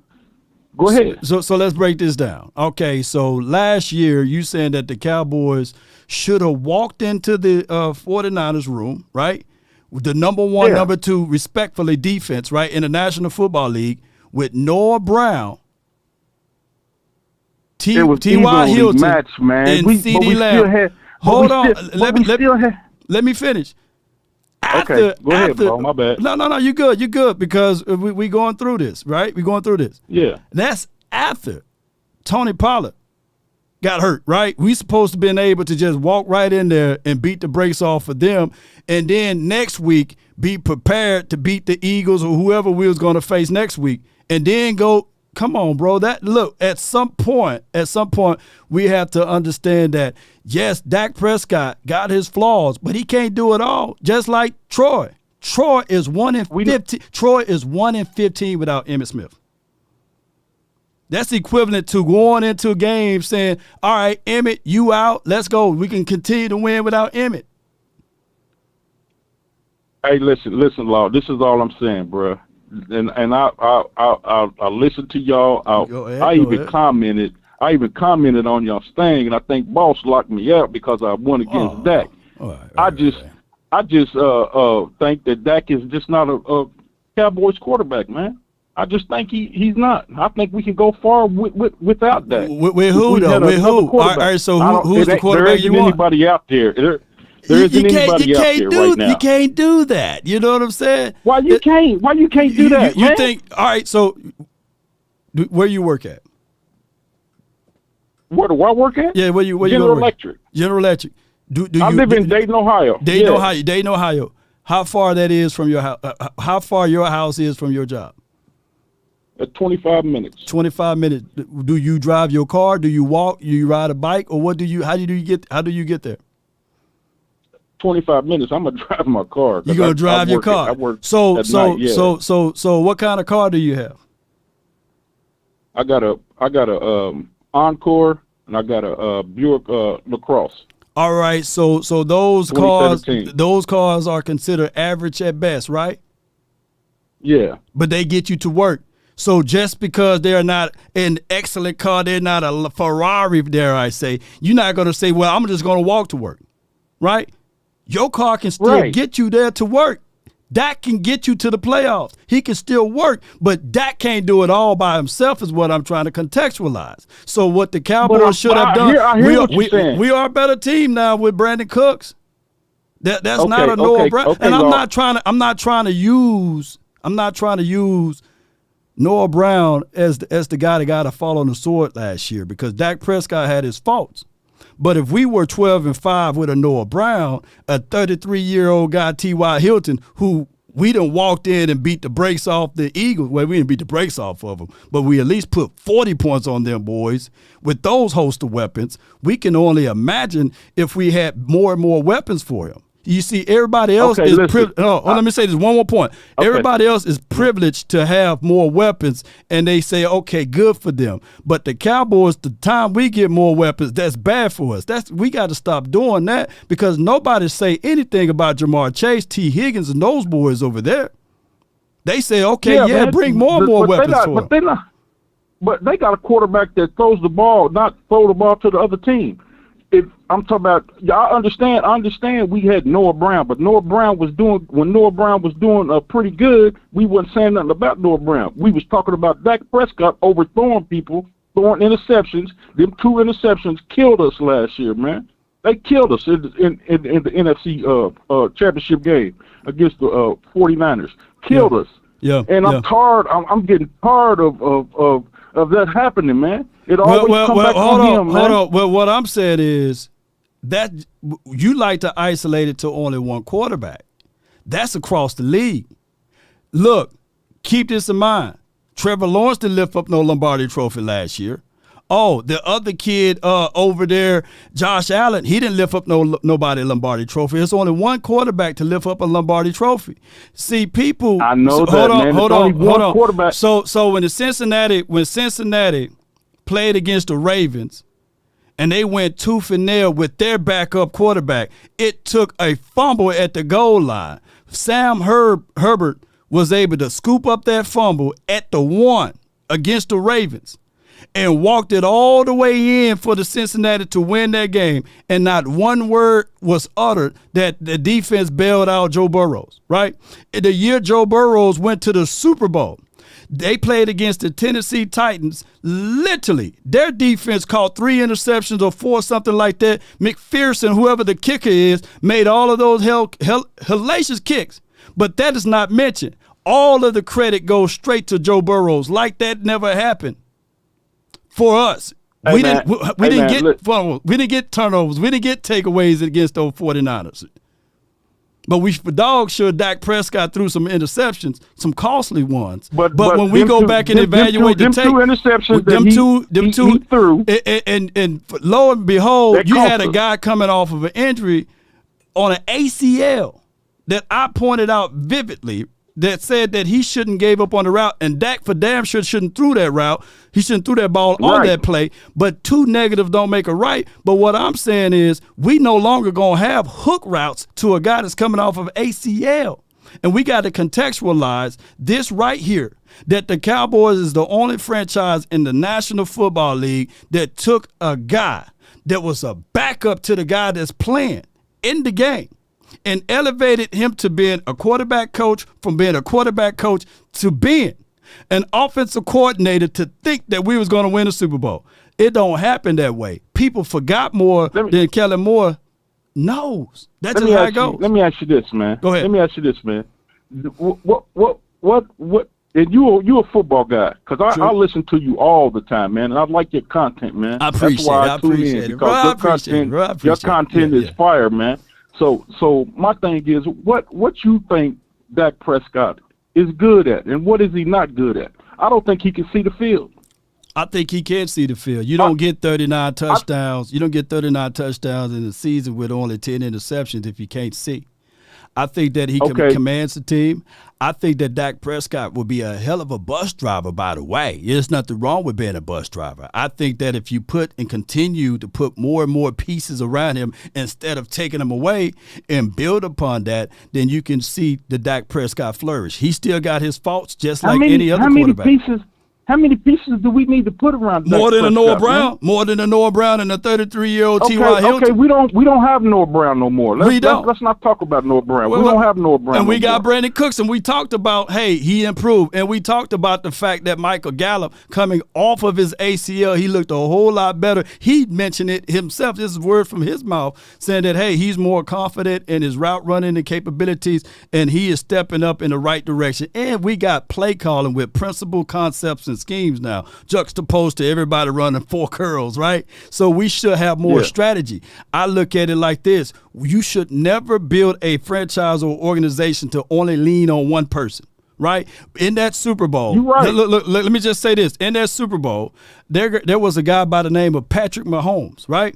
Go ahead. So let's break this down. Okay, so last year you saying that the Cowboys should have walked into the 49ers room, right? The number 1, number 2, respectfully, defense, right, in the National Football League with Noah Brown, T.Y. Hilton, and C.D. Lamb. Hold on. Let me finish. after, Go ahead, bro. My bad. No, you good because we going through this, right? We going through this. Yeah. That's after Tony Pollard got hurt, right? We supposed to been able to just walk right in there and beat the brakes off of them, and then next week be prepared to beat the Eagles or whoever we was going to face next week, and then go. Come on, bro. At some point, we have to understand that yes, Dak Prescott got his flaws, but he can't do it all. Just like Troy. Troy is 1 in 15. Troy is 1 in 15 without Emmitt Smith. That's equivalent to going into a game saying, all right, Emmitt, you out. Let's go. We can continue to win without Emmitt. Hey, listen, Law. This is all I'm saying, bro. And I listen to y'all. I even commented on y'all thing, and I think Boss locked me out because I won against Dak. I just think that Dak is just not a Cowboys quarterback, man. I just think he's not. I think we can go far without Dak. With who though? With who? All right, so who's the quarterback you want? There isn't anybody out there. There isn't anybody out there right now. You can't do that. You know what I'm saying? Why you can't do that, man? You think, all right, so where you work at? Where do I work at? Yeah, where you General Electric. General Electric. I live in Dayton, Ohio. Dayton, Ohio. How far that is from your house? How far your house is from your job? 25 minutes. 25 minutes. Do you drive your car? Do you walk? Do you ride a bike? Or how do you get there? 25 minutes. I'm gonna drive my car. You're gonna drive your car. I work so at night, yeah. So what kind of car do you have? I got a Encore, and I got a Buick LaCrosse. All right, so those cars are considered average at best, right? Yeah. But they get you to work. So just because they're not an excellent car, they're not a Ferrari, dare I say, you're not gonna say, well, I'm just gonna walk to work, right? Your car can still get you there to work. Dak can get you to the playoffs. He can still work, but Dak can't do it all by himself is what I'm trying to contextualize. So what the Cowboys should have done, we are a better team now with Brandon Cooks. That's not a Noah Brown. And I'm not trying to use Noah Brown as the guy that got to fall on the sword last year because Dak Prescott had his faults. But if we were 12-5 with a Noah Brown, a 33-year-old guy, T.Y. Hilton, who we done walked in and beat the brakes off the Eagles. Well, we didn't beat the brakes off of them, but we at least put 40 points on them boys. With those host of weapons, we can only imagine if we had more and more weapons for him. You see, everybody else is privileged. Let me say this one more point. Okay. Everybody else is privileged to have more weapons, and they say, okay, good for them. But the Cowboys, the time we get more weapons, that's bad for us. We got to stop doing that because nobody say anything about Jamar Chase, T. Higgins, and those boys over there. They say, okay, bring more weapons for them. But they got a quarterback that throws the ball, not throw the ball to the other team. If I'm talking about, I understand we had Noah Brown, but when Noah Brown was doing pretty good, we wasn't saying nothing about Noah Brown. We was talking about Dak Prescott overthrowing people, throwing interceptions. Them 2 interceptions killed us last year, man. They killed us in the NFC championship game against the 49ers. Killed us. Yeah. And I'm tired. I'm getting tired of that happening, man. It always comes back on him, man. Hold on. Well, what I'm saying is that you like to isolate it to only one quarterback. That's across the league. Look, keep this in mind. Trevor Lawrence didn't lift up no Lombardi Trophy last year. Oh, the other kid over there, Josh Allen, he didn't lift up nobody Lombardi Trophy. There's only one quarterback to lift up a Lombardi Trophy. See, people. I know hold on. Quarterback. So when Cincinnati played against the Ravens, and they went tooth and nail with their backup quarterback, it took a fumble at the goal line. Sam Herbert was able to scoop up that fumble at the 1 against the Ravens and walked it all the way in for the Cincinnati to win that game. And not one word was uttered that the defense bailed out Joe Burrows, right? The year Joe Burrows went to the Super Bowl, They played against the Tennessee Titans. Literally, their defense caught 3 interceptions or 4, something like that. McPherson, whoever the kicker is, made all of those hellacious kicks. But that is not mentioned. All of the credit goes straight to Joe Burrows. Like that never happened for us. Hey, we didn't get turnovers. We didn't get takeaways against those 49ers. But we for dog sure Dak Prescott threw some interceptions, some costly ones. But when we go back and evaluate the tape, them two threw, and lo and behold, you had a guy coming off of an injury on an ACL that I pointed out vividly, that said that he shouldn't gave up on the route, and Dak for damn sure shouldn't threw that route. He shouldn't threw that ball on that play. But 2 negatives don't make a right. But what I'm saying is we no longer going to have hook routes to a guy that's coming off of ACL. And we got to contextualize this right here, that the Cowboys is the only franchise in the National Football League that took a guy that was a backup to the guy that's playing in the game and elevated him to being a quarterback coach, from being a quarterback coach to being an offensive coordinator, to think that we was going to win a Super Bowl. It don't happen that way. People forgot more than Kellen Moore knows. That's just how it goes. Let me ask you this, man. Go ahead. Let me ask you this, man. What? And you a football guy, because I listen to you all the time, man, and I like your content, man. I appreciate it. Because your content is fire, man. So my thing is, what you think Dak Prescott is good at, and what is he not good at? I don't think he can see the field. I think he can see the field. You don't get 39 touchdowns. You don't get 39 touchdowns in the season with only 10 interceptions if you can't see. I think that he commands the team. I think that Dak Prescott will be a hell of a bus driver, by the way. There's nothing wrong with being a bus driver. I think that if you put and continue to put more and more pieces around him instead of taking him away and build upon that, then you can see the Dak Prescott flourish. He still got his faults just like any other quarterback. How many pieces do we need to put around Dak More than a Prescott, Noah Brown? Man? More than a Noah Brown and a 33-year-old T.Y. Hilton? Okay, we don't have Noah Brown no more. Let's not talk about Noah Brown. We don't have Noah Brown. And we got more. Brandon Cooks, and we talked about, hey, he improved. And we talked about the fact that Michael Gallup, coming off of his ACL, he looked a whole lot better. He mentioned it himself. This is word from his mouth, saying that, hey, he's more confident in his route running and capabilities, and he is stepping up in the right direction. And we got play calling with principle, concepts, and schemes now, juxtaposed to everybody running 4 curls, right? So we should have more strategy. I look at it like this. You should never build a franchise or organization to only lean on one person, right? In that Super Bowl, you're right. Look, let me just say this. In that Super Bowl, there was a guy by the name of Patrick Mahomes, right?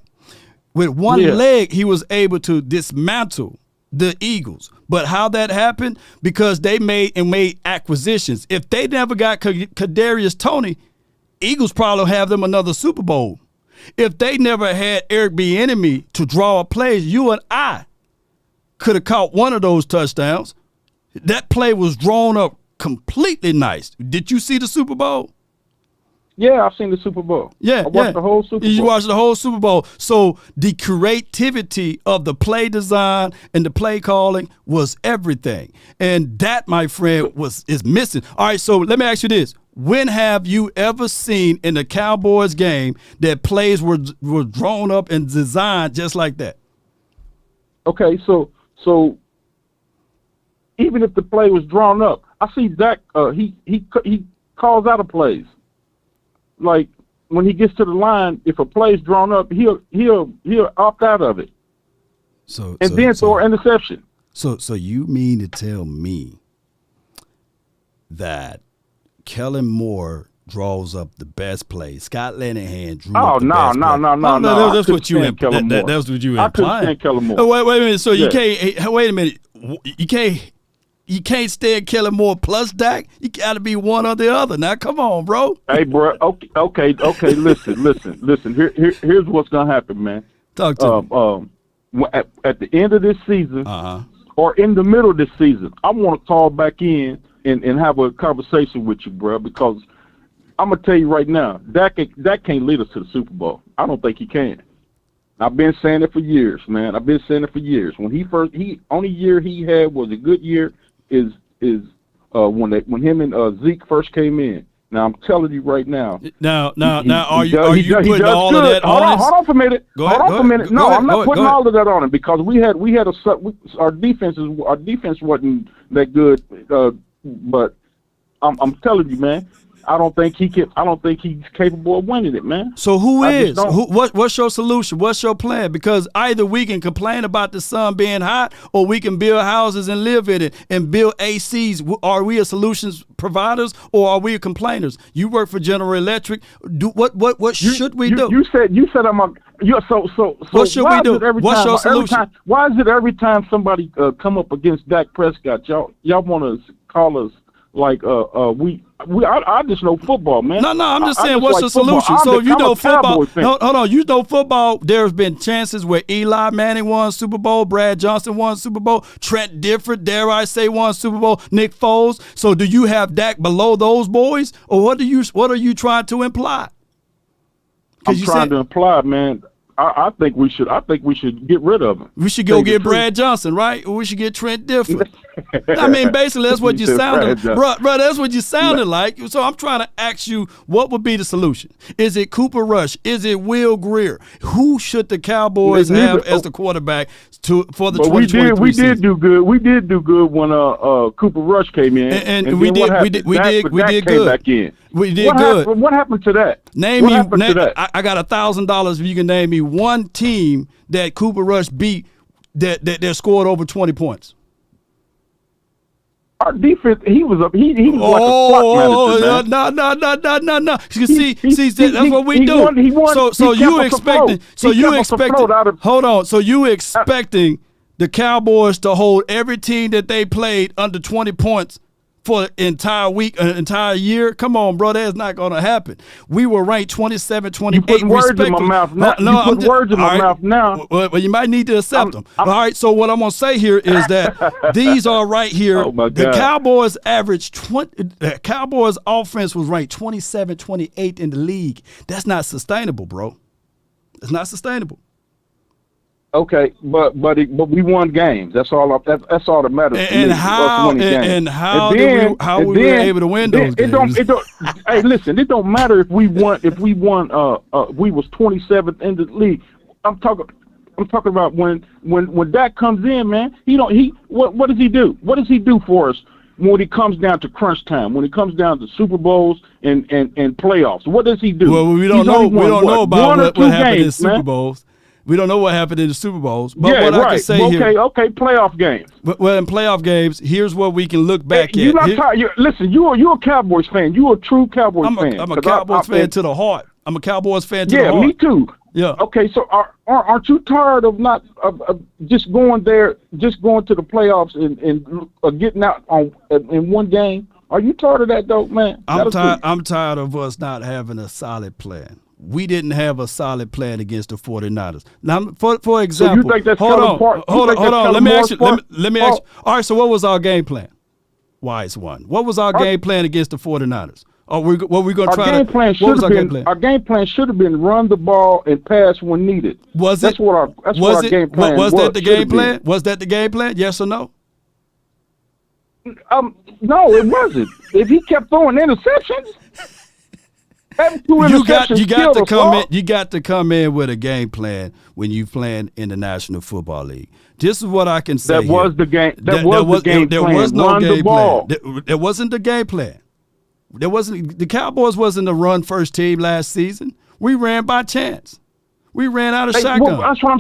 With one leg, he was able to dismantle the Eagles. But how that happened? Because they made acquisitions. If they never got Kadarius Toney, Eagles probably have them another Super Bowl. If they never had Eric Bieniemy to draw up plays, you and I could have caught one of those touchdowns. That play was drawn up completely nice. Did you see the Super Bowl? Yeah, I've seen the Super Bowl. Yeah, I watched the whole Super Bowl. You watched the whole Super Bowl. So the creativity of the play design and the play calling was everything. And that, my friend, is missing. All right, so let me ask you this. When have you ever seen in the Cowboys game that plays were drawn up and designed just like that? Okay, so even if the play was drawn up, I see Dak. He calls out of plays. Like when he gets to the line, if a play's drawn up, he'll opt out of it. So throw an interception. So you mean to tell me that Kellen Moore draws up the best plays? Scott Linehan drew up the best plays. No. That's what you implying. That's what you implying. I couldn't stand Kellen Moore. Wait a minute. So you can't. Wait a minute. You can't stand Kellen Moore plus Dak. You got to be one or the other. Now, come on, bro. Hey, bro. Okay. Listen. Here's what's gonna happen, man. Talk to me. At the end of this season, or in the middle of this season, I want to call back in and have a conversation with you, bro. Because I'm gonna tell you right now, Dak can't lead us to the Super Bowl. I don't think he can. I've been saying it for years, man. When he only year he had was a good year is when him and Zeke first came in. Now I'm telling you right now. Now, are you putting all of that on us? Hold on for a minute. Hold on for a minute. No, I'm not putting all of that on him because our defense wasn't that good. But I'm telling you, man, I don't think he's capable of winning it, man. So what's your solution? What's your plan? Because either we can complain about the sun being hot, or we can build houses and live in it and build ACs. Are we a solutions providers, or are we complainers? You work for General Electric. What should we do? You said I'm a. So what should we do? What's your solution? Why is it every time somebody come up against Dak Prescott, y'all want to call us like I just know football, man. No, I'm just saying, what's the solution? So if you know football, hold on, you know football, there's been chances where Eli Manning won Super Bowl, Brad Johnson won Super Bowl, Trent Difford, dare I say, won Super Bowl, Nick Foles. So do you have Dak below those boys, or what are you trying to imply? I'm trying to imply, man. I think we should get rid of him. We should go get Brad Johnson, right? Or we should get Trent Difford. I mean, basically, that's what you sounded, bro. That's what you sounded like. So I'm trying to ask you, what would be the solution? Is it Cooper Rush? Is it Will Greer? Who should the Cowboys have as the quarterback for the 2023 season? We did do good. We did do good when Cooper Rush came in, and we did good. We did good. What happened to that? I got $1,000 if you can name me one team that Cooper Rush beat that scored over 20 points. Our defense, he was like a clock manager, man. No. You see, that's what we do. So you expecting the Cowboys to hold every team that they played under 20 points for an entire week, an entire year? Come on, bro. That's not going to happen. We were ranked 27, 28. You putting words in my mouth now. Well, you might need to accept them. All right, so what I'm going to say here is that these are right here. Oh, my God. The Cowboys the Cowboys offense was ranked 27, 28 in the league. That's not sustainable, bro. It's not sustainable. Okay, but we won games. That's all. That's all that matters. How we were able to win those games. Hey, listen, it don't matter if we won. We was 27th in the league. I'm talking about when Dak comes in, man. What does he do? What does he do for us when it comes down to crunch time? When it comes down to Super Bowls and playoffs, what does he do? Well, we don't know about what happened in Super Bowls. We don't know what happened in the Super Bowls. But I can say here. Okay, playoff games. Well, in playoff games, here's what we can look back at. Listen, you're a Cowboys fan. You're a true Cowboys fan. I'm a Cowboys fan to the heart. I'm a Cowboys fan to the heart. Yeah, me too. Yeah. Okay, so aren't you tired of just going to the playoffs and getting out in one game? Are you tired of that, though, man? I'm tired of us not having a solid plan. We didn't have a solid plan against the 49ers. Now, for example, so you think that's hold on. Let me ask you. All right, so what was our game plan? Wise one. What was our game plan against the 49ers? What we going to try to? Our game plan should have been run the ball and pass when needed. That's what our game plan was. Was that the game plan? Was that the game plan? Yes or no? No, it wasn't. If he kept throwing interceptions. You got to come in with a game plan when you playing in the National Football League. This is what I can say. That was the game. There was no game plan. There wasn't the game plan. The Cowboys wasn't the run first team last season. We ran by chance. We ran out of shotgun. That's what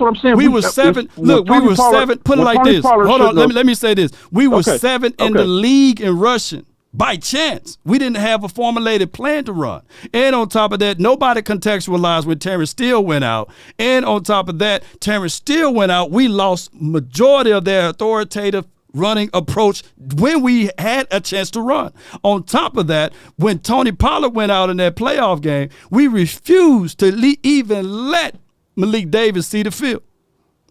I'm saying. We were seven. Look, we were seven. Put it like this. Hold on. Let me say this. We were seven in the league in rushing. By chance. We didn't have a formulated plan to run. And on top of that, nobody contextualized when Terrence Steele went out. And on top of that, Terrence Steele went out. We lost majority of their authoritative running approach when we had a chance to run. On top of that, when Tony Pollard went out in that playoff game, we refused to even let Malik Davis see the field.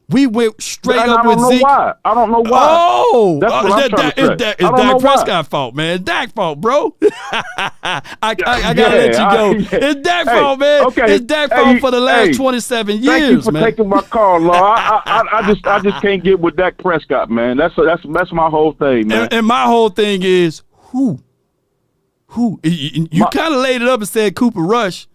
We went straight up with Zeke. I don't know why. Oh, that's what I'm trying to say. It's Dak Prescott's fault, man. It's Dak's fault, bro. I gotta let you go. It's Dak's fault, man. Okay. It's Dak's fault for the last 27 years, man. Thank you for man. taking my call, Law. I just can't get with Dak Prescott, man. That's my whole thing, man. And my whole thing is who? You kind of laid it up and said Cooper Rush,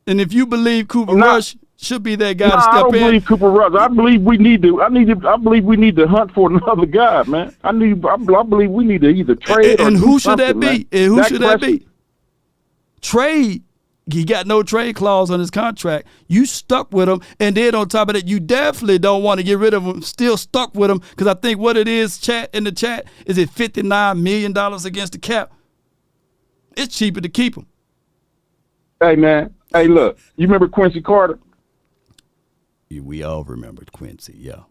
and if you believe Cooper Rush should be that guy to step in. I don't believe Cooper Rush. I believe we need to hunt for another guy, man. I believe we need to either trade or and do who should that be? Man. And who should that be? Trade. He got no trade clause on his contract. You stuck with him, and then on top of that, you definitely don't want to get rid of him. Still stuck with him because I think what it is, in the chat, is it $59 million against the cap? It's cheaper to keep him. Hey, man. Hey, look. You remember Quincy Carter? We all remember Quincy, yeah.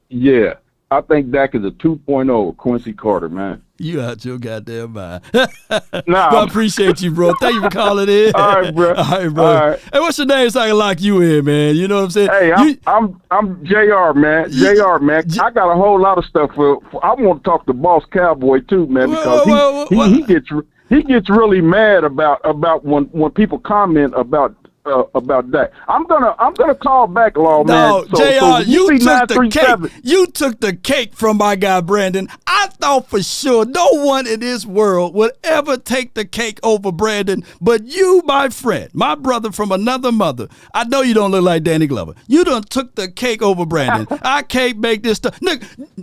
Yeah. I think Dak is a 2.0 of Quincy Carter, man. You out your goddamn mind. I appreciate you, bro. Thank you for calling in. All right, bro. All right. Hey, what's your name so I can lock you in, man? You know what I'm saying? Hey, I'm JR, man. JR, man. I got a whole lot of stuff for I want to talk to Boss Cowboy too, man, because he gets really mad about when people comment about that. I'm gonna call back, Law, man. JR, you took the cake. You took the cake from my guy Brandon. I thought for sure no one in this world would ever take the cake over Brandon, but you, my friend, my brother from another mother. I know you don't look like Danny Glover. You done took the cake over Brandon. I can't make this stuff. Look,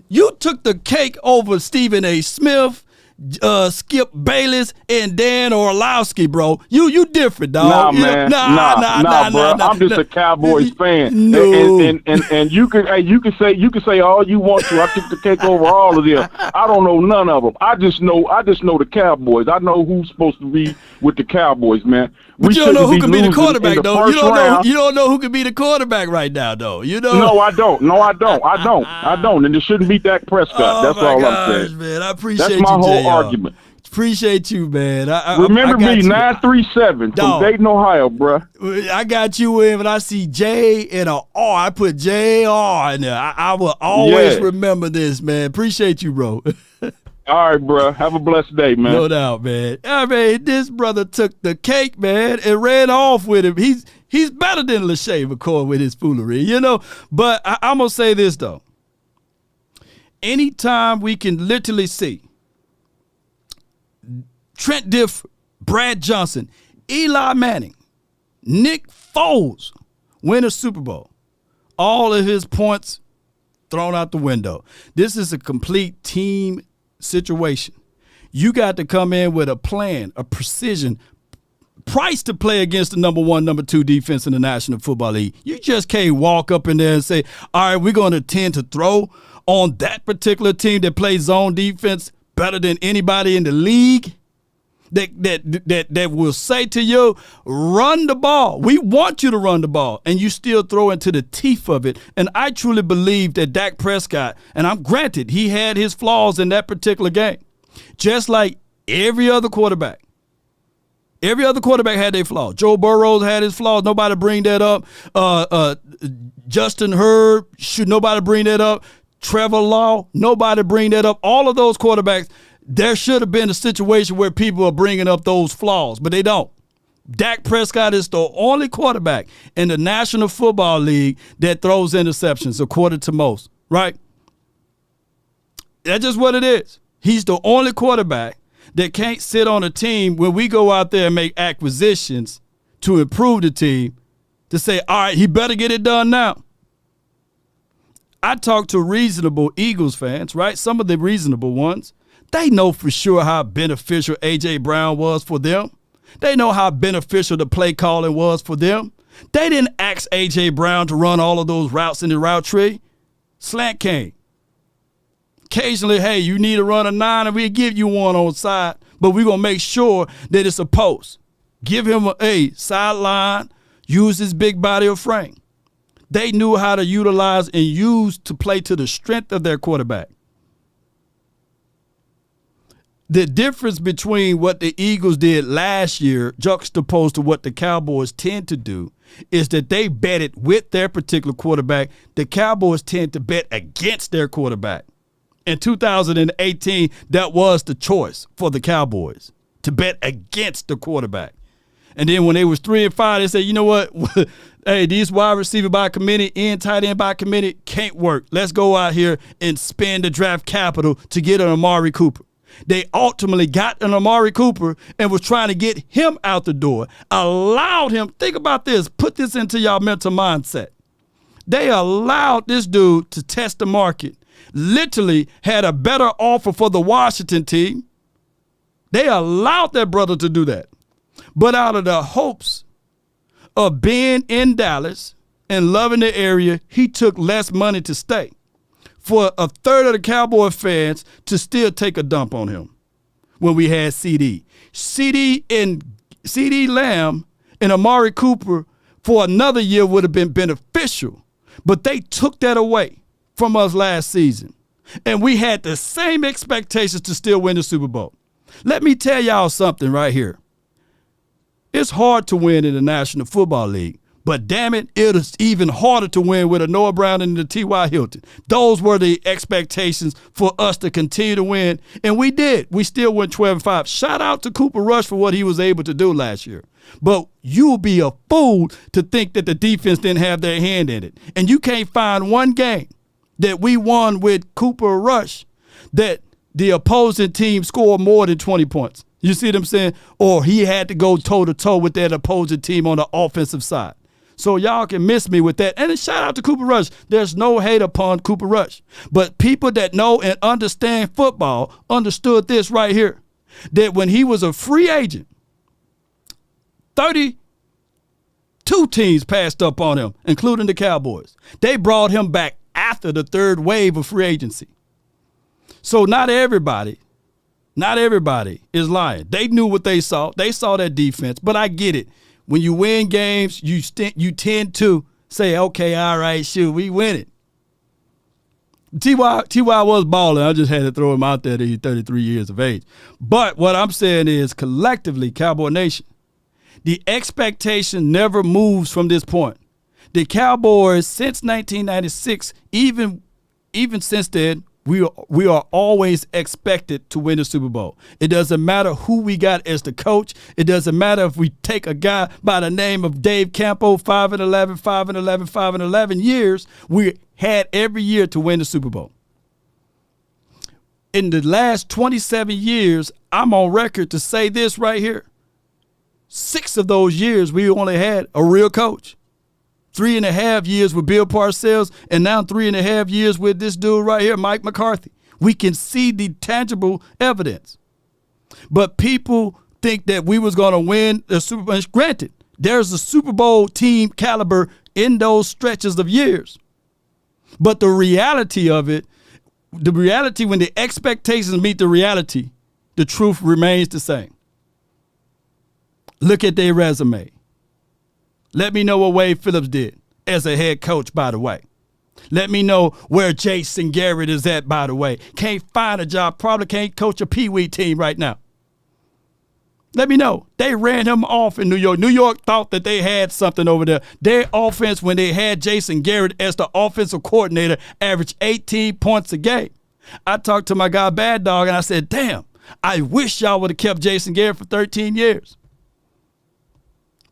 you took the cake over Stephen A. Smith, Skip Bayless, and Dan Orlowski, bro. You different, dog. Nah, man. Nah, bro. I'm just a Cowboys fan. No. And you can say all you want to. I took the cake over all of them. I don't know none of them. I just know the Cowboys. I know who's supposed to be with the Cowboys, man. But you don't know who can be the quarterback, though. You don't know who can be the quarterback right now, though. You know? No, I don't. I don't. And it shouldn't be Dak Prescott. That's all I'm saying. Man, I appreciate That's my you, whole argument. Appreciate you, man. Remember me, 937 from Dayton, Ohio, bro. I got you in, but I see J and a R. I put JR in there. I will always remember this, man. Appreciate you, bro. All right, bro. Have a blessed day, man. No doubt, man. I mean, this brother took the cake, man, and ran off with him. He's better than Lachey McCoy with his foolery, you know. But I'm going to say this, though. Anytime we can literally see Trent Dilfer, Brad Johnson, Eli Manning, Nick Foles win a Super Bowl, all of his points thrown out the window. This is a complete team situation. You got to come in with a plan, a precision, price to play against the number 1, number 2 defense in the National Football League. You just can't walk up in there and say, all right, we're going to tend to throw on that particular team that plays zone defense better than anybody in the league. That will say to you, run the ball. We want you to run the ball, and you still throw into the teeth of it. And I truly believe that Dak Prescott, and I'm granted he had his flaws in that particular game, just like every other quarterback. Every other quarterback had their flaws. Joe Burrow had his flaws. Nobody bring that up. Justin Herbert, should nobody bring that up. Trevor Law, nobody bring that up. All of those quarterbacks, there should have been a situation where people are bringing up those flaws, but they don't. Dak Prescott is the only quarterback in the National Football League that throws interceptions, according to most, right? That's just what it is. He's the only quarterback that can't sit on a team when we go out there and make acquisitions to improve the team to say, all right, he better get it done now. I talk to reasonable Eagles fans, right? Some of the reasonable ones. They know for sure how beneficial A.J. Brown was for them. They know how beneficial the play calling was for them. They didn't ask A.J. Brown to run all of those routes in the route tree. Slant came. Occasionally, hey, you need to run a 9 and we'll give you one on side, but we're going to make sure that it's a post. Give him a sideline, use his big body of frame. They knew how to utilize and use to play to the strength of their quarterback. The difference between what the Eagles did last year juxtaposed to what the Cowboys tend to do is that they betted with their particular quarterback. The Cowboys tend to bet against their quarterback. In 2018, that was the choice for the Cowboys, to bet against the quarterback. And then when they was 3-5, they said, you know what? Hey, these wide receiver by committee and tight end by committee can't work. Let's go out here and spend the draft capital to get an Amari Cooper. They ultimately got an Amari Cooper and was trying to get him out the door. Allowed him, think about this, put this into y'all mental mindset. They allowed this dude to test the market. Literally had a better offer for the Washington team. They allowed their brother to do that. But out of the hopes of being in Dallas and loving the area, he took less money to stay. For a third of the Cowboy fans to still take a dump on him when we had CD. CD Lamb and Amari Cooper for another year would have been beneficial, but they took that away from us last season. And we had the same expectations to still win the Super Bowl. Let me tell y'all something right here. It's hard to win in the National Football League, but damn it, it is even harder to win with a Noah Brown and the T.Y. Hilton. Those were the expectations for us to continue to win, and we did. We still went 12-5. Shout out to Cooper Rush for what he was able to do last year. But you'll be a fool to think that the defense didn't have their hand in it. And you can't find one game that we won with Cooper Rush that the opposing team scored more than 20 points. You see what I'm saying? Or he had to go toe-to-toe with that opposing team on the offensive side. So y'all can miss me with that. And shout out to Cooper Rush. There's no hate upon Cooper Rush. But people that know and understand football understood this right here, that when he was a free agent, 32 teams passed up on him, including the Cowboys. They brought him back after the third wave of free agency. So not everybody is lying. They knew what they saw. They saw that defense, but I get it. When you win games, you tend to say, okay, all right, shoot, we win it. T.Y. was balling. I just had to throw him out there that he's 33 years of age. But what I'm saying is, collectively, Cowboy Nation, the expectation never moves from this point. The Cowboys, since 1996, even since then, we are always expected to win the Super Bowl. It doesn't matter who we got as the coach. It doesn't matter if we take a guy by the name of Dave Campo, 5-11 years. We had every year to win the Super Bowl. In the last 27 years, I'm on record to say this right here. 6 of those years, we only had a real coach. 3.5 years with Bill Parcells, and now 3.5 years with this dude right here, Mike McCarthy. We can see the tangible evidence. But people think that we was going to win the Super Bowl. Granted, there's a Super Bowl team caliber in those stretches of years. But the reality of it, when the expectations meet the reality, the truth remains the same. Look at their resume. Let me know what Wade Phillips did as a head coach, by the way. Let me know where Jason Garrett is at, by the way. Can't find a job, probably can't coach a Pee-wee team right now. Let me know. They ran him off in New York. New York thought that they had something over there. Their offense, when they had Jason Garrett as the offensive coordinator, averaged 18 points a game. I talked to my guy Bad Dog, and I said, damn, I wish y'all would have kept Jason Garrett for 13 years.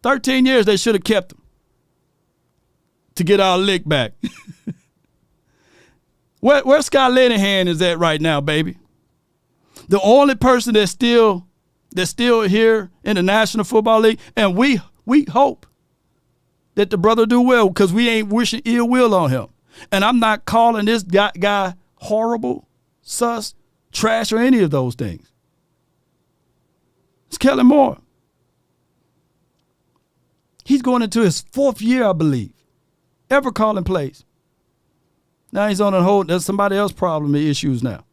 13 years they should have kept him to get our lick back. Where Scott Linehan is at right now, baby? The only person that's still here in the National Football League, and we hope that the brother do well because we ain't wishing ill will on him. And I'm not calling this guy horrible, sus, trash, or any of those things. It's Kellen Moore. He's going into his 4th year, I believe, ever calling plays. Now he's on a hold. There's somebody else's problem and issues now.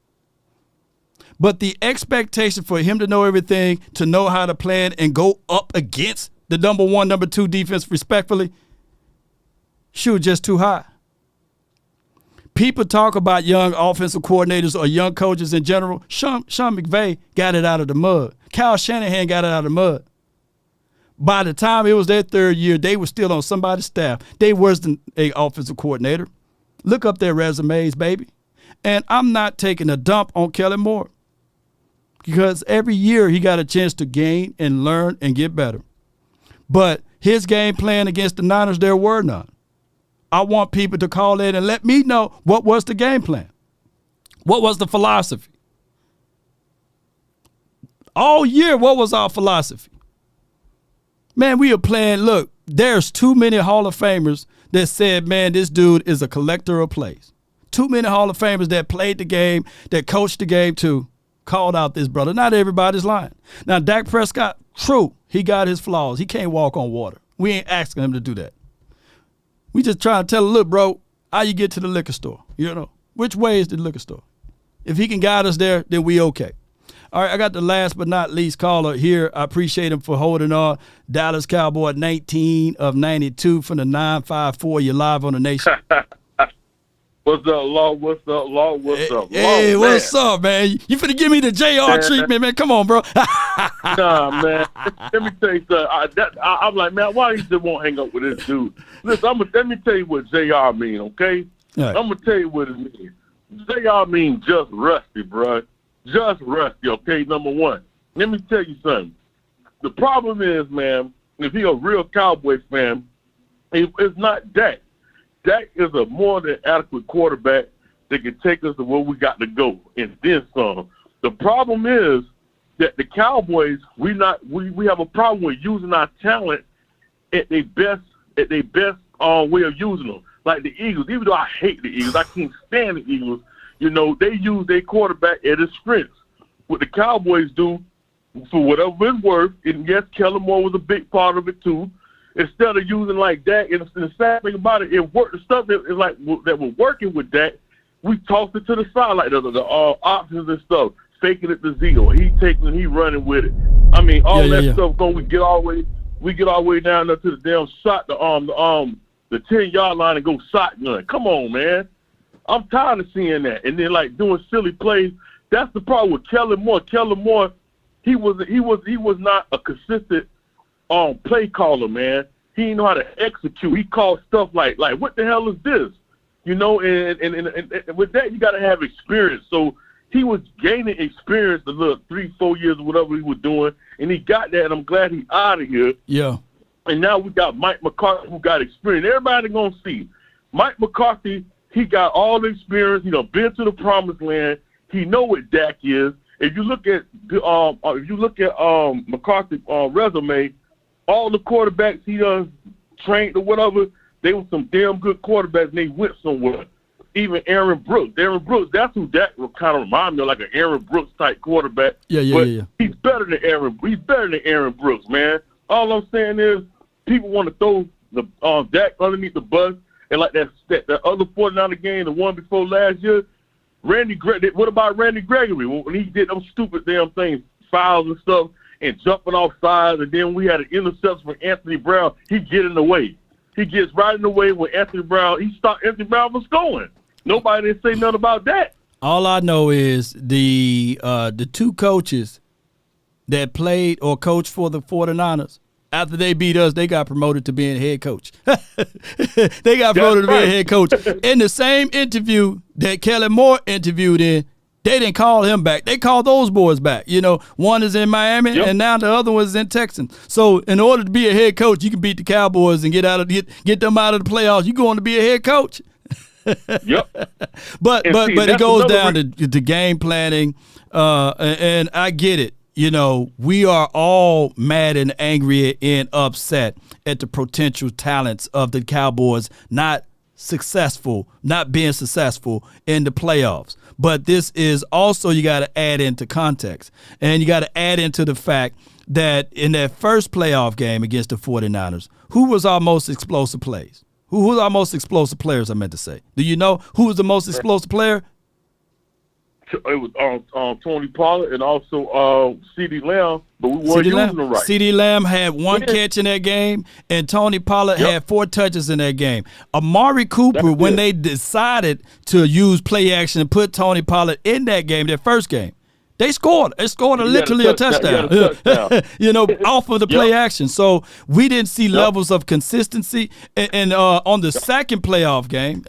But the expectation for him to know everything, to know how to plan and go up against the number 1, number 2 defense respectfully, shoot, just too high. People talk about young offensive coordinators or young coaches in general. Sean McVay got it out of the mud. Kyle Shanahan got it out of the mud. By the time it was their third year, they were still on somebody's staff. They wasn't an offensive coordinator. Look up their resumes, baby. And I'm not taking a dump on Kellen Moore because every year he got a chance to gain and learn and get better. But his game plan against the Niners, there were none. I want people to call in and let me know what was the game plan. What was the philosophy? All year, what was our philosophy? Man, we are playing, look, there's too many Hall of Famers that said, man, this dude is a collector of plays. Too many Hall of Famers that played the game, that coached the game too, called out this brother. Not everybody's lying. Now, Dak Prescott, true, he got his flaws. He can't walk on water. We ain't asking him to do that. We just trying to tell him, look, bro, how you get to the liquor store? You know, which way is the liquor store? If he can guide us there, then we okay. All right, I got the last but not least caller here. I appreciate him for holding on. Dallas Cowboy 19 of 92 from the 954. You're live on the Nation. What's up, Law? What's up, Law? What's up, Law? Hey, what's up, man? You finna give me the JR treatment, man. Come on, bro. Nah, man. Let me tell you something. I'm like, man, why you just won't hang up with this dude? Listen, let me tell you what JR mean, okay? Right. I'm going to tell you what it means. JR mean just rusty, bro. Just rusty, okay, number one. Let me tell you something. The problem is, man, if you're a real Cowboy fan, it's not Dak. Dak is a more than adequate quarterback that can take us to where we got to go, and then some. The problem is that the Cowboys, we have a problem with using our talent at their best way of using them. Like the Eagles, even though I hate the Eagles, I can't stand the Eagles. You know, they use their quarterback at his strengths. What the Cowboys do, for whatever it's worth, and yes, Kellen Moore was a big part of it too. Instead of using like Dak, and the sad thing about it, it worked. The stuff that is like that was working with Dak, we tossed it to the side, like the options and stuff, faking it to Zio. He running with it. I mean, all that stuff going. We get all the way down there to the damn shot, the 10-yard line and go shotgun. Come on, man. I'm tired of seeing that. And then like doing silly plays. That's the problem with Kellen Moore. Kellen Moore, he was not a consistent play caller, man. He didn't know how to execute. He called stuff like what the hell is this? You know, and with that you gotta have experience. So he was gaining experience the little 3-4 years or whatever he was doing, and he got that, and I'm glad he's out of here. Yeah. And now we got Mike McCarthy who got experience. Everybody gonna see. Mike McCarthy, he got all the experience, been to the promised land. He know what Dak is. If you look at McCarthy's resume, all the quarterbacks he done trained or whatever, they were some damn good quarterbacks and they went somewhere. Even Aaron Brooks. That's who Dak kind of remind me of, like an Aaron Brooks type quarterback. Yeah. He's better than Aaron Brooks, man. All I'm saying is people want to throw the Dak underneath the bus. And like that other 49er game, the one before last year, what about Randy Gregory? When he did them stupid damn things, fouls and stuff, and jumping off sides, and then we had an interception from Anthony Brown, he get in the way. He gets right in the way when Anthony Brown was going. Nobody didn't say nothing about that. All I know is the two coaches that played or coached for the 49ers, after they beat us, they got promoted to being head coach. They got promoted to being head coach. In the same interview that Kellen Moore interviewed in, they didn't call him back. They called those boys back. One is in Miami, and now the other one is in Texas. So in order to be a head coach, you can beat the Cowboys and get them out of the playoffs. You go on to be a head coach. Yep. But it goes down to game planning, and I get it. We are all mad and angry and upset at the potential talents of the Cowboys not being successful in the playoffs. But this is also, you got to add into context. And you got to add into the fact that in that first playoff game against the 49ers, who was our most explosive plays? Who was our most explosive players, I meant to say? Do you know who was the most explosive player? It was Tony Pollard and also CeeDee Lamb, but we weren't using them right. CeeDee Lamb had one catch in that game, and Tony Pollard had 4 touches in that game. Amari Cooper, when they decided to use play action and put Tony Pollard in that game, their first game, They scored. They scored literally a touchdown. Off of the play action. So we didn't see levels of consistency. And on the second playoff game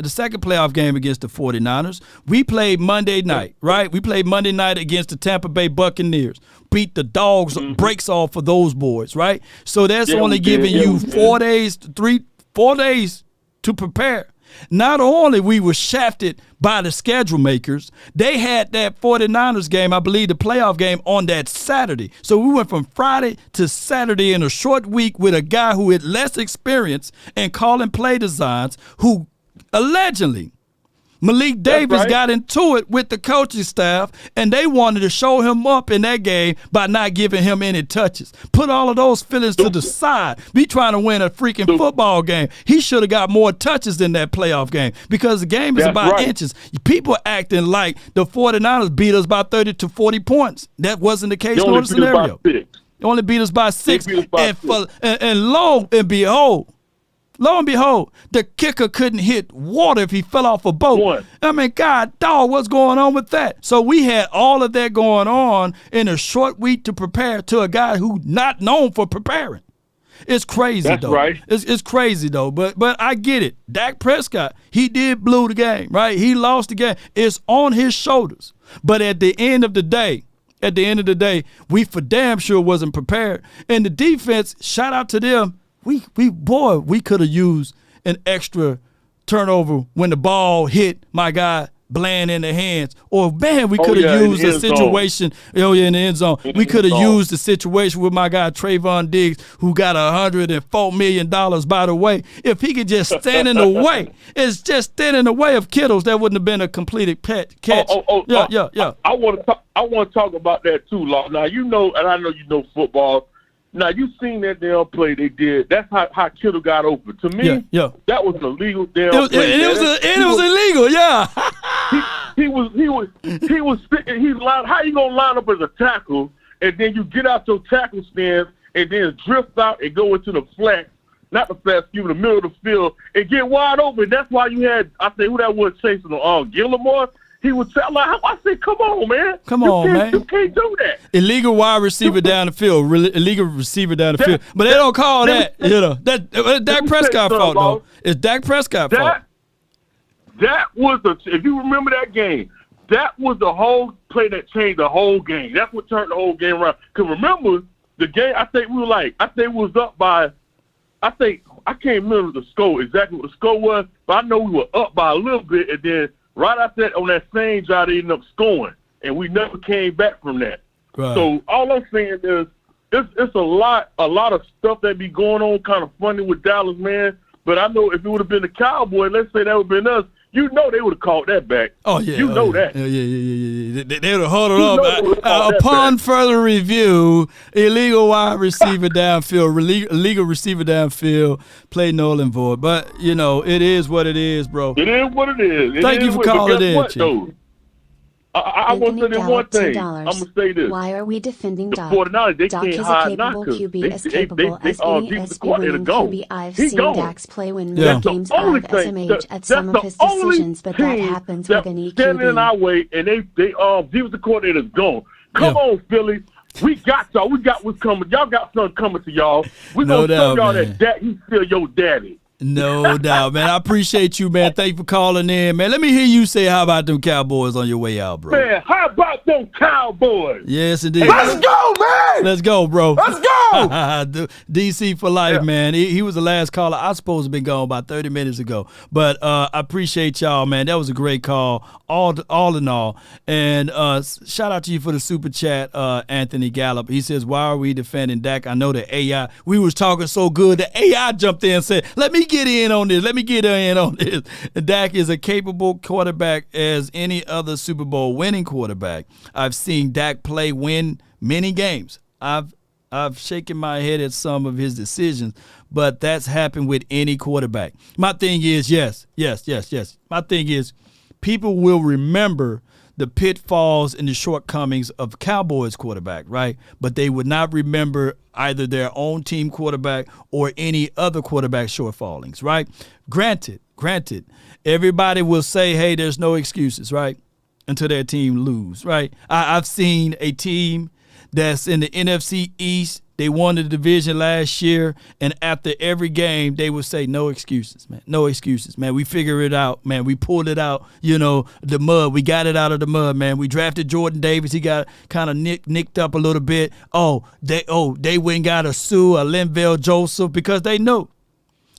against the 49ers, we played Monday night, right? We played Monday night against the Tampa Bay Buccaneers. Beat the dogs, breaks off for those boys, right? So that's only giving you 4 days to prepare. Not only we were shafted by the schedule makers, they had that 49ers game, I believe the playoff game, on that Saturday. So we went from Friday to Saturday in a short week with a guy who had less experience in calling play designs, who allegedly Malik Davis got into it with the coaching staff, and they wanted to show him up in that game by not giving him any touches. Put all of those feelings to the side. We trying to win a freaking football game. He should have got more touches in that playoff game because the game is about inches. People acting like the 49ers beat us by 30 to 40 points. That wasn't the case nor the scenario. They only beat us by 6. And lo and behold, the kicker couldn't hit water if he fell off a boat. I mean, God, dog, what's going on with that? So we had all of that going on in a short week to prepare to a guy who not known for preparing. It's crazy, though. Right. It's crazy, though. But I get it. Dak Prescott, he did blew the game, right? He lost the game. It's on his shoulders. But at the end of the day, we for damn sure wasn't prepared. And the defense, shout out to them. We could have used an extra turnover when the ball hit my guy Bland in the hands. Or, man, we could have used a situation in the end zone. We could have used the situation with my guy Trayvon Diggs, who got $104 million, by the way. If he could just stand in the way, it's just standing in the way of Kittles, that wouldn't have been a completed catch. Yeah. I want to talk about that too, Law. Now, and I know you know football. Now, you seen that damn play they did. That's how Kittle got open. To me, that was an illegal damn play. It was illegal, yeah. How you going to line up as a tackle, and then you get out your tackle stance, and then drift out and go into the flat, not the flat, the middle of the field, and get wide open. That's why you had, I think, who that was chasing them? Gilmore? He was like, I said, come on, man. You can't do that. Illegal wide receiver down the field. Illegal receiver down the field. But they don't call that. That's Dak Prescott fault, though. It's Dak Prescott fault. That was if you remember that game, that was the whole play that changed the whole game. That's what turned the whole game around. Because remember, the game, I think we was up by, I can't remember the score, exactly what the score was, but I know we were up by a little bit, and then right after that, on that same drive, they ended up scoring, and we never came back from that. Right. So all I'm saying is, it's a lot of stuff that be going on, kind of funny with Dallas, man. But I know if it would have been the Cowboys, let's say that would have been us, they would have called that back. Oh yeah, that. Yeah. They would have huddled up. Upon further review, illegal wide receiver downfield, illegal receiver downfield, play null and void. But it is what it is, bro. It is what it is. Thank you for calling in, Chief. I want to say one thing. I'm going to say this. Why are we defending Doc? The 49ers, they Doc can't is a hide capable Knocker. QB, as capable as any SB winning QB. I've seen Dax play when games are at SMH at some of his decisions, but that happens with an EQB. Standing in our way, and they defensive coordinator's gone. Come on, Philly. We got y'all. We got what's coming. Y'all got something coming to y'all. We're going to show y'all that he's still your daddy. No doubt, man. I appreciate you, man. Thank you for calling in, man. Let me hear you say, how about them Cowboys on your way out, bro? Man, how about them Cowboys? Yes, indeed. Let's go, man. Let's go, bro. Let's go. DC for life, man. He was the last caller. I supposed to have been gone about 30 minutes ago. But I appreciate y'all, man. That was a great call, all in all. And shout out to you for the super chat, Anthony Gallup. He says, why are we defending Dak? I know the AI. We was talking so good, the AI jumped in and said, let me get in on this. Dak is a capable quarterback as any other Super Bowl winning quarterback. I've seen Dak win many games. I've shaken my head at some of his decisions, but that's happened with any quarterback. My thing is, yes. My thing is, people will remember the pitfalls and the shortcomings of Cowboys quarterback, right? But they would not remember either their own team quarterback or any other quarterback shortfallings, right? Granted, everybody will say, hey, there's no excuses, right? until their team lose, right? I've seen a team that's in the NFC East. They won the division last year, and after every game, they would say, no excuses, man. No excuses, man. We figured it out, man. We pulled it out, the mud. We got it out of the mud, man. We drafted Jordan Davis. He got kind of nicked up a little bit. They went and got a Linval Joseph because they knew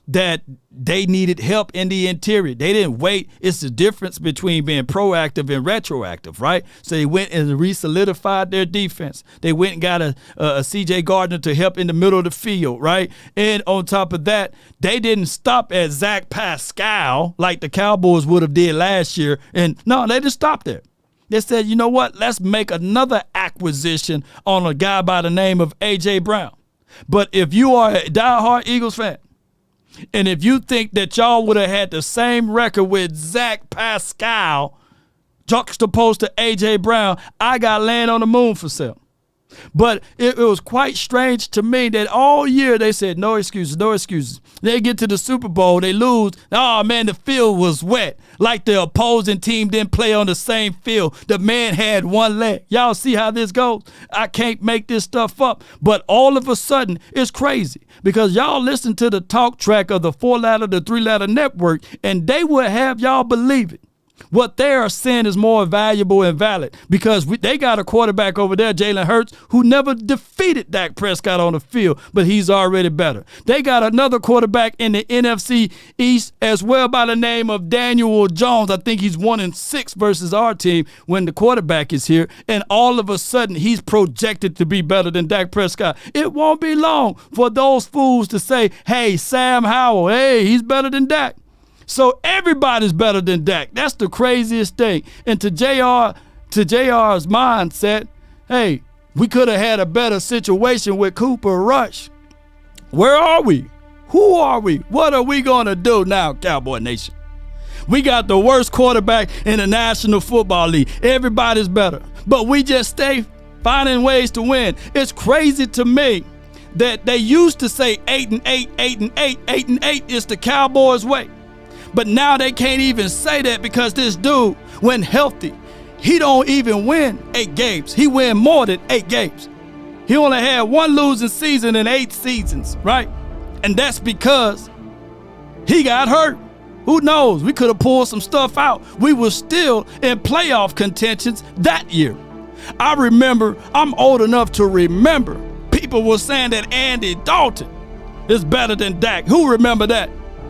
that they needed help in the interior. They didn't wait. It's the difference between being proactive and retroactive, right? So they went and re-solidified their defense. They went and got a C.J. Gardner to help in the middle of the field, right? And on top of that, they didn't stop at Zach Pascal like the Cowboys would have did last year. And no, they didn't stop there. They said, you know what? Let's make another acquisition on a guy by the name of A.J. Brown. But if you are a diehard Eagles fan, and if you think that y'all would have had the same record with Zach Pascal juxtaposed to A.J. Brown, I got land on the moon for sale. But it was quite strange to me that all year they said, no excuses, no excuses. They get to the Super Bowl, they lose. Oh, man, the field was wet. Like the opposing team didn't play on the same field. The man had one leg. Y'all see how this goes? I can't make this stuff up. But all of a sudden, it's crazy because y'all listen to the talk track of the 4-letter, the 3-letter network, and they will have y'all believe it. What they are saying is more valuable and valid because they got a quarterback over there, Jalen Hurts, who never defeated Dak Prescott on the field, but he's already better. They got another quarterback in the NFC East as well by the name of Daniel Jones. I think he's 1-6 versus our team when the quarterback is here, and all of a sudden he's projected to be better than Dak Prescott. It won't be long for those fools to say, hey, Sam Howell, hey, he's better than Dak. So everybody's better than Dak. That's the craziest thing. And to JR's mindset, hey, we could have had a better situation with Cooper Rush. Where are we? Who are we? What are we going to do now, Cowboy Nation? We got the worst quarterback in the National Football League. Everybody's better. But we just stay finding ways to win. It's crazy to me that they used to say 8-8, 8-8, 8-8 is the Cowboys' way. But now they can't even say that because this dude, when healthy, he don't even win 8 games. He win more than 8 games. He only had 1 losing season in 8 seasons, right? And that's because he got hurt. Who knows? We could have pulled some stuff out. We were still in playoff contentions that year. I remember, I'm old enough to remember, people were saying that Andy Dalton is better than Dak. Who remember that?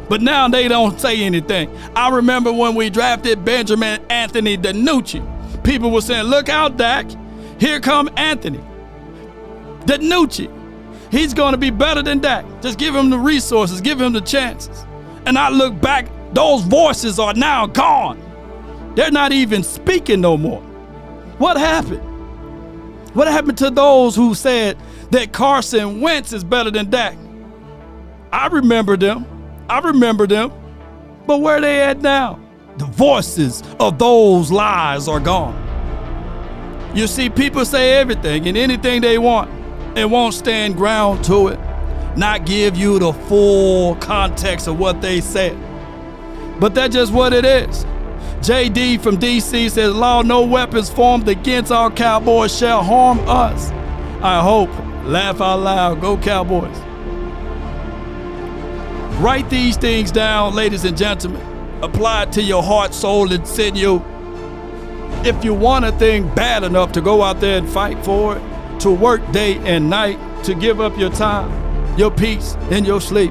But now they don't say anything. I remember when we drafted Benjamin Anthony DiNucci. People were saying, look out, Dak. Here come Anthony DiNucci. He's going to be better than Dak. Just give him the resources. Give him the chances. And I look back, those voices are now gone. They're not even speaking no more. What happened? What happened to those who said that Carson Wentz is better than Dak? I remember them. But where are they at now? The voices of those lies are gone. You see, people say everything and anything they want and won't stand ground to it, not give you the full context of what they said. But that's just what it is. JD from DC says, Law, no weapons formed against our Cowboys shall harm us. I hope. Laugh out loud. Go Cowboys. Write these things down, ladies and gentlemen. Apply it to your heart, soul, and sinew. If you want a thing bad enough to go out there and fight for it, to work day and night, to give up your time, your peace, and your sleep.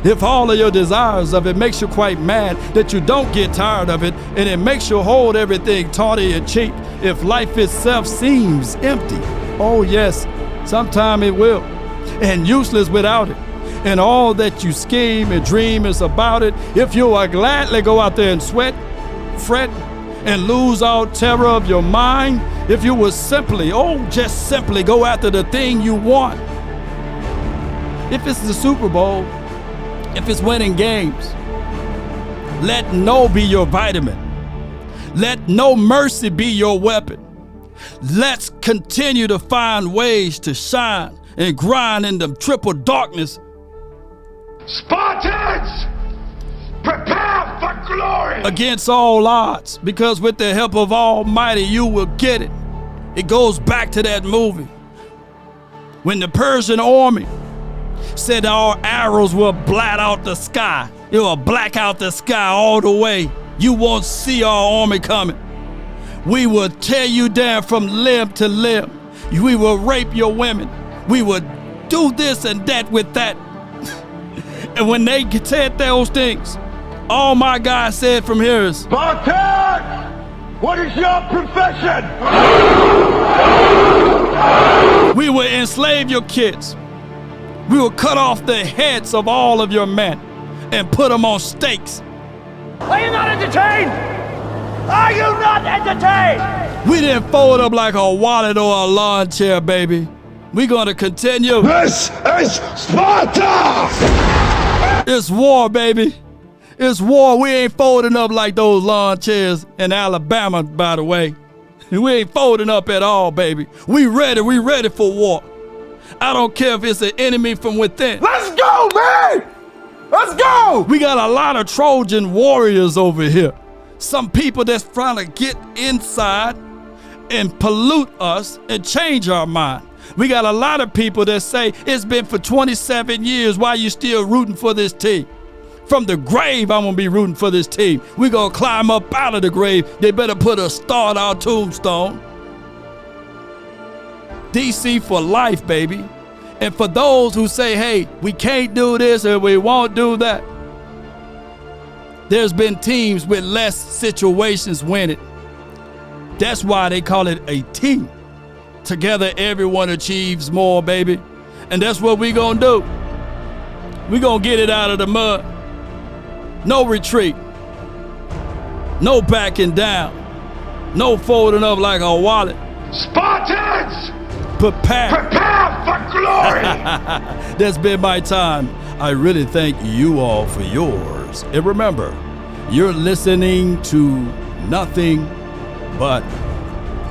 If all of your desires of it makes you quite mad that you don't get tired of it, and it makes you hold everything tawny and cheap, if life itself seems empty, oh yes, sometime it will, and useless without it. And all that you scheme and dream is about it. If you will gladly go out there and sweat, fret, and lose all terror of your mind, if you will simply, just simply go after the thing you want. If it's the Super Bowl, if it's winning games, let no be your vitamin. Let no mercy be your weapon. Let's continue to find ways to shine and grind in the triple darkness. Spartans, prepare for against all odds, because with the help of Almighty, you will get it. It goes back to that movie when the Persian army said our arrows will blot out the sky. It will black out the sky all the way. You won't see our army coming. We will tear you down from limb to limb. We will rape your women. We will do this and that with that. And when they said those things, all my guy said from here is, Spartan! What is your profession? We will enslave your kids. We will cut off the heads of all of your men and put them on stakes. Are you not entertained? Are you not entertained? We didn't fold up like a wallet or a lawn chair, baby. We're gonna continue. This is Sparta! It's war, baby. It's war. We ain't folding up like those lawn chairs in Alabama, by the way. We ain't folding up at all, baby. We ready for war. I don't care if it's an enemy from within. Let's go, man! Let's go! We got a lot of Trojan warriors over here. Some people that's trying to get inside and pollute us and change our mind. We got a lot of people that say it's been for 27 years. Why you still rooting for this team? From the grave, I'm gonna be rooting for this team. We gonna climb up out of the grave. They better put a star on our tombstone. DC for life, baby. And for those who say, hey, we can't do this or we won't do that, there's been teams with less situations win it. That's why they call it a team. Together, everyone achieves more, baby. And that's what we gonna do. We gonna get it out of the mud. No retreat. No backing down. No folding up like a wallet. Spartans! Prepare for glory! That's been my time. I really thank you all for yours. And remember, you're listening to nothing but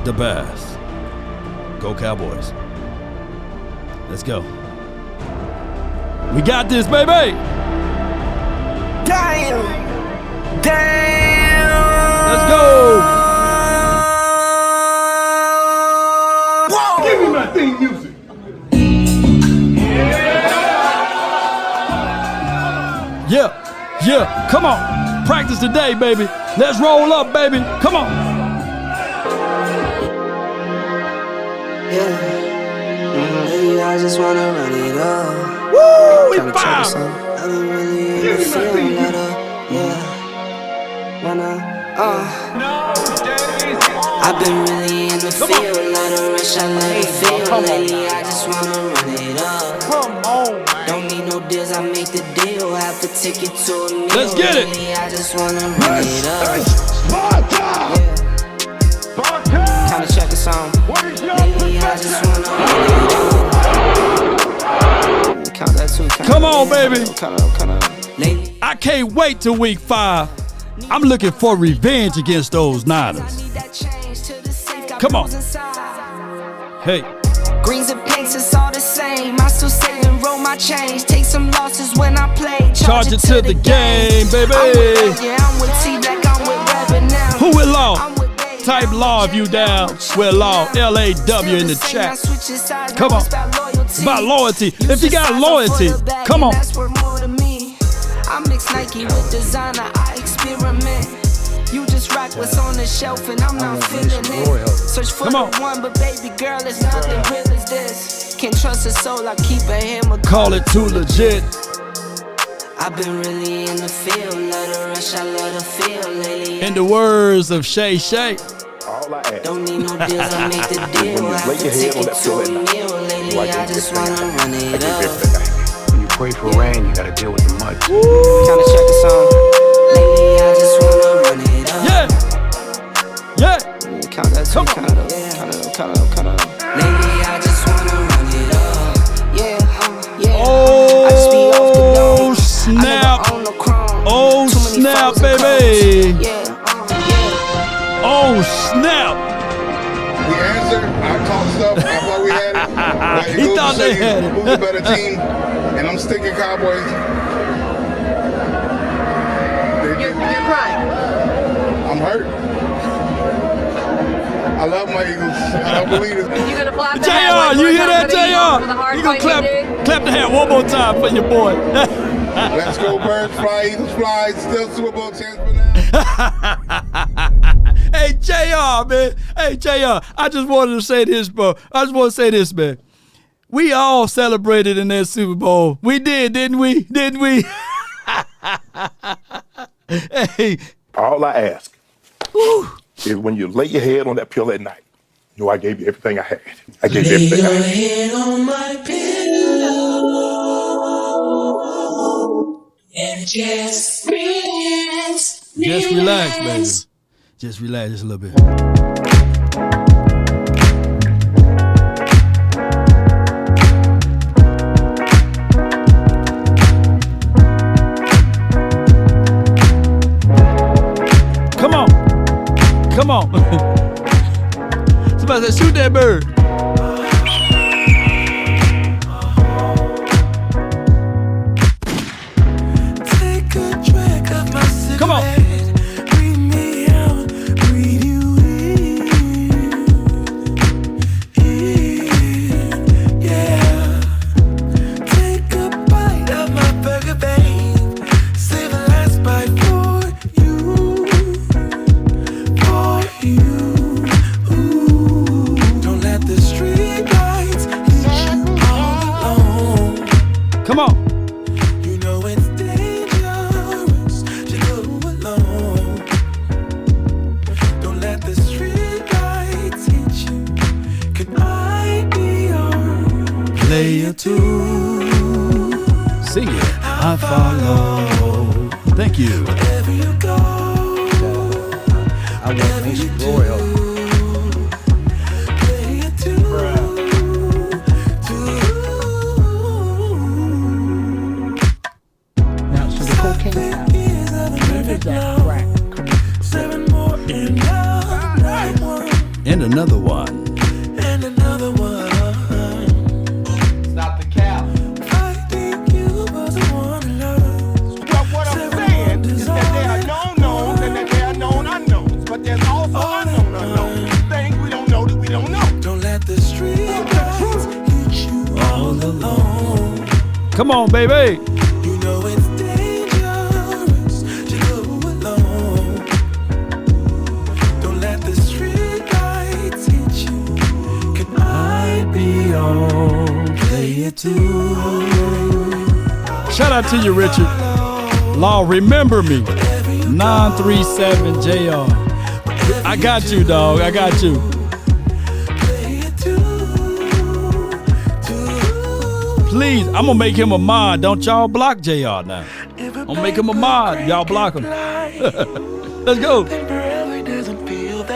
the best. Go Cowboys. Let's go. We got this, baby! Damn! Let's go! Whoa. Give me my theme music! Yeah, come on. Practice today, baby. Let's roll up, baby. Come on. Yeah, I just wanna run it up. Woo, we foul. I've been really in the feeling letter. Yeah, I've been really in the field, let her rush, I let her feel. Lately, I just wanna run it up. Come on, man. Don't need no deals, I make the deal. Have to take it to a meal. Let's get it. Lately, I just wanna run it up. Sparta! Yeah. Kinda check the song. Lately, I just wanna run it up. Count that too. Come on, baby. Count up. Lately. I can't wait till week 5. I'm looking for revenge against those Niners. Come on. Hey. Greens and pinks, it's all the same. I still save and roll my change. Take some losses when I play. Charge it to the game, baby. I'm with T-Black, I'm with Rabbit now. Who with Law? Type Law if you down. With Law, L-A-W in the chat. Come on. It's about loyalty. If you got loyalty, come on. I mix Nike with designer, I experiment. You just rock what's on the shelf and I'm not feeling it. Search for the one, but baby girl, it's nothing real as this. Can't trust a soul, I keep a hammer. Call it too legit. I've been really in the field, let her rush, I let her feel lately. In the words of Shay Shay. Don't need no deals, I make the deal. I have to take it to a meal lately. I just wanna run it up. When you pray for rain, you gotta deal with the mud. Kinda check the song. Lately, I just wanna run it up. Yeah. Count that too, count it up. Lately, I just wanna run it up. Yeah. Oh, I just be off the dome. snap. I never own no chrome. Oh, snap, baby. Oh, snap. We answered. I talked stuff. I thought we had it. Now, it He goes thought to they show had you it. who's a better team, and I'm sticking Cowboys. They You're crying. I'm hurt. I love my Eagles. I don't believe it. You gonna clap the JR, hand you hear that, JR? You gonna clap the hand one more time for your boy. Let's go, Birds fly, Eagles fly. Still Super Bowl chance for now. Hey, JR, man. Hey, JR, I just wanted to say this, bro. I just want to say this, man. We all celebrated in that Super Bowl. We did, didn't we? Didn't we? Hey. All I ask is when you lay your head on that pillow at night, you know I gave you everything I had. I gave you everything I had. Lay your head on my pillow and just relax. Just relax, baby. Just relax just a little bit. Come on. Come on. Somebody said, shoot that bird. Take a drag of my cigarette. Come on. Breathe me out, breathe you in, yeah. Take a bite of my burger, babe. Save the last bite for you. Don't let the street lights lead you all alone. Come on. You know it's dangerous to go alone. Don't let the street lights hit you. Can I be your Player two. Sing it. I follow. Thank you. wherever you go? I want Nation Royal. Player two. Now, so the cocaine out. Where did that crack come from? 7 more and another one. And another one. And another one. Stop the cap. I think you was the one I loved. Well, what I'm saying is that there are known knowns and that there are known unknowns. But there's also unknown unknowns. Things we don't know that we don't know. Don't let the street lights hit you all alone. Come on, baby. You know it's dangerous to go alone. Don't let the street lights hit you. Can I be your player too? Shout out to you, Richard. Law, remember me. 937 JR. I got you, dog. I got you. Please, I'm gonna make him a mod. Don't y'all block JR now. I'm gonna make him a mod. Y'all block him. Let's go.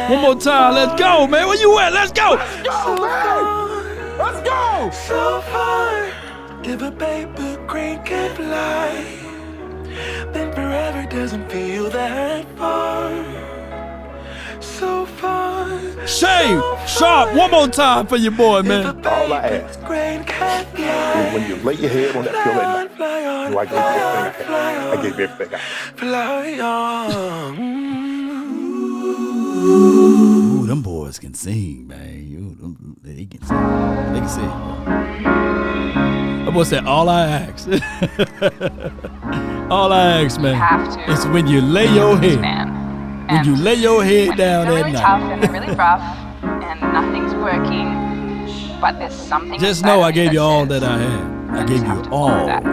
One more time. Let's go, man. Where you at? Let's go. Let's go! So far, if a paper crane can fly, then forever doesn't feel that far. So far. Shay, Sharp, one more time for your boy, man. All I ask is when you lay your head on that pillow at night, you know I gave you everything I had. I gave you everything I had. Fly on. Ooh, them boys can sing, man. They can sing. They can sing. That boy said, all I ask. All I ask, man, is when you lay your head. When you lay your head down They're at really night. tough and they're really rough and nothing's working, but there's something. Just inside know of I you gave you that all says, that I had. I gave you all that I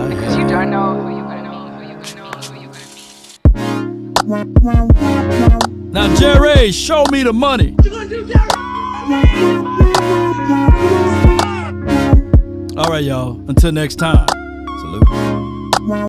because you had. don't know who you're gonna be. Now, Jerry, show me the money. All right, y'all. Until next time. Salute.